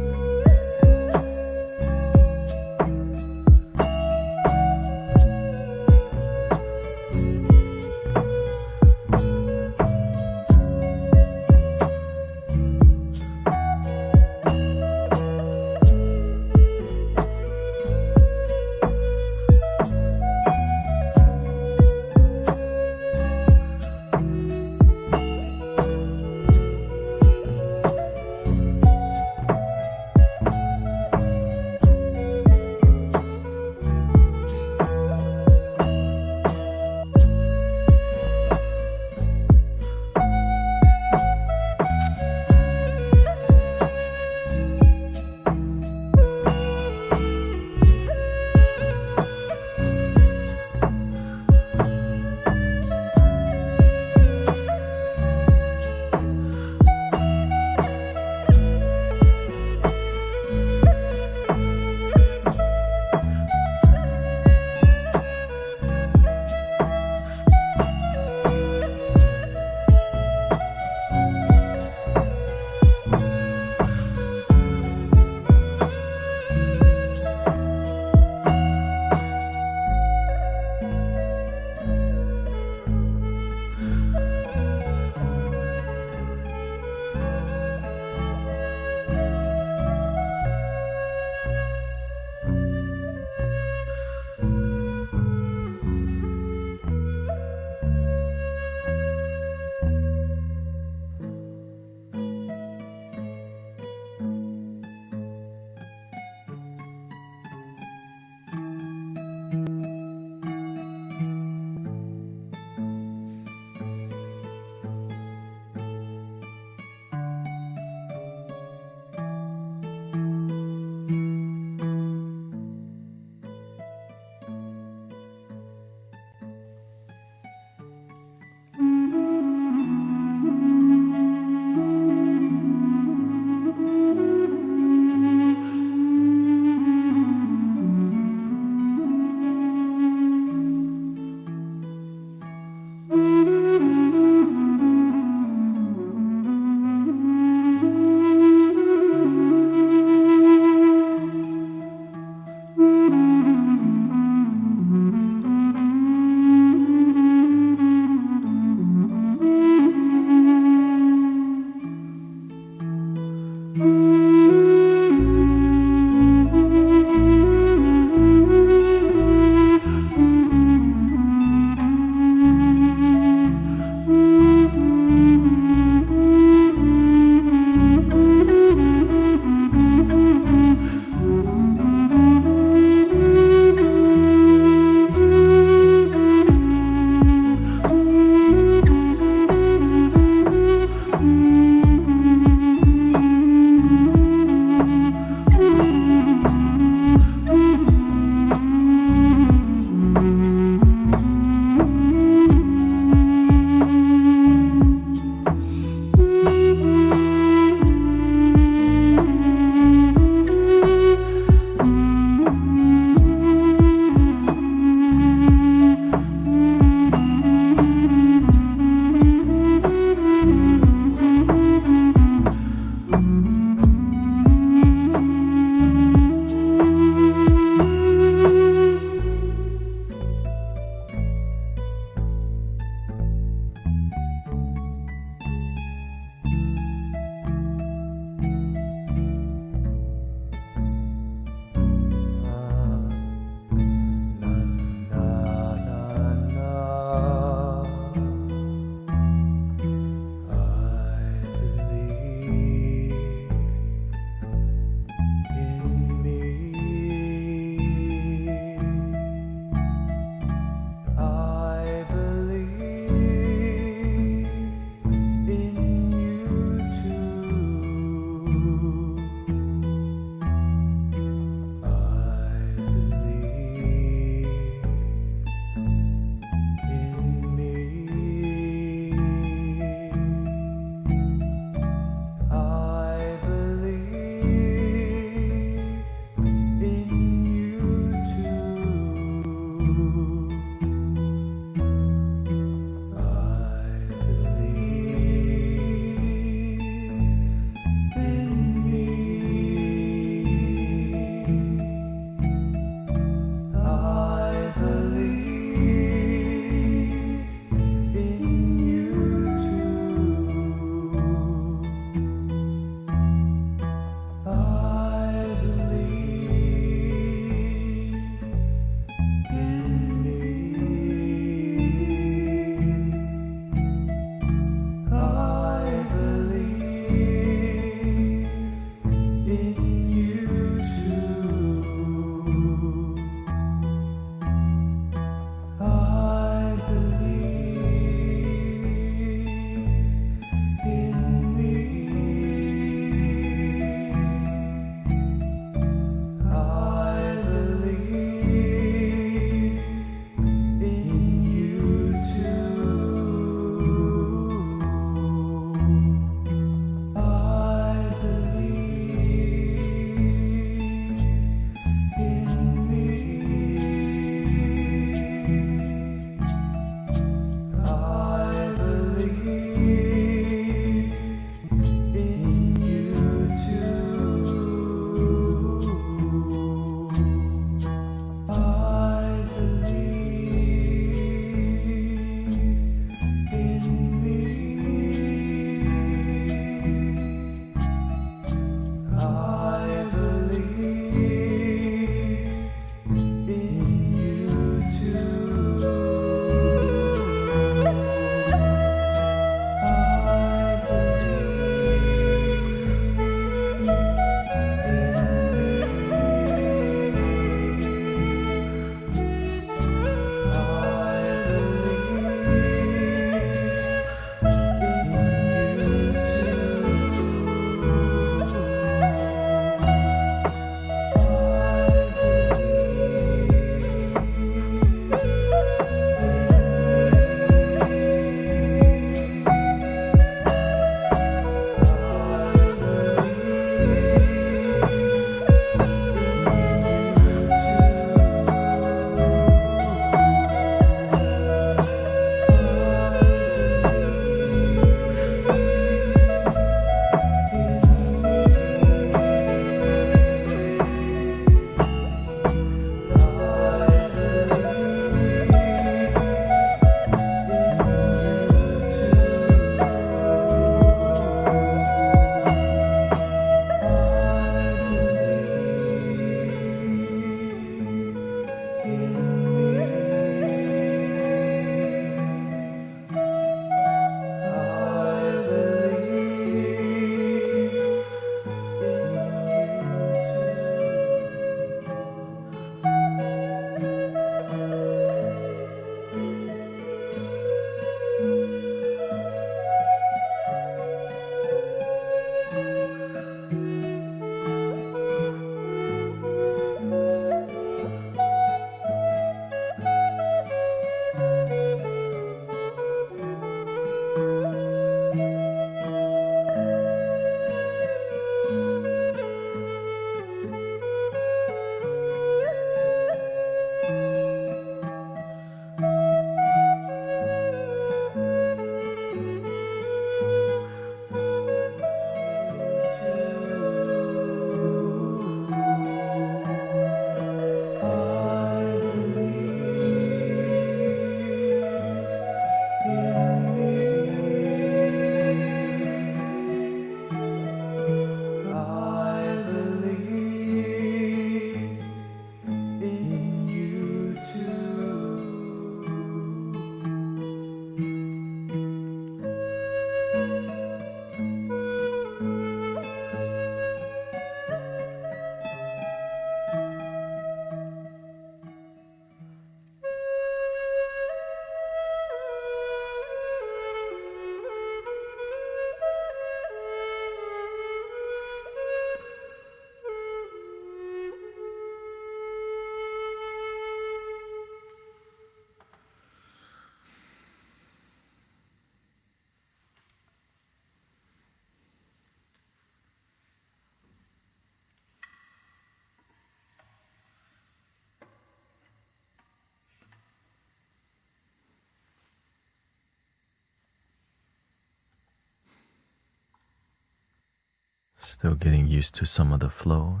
Still getting used to some of the flow,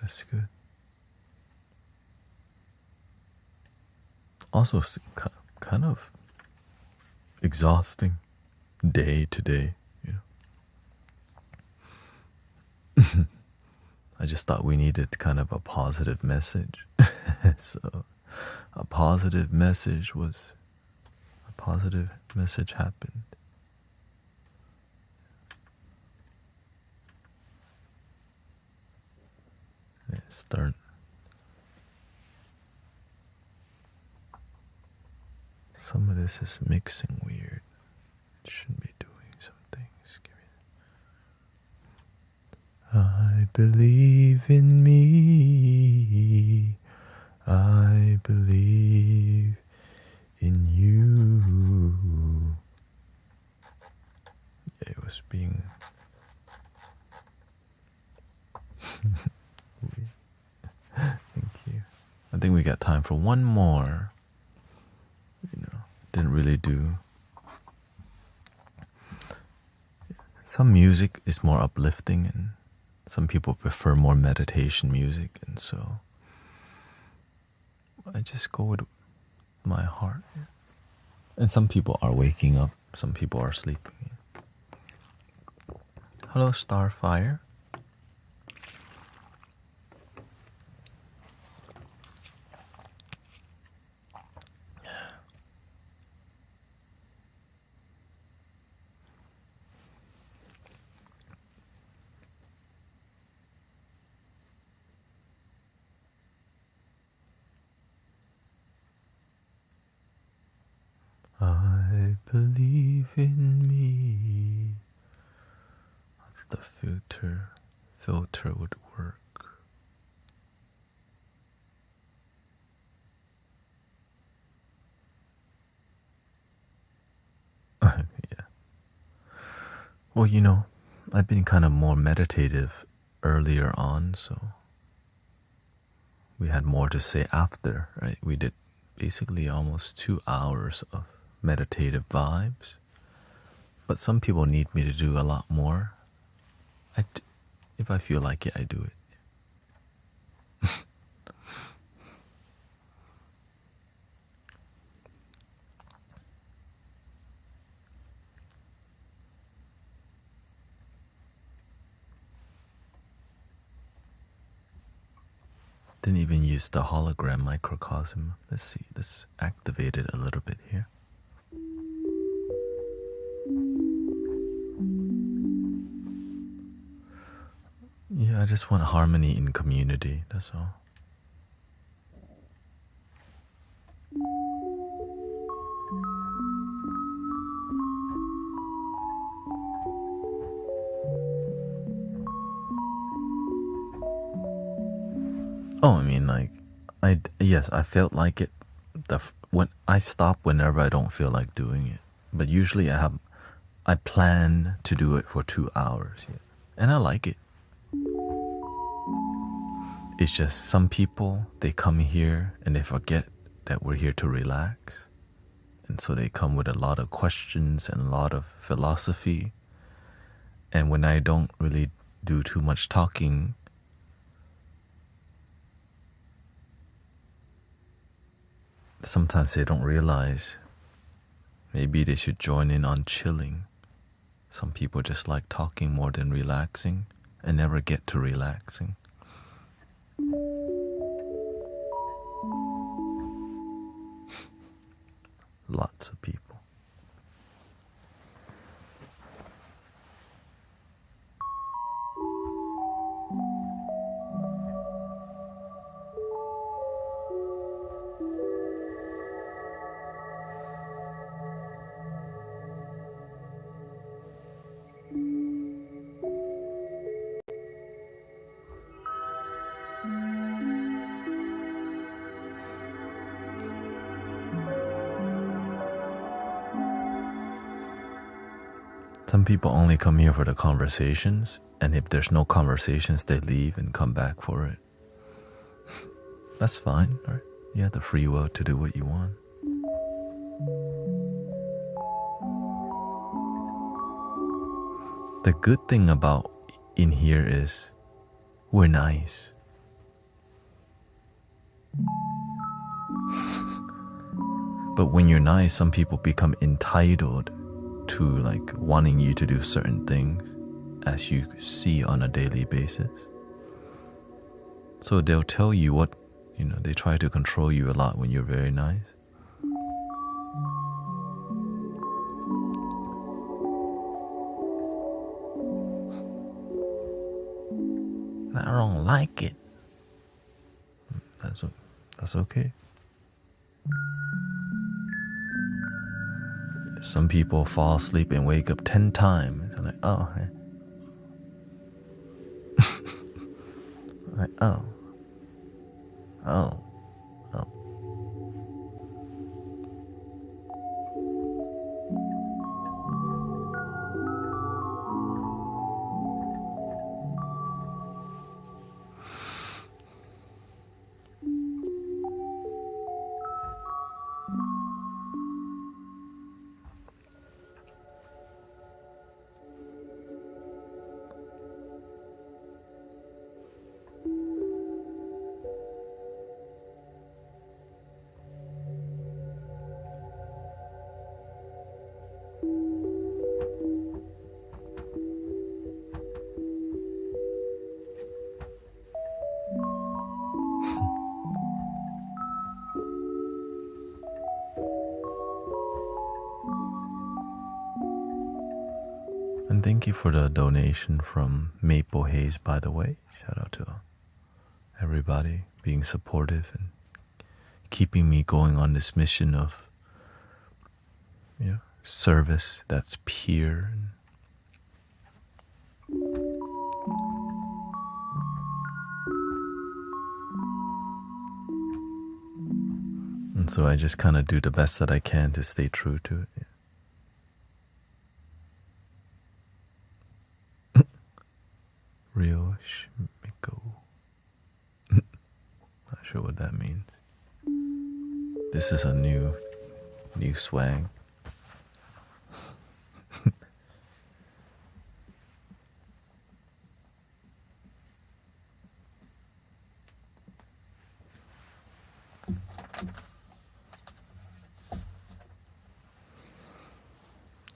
that's good. Also, kind of exhausting day to day, I just thought we needed kind of a positive message. So a positive message happened. Let's start. Some of this is mixing weird. Shouldn't be doing some things. I believe in me. I believe in you. Yeah, it was being Thank you. I think we got time for one more. Didn't really do. Some music is more uplifting, and some people prefer more meditation music, and so I just go with my heart. And some people are waking up, some people are sleeping. Hello, Starfire. I believe in me. The filter would work. Yeah. Well, I've been kind of more meditative earlier on, so we had more to say after, right? We did basically almost 2 hours of meditative vibes, but some people need me to do a lot more. If I feel like it, I do it. Didn't even use the hologram microcosm. Let's see, let's activate it a little bit here. Yeah, I just want harmony in community, that's all. Oh, I mean, like, yes, I felt like it. When I stop whenever I don't feel like doing it, but usually I plan to do it for 2 hours, yeah. And I like it. It's just some people, they come here and they forget that we're here to relax, and so they come with a lot of questions and a lot of philosophy. And when I don't really do too much talking, sometimes they don't realize maybe they should join in on chilling. Some people just like talking more than relaxing and never get to relaxing. Lots of people. Some people only come here for the conversations, and if there's no conversations, they leave and come back for it. That's fine, right? You have the free will to do what you want. The good thing about in here is we're nice. But when you're nice, some people become entitled to like wanting you to do certain things, as you see on a daily basis. So they'll tell you what, they try to control you a lot when you're very nice. I don't like it. That's okay. Some people fall asleep and wake up 10 times. I'm like, oh. Like, oh. And thank you for the donation from Maple Haze, by the way. Shout out to everybody being supportive and keeping me going on this mission of service that's pure. And so I just kind of do the best that I can to stay true to it. Real Shmiko. Not sure what that means. This is a new swag.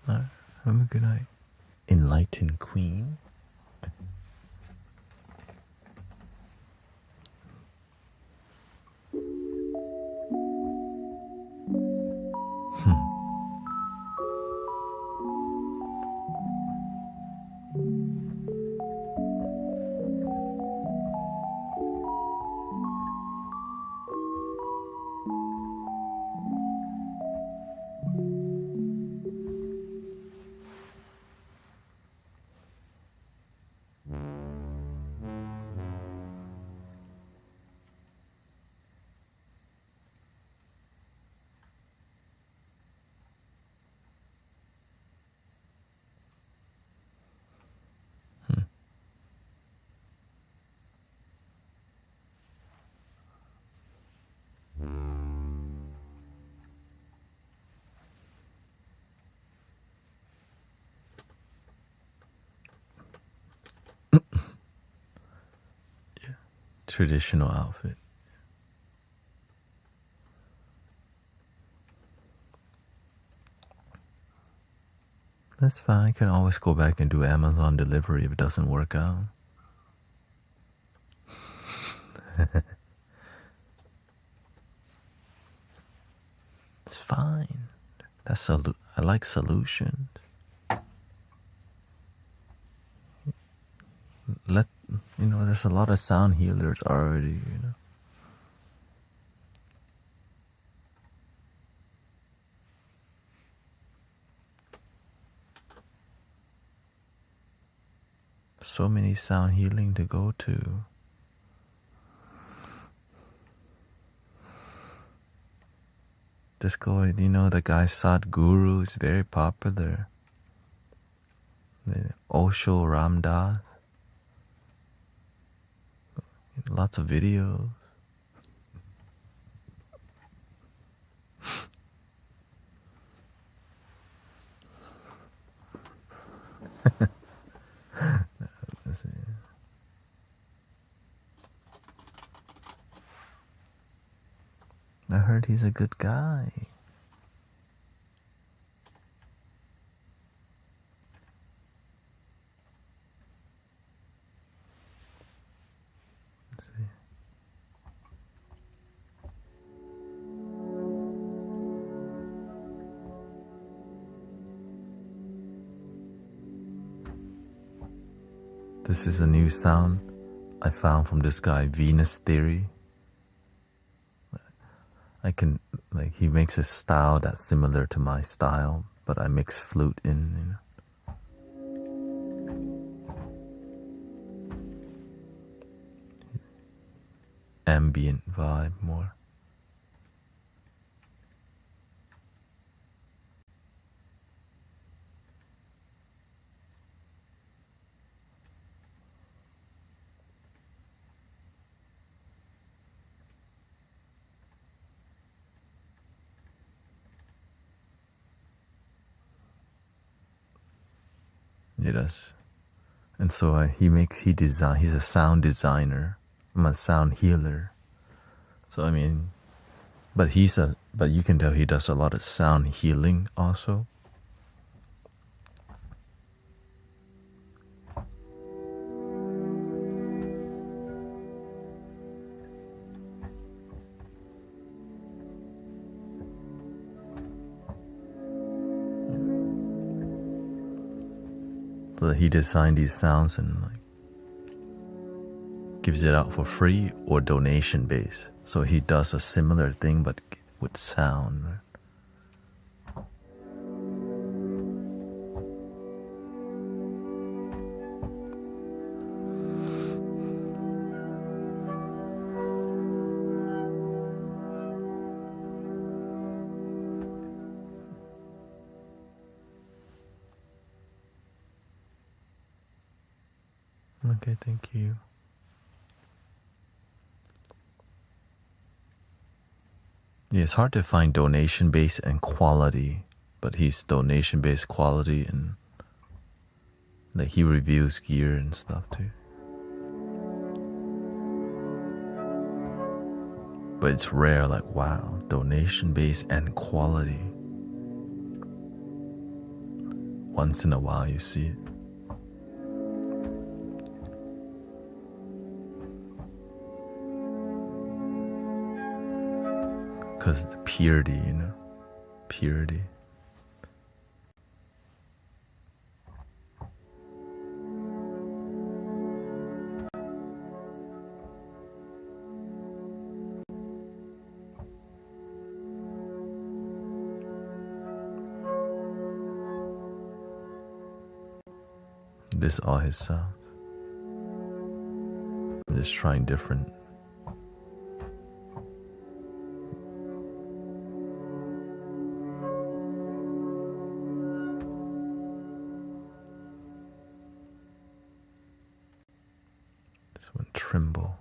Alright, have a good night. Enlightened Queen. Traditional outfit. That's fine. I can always go back and do Amazon delivery if it doesn't work out. It's fine. I like solutions. There's a lot of sound healers already, So many sound healing to go to. Just go, the guy Sadhguru is very popular. The Osho Ramdas. Lots of videos. Earthy's a good guy. Let's see. This is a new sound I found from this guy, Venus Theory. He makes a style that's similar to my style, but I mix flute in, Ambient vibe more. It does. And so he's a sound designer. I'm a sound healer. So but you can tell he does a lot of sound healing also. So he designed these sounds and gives it out for free or donation based. So he does a similar thing but with sound. Okay, thank you. Yeah, it's hard to find donation-based and quality, but he's donation-based quality and he reviews gear and stuff too. But it's rare, wow, donation-based and quality. Once in a while you see it. Because the purity, purity. This all his sounds. I'm just trying different. Tremble.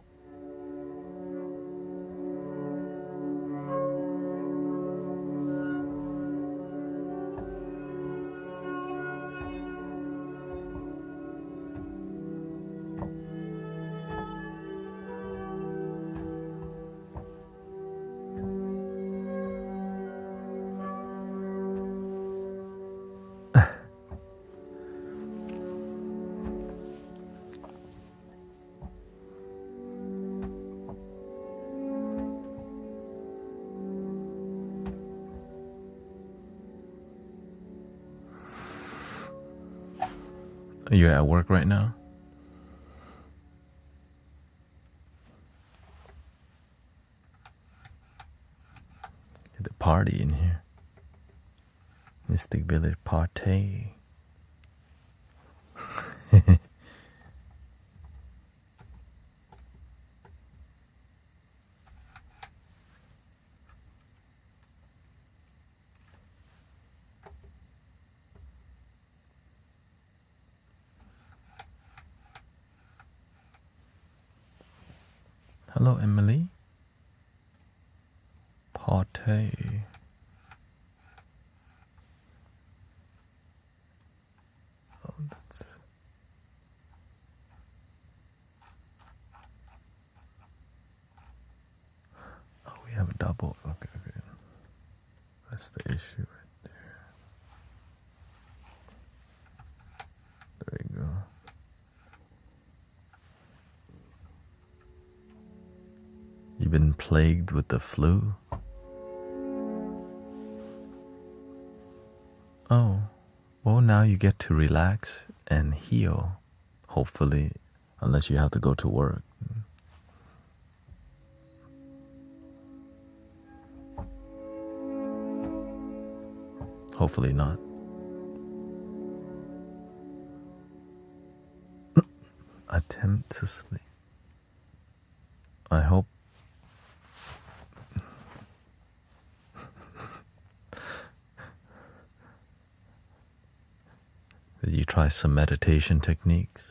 You're at work right now? The party in here. Mystic Village party. Hello, Emily. Party. Oh, that's... Oh, we have a double. Okay, okay. That's the issue right there. There you go. You've been plagued with the flu? Oh, well, now you get to relax and heal, hopefully, unless you have to go to work. Hopefully not. Attempt to sleep. I hope. Did you try some meditation techniques?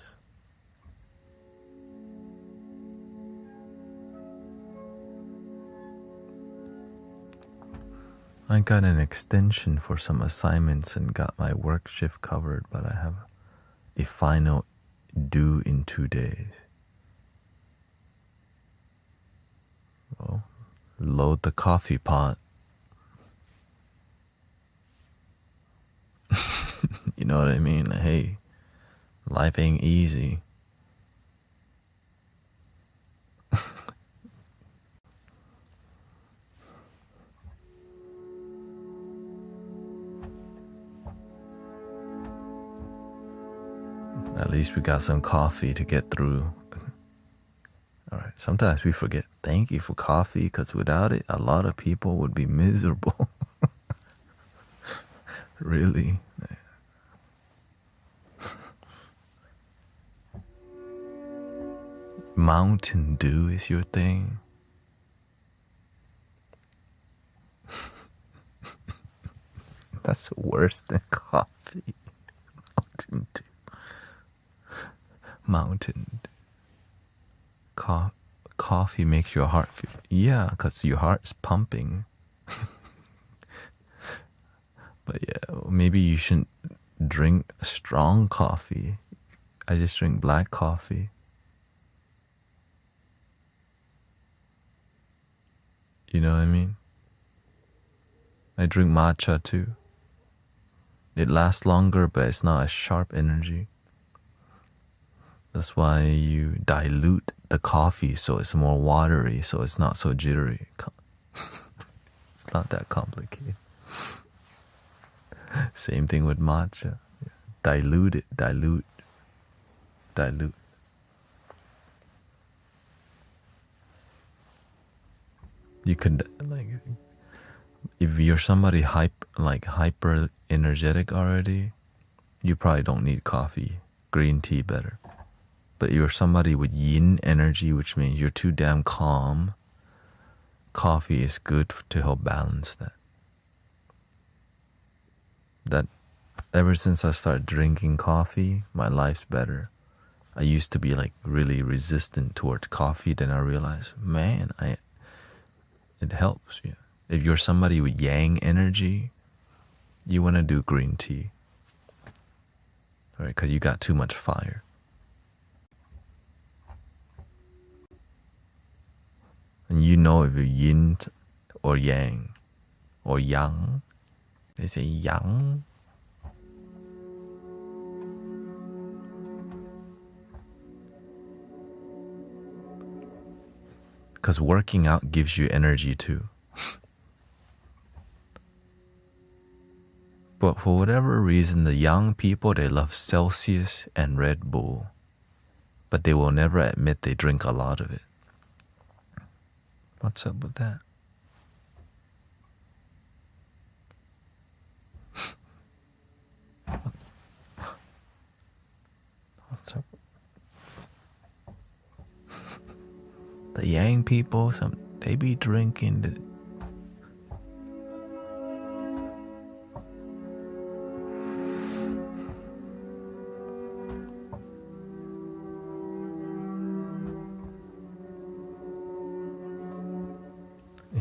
I got an extension for some assignments and got my work shift covered, but I have a final due in 2 days. Well, load the coffee pot. You know what I mean? Like, hey, life ain't easy. At least we got some coffee to get through. All right, sometimes we forget. Thank you for coffee, because without it, a lot of people would be miserable. Really. Mountain Dew is your thing? That's worse than coffee. Mountain Dew. Mountain Dew. Coffee makes your heart feel... Yeah, because your heart's pumping. But yeah, maybe you shouldn't drink strong coffee. I just drink black coffee. You know what I mean? I drink matcha too. It lasts longer, but it's not as sharp energy. That's why you dilute the coffee so it's more watery, so it's not so jittery. It's not that complicated. Same thing with matcha. Dilute it, dilute. You could, like, if you're somebody hyper energetic already, you probably don't need coffee. Green tea better. But you're somebody with yin energy, which means you're too damn calm. Coffee is good to help balance that. That ever since I started drinking coffee, my life's better. I used to be like really resistant towards coffee, then I realized, man, it helps. Yeah. If you're somebody with yang energy, you want to do green tea, right? Because you got too much fire. And you know if you're yin or yang or yang. They say yang. Because working out gives you energy too. But for whatever reason, the young people, they love Celsius and Red Bull. But they will never admit they drink a lot of it. What's up with that? What's up? The Yang people, they be drinking the...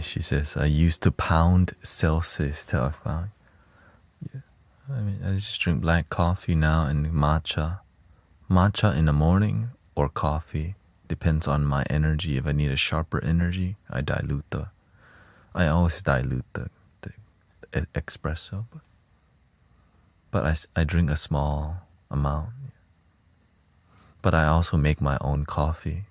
She says, I used to pound Celsius till I found. Yeah. I mean, I just drink black coffee now and matcha. Matcha in the morning or coffee. Depends on my energy. If I need a sharper energy, I always dilute the espresso, but I drink a small amount. But I also make my own coffee.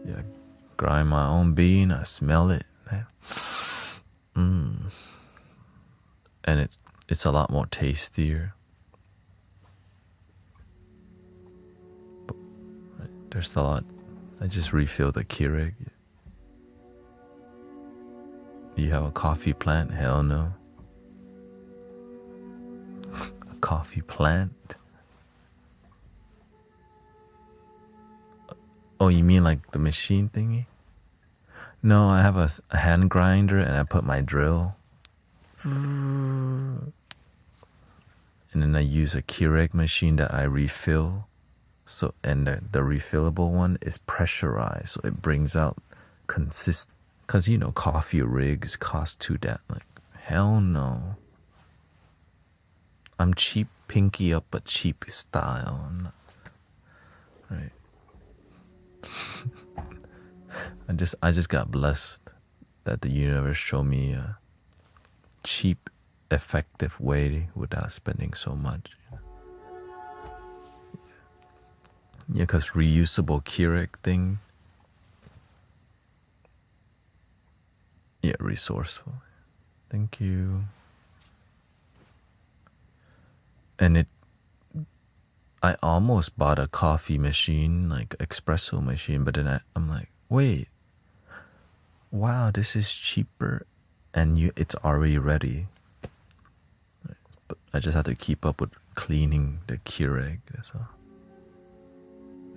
Yeah, grind my own bean. I smell it. And it's a lot more tastier. But there's a lot. I just refill the Keurig. You have a coffee plant? Hell no. A coffee plant? Oh, you mean like the machine thingy? No, I have a hand grinder and I put my drill. And then I use a Keurig machine that I refill. So, and the refillable one is pressurized, so it brings out consist. Cause you know coffee rigs cost too that. Like hell no. I'm cheap, pinky up, but cheap style. Right. I just got blessed that the universe showed me a cheap, effective way without spending so much. Yeah, cause reusable Keurig thing. Yeah, resourceful. Thank you. And I almost bought a coffee machine, like espresso machine, but then I'm like, wait, wow, this is cheaper, and it's already ready. But I just have to keep up with cleaning the Keurig. That's all.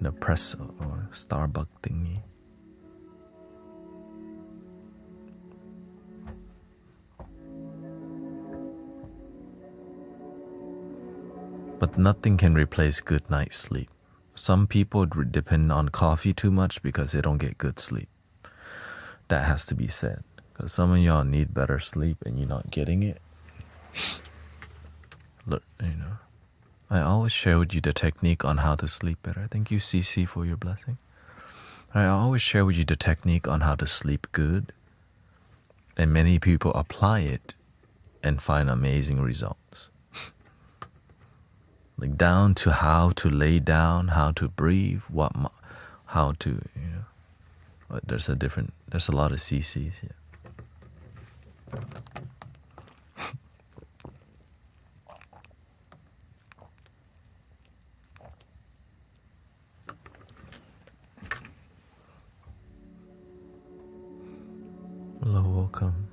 Nespresso or Starbucks thingy. But nothing can replace good night's sleep. Some people depend on coffee too much because they don't get good sleep. That has to be said. Because some of y'all need better sleep and you're not getting it. Look, I always share with you the technique on how to sleep better. Thank you, CC, for your blessing. I always share with you the technique on how to sleep good. And many people apply it and find amazing results. Like down to how to lay down, how to breathe, how to, But there's a lot of CCs, yeah. Hello, welcome.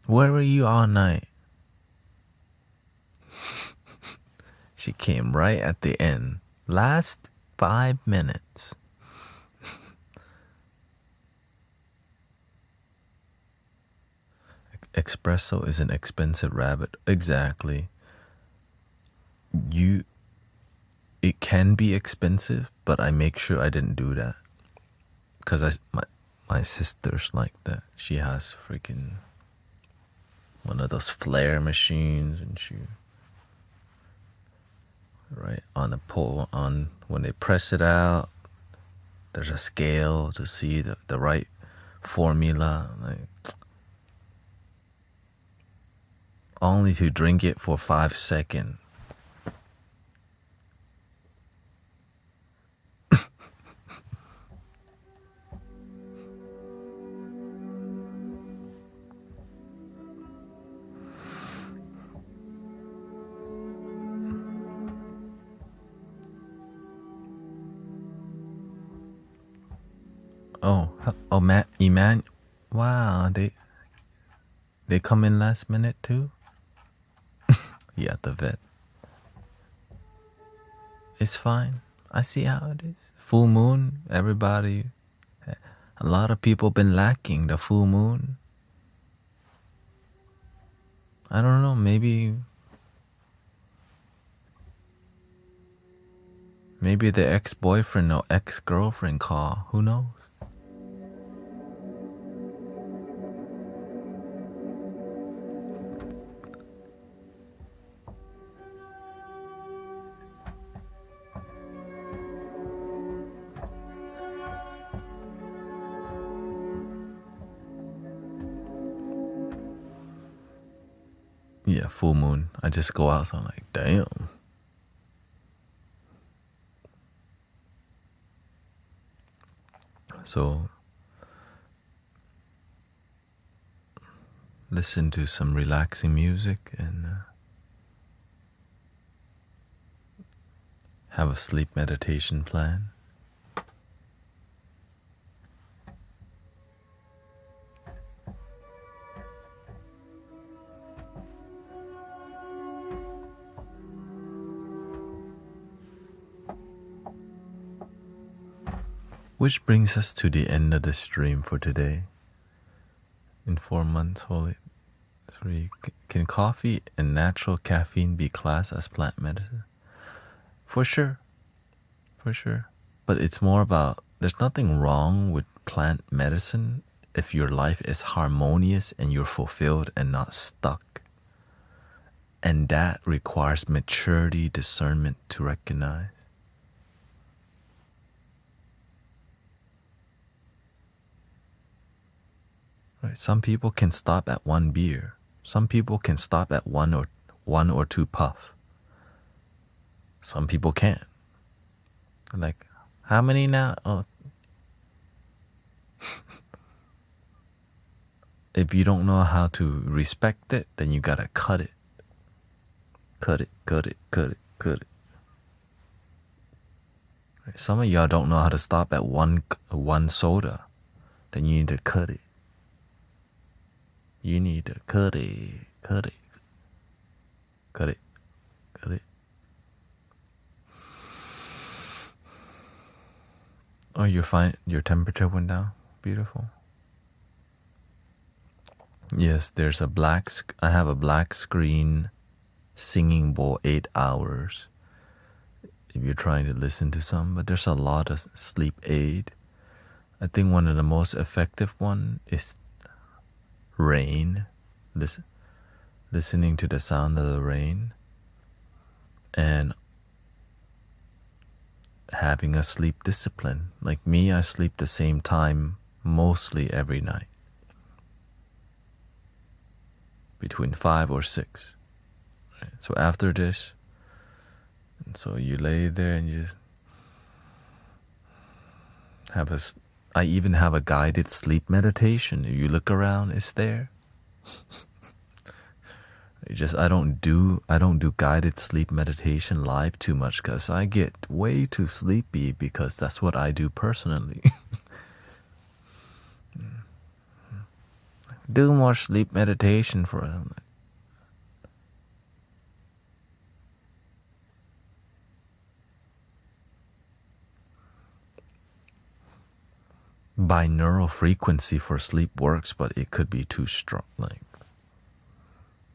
Where were you all night? She came right at the end. Last 5 minutes. Espresso is an expensive rabbit. Exactly. It can be expensive, but I make sure I didn't do that. Because my sister's like that. She has freaking one of those flare machines, and she right on the pole, on when they press it out, there's a scale to see the right formula, like only to drink it for 5 seconds. Oh, Matt, Eman, wow, they come in last minute too. Yeah, the vet. It's fine. I see how it is. Full moon, everybody. A lot of people been lacking the full moon. I don't know, maybe Maybe the ex-boyfriend or ex-girlfriend call. Who knows? Yeah, full moon. I just go out, so I'm like, damn. So, listen to some relaxing music and have a sleep meditation plan. Which brings us to the end of the stream for today. In 4 months, holy 3. Can coffee and natural caffeine be classed as plant medicine? For sure. For sure. But it's more about, there's nothing wrong with plant medicine if your life is harmonious and you're fulfilled and not stuck. And that requires maturity, discernment to recognize. Right. Some people can stop at 1 beer. Some people can stop at one or two puff. Some people can't. Like, how many now? Oh. If you don't know how to respect it, then you gotta cut it. Cut it, cut it, cut it, cut it. Right. Some of y'all don't know how to stop at one soda. Then you need to cut it. You need to cut it, cut it, cut it, cut it. Oh, you're fine. Your temperature went down. Beautiful. Yes, there's a I have a black screen singing bowl 8 hours. If you're trying to listen to some, but there's a lot of sleep aid. I think one of the most effective one is rain, listening to the sound of the rain, and having a sleep discipline. Like me, I sleep the same time mostly every night, between 5 or 6. Right? So after this, so you lay there and you just I even have a guided sleep meditation. If you look around, it's there. I don't do guided sleep meditation live too much because I get way too sleepy because that's what I do personally. Do more sleep meditation for them. Binaural frequency for sleep works, but it could be too strong. Like,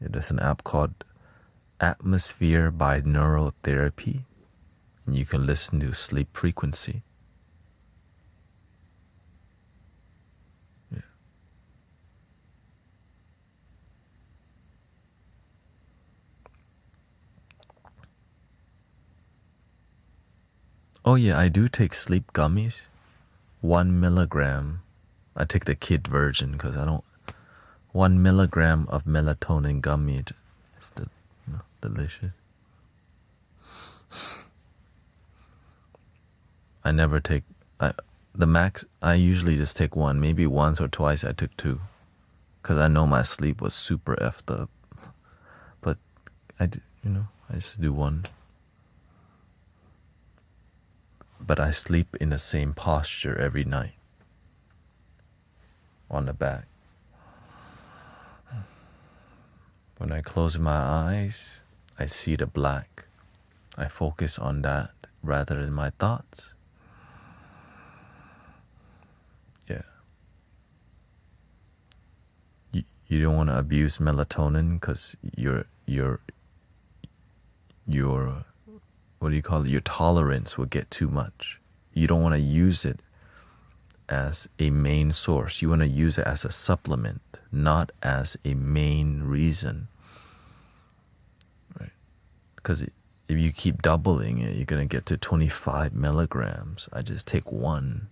there's an app called Atmosphere Binaural Therapy, and you can listen to sleep frequency. Yeah. Oh yeah, I do take sleep gummies. 1 milligram. I take the kid version because I don't. 1 milligram of melatonin gummy. It's delicious. I never take. The max. I usually just take 1. Maybe once or twice I took 2, because I know my sleep was super effed up. But I just do 1. But I sleep in the same posture every night, on the back. When I close my eyes, I see the black. I focus on that rather than my thoughts. Yeah. You don't want to abuse melatonin because your what do you call it? Your tolerance will get too much. You don't want to use it as a main source. You want to use it as a supplement, not as a main reason. Right? Because if you keep doubling it, you're going to get to 25 milligrams. I just take one.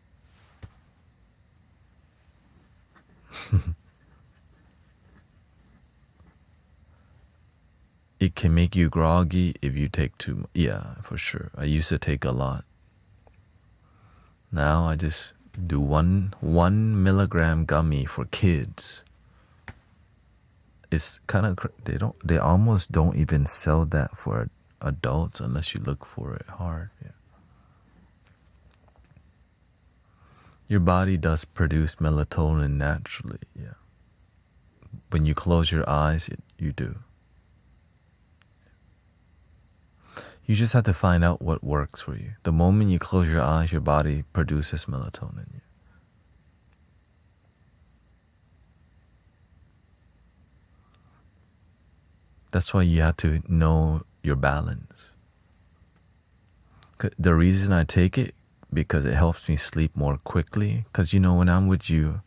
It can make you groggy if you take too much. Yeah, for sure. I used to take a lot. Now I just do one milligram gummy for kids. It's kind of, they almost don't even sell that for adults unless you look for it hard. Yeah. Your body does produce melatonin naturally. Yeah. When you close your eyes, you do. You just have to find out what works for you. The moment you close your eyes, your body produces melatonin. That's why you have to know your balance. The reason I take it, because it helps me sleep more quickly. Because, you know, when I'm with you,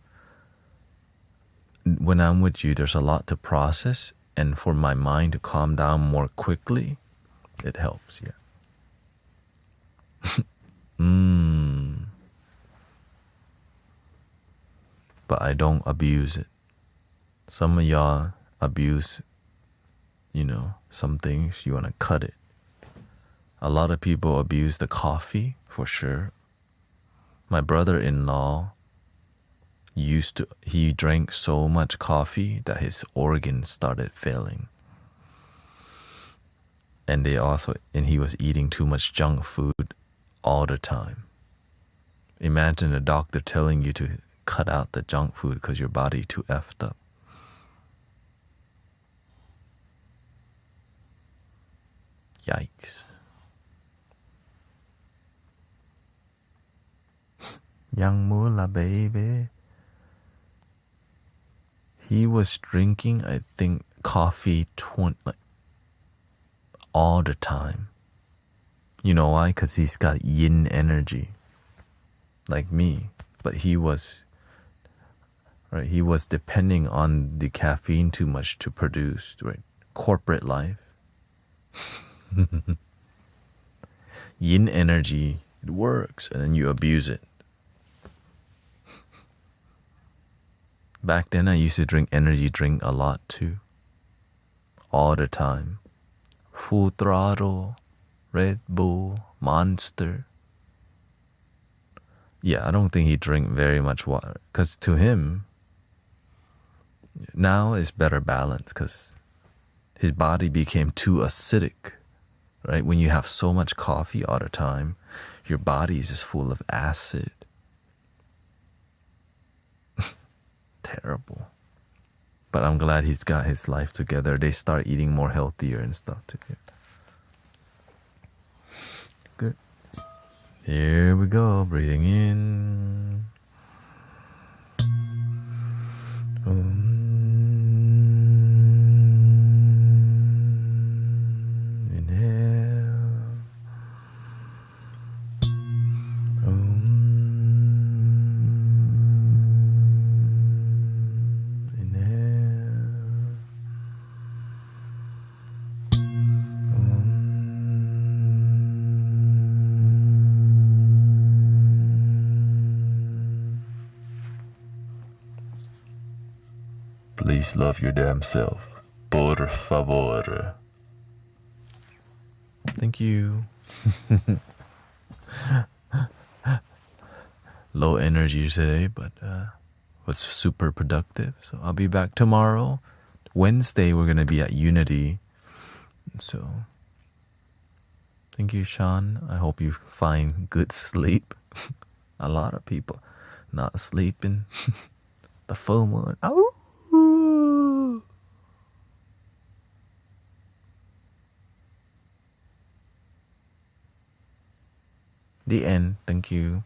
there's a lot to process. And for my mind to calm down more quickly, it helps, yeah. But I don't abuse it. Some of y'all abuse, you know, some things, you want to cut it. A lot of people abuse the coffee, for sure. My brother-in-law he drank so much coffee that his organs started failing. And he was eating too much junk food all the time. Imagine a doctor telling you to cut out the junk food because your body too effed up. Yikes. Young Mula, baby. He was drinking, I think, coffee all the time. You know why? Because he's got yin energy, like me. But he was depending on the caffeine too much to produce, right? Corporate life. Yin energy, it works, and then you abuse it. Back then, I used to drink energy drink a lot too. All the time. Full Throttle, Red Bull, Monster. Yeah, I don't think he drank very much water. Because to him, now it's better balance because his body became too acidic. Right? When you have so much coffee all the time, your body is just full of acid. Terrible. But I'm glad he's got his life together. They start eating more healthier and stuff too. Yeah. Good. Here we go. Breathing in. Please love your damn self. Por favor. Thank you. Low energy today, but was super productive. So I'll be back tomorrow. Wednesday, we're going to be at Unity. So thank you, Sean. I hope you find good sleep. A lot of people not sleeping. The full moon. Ow! The end. Thank you.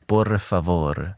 Por favor.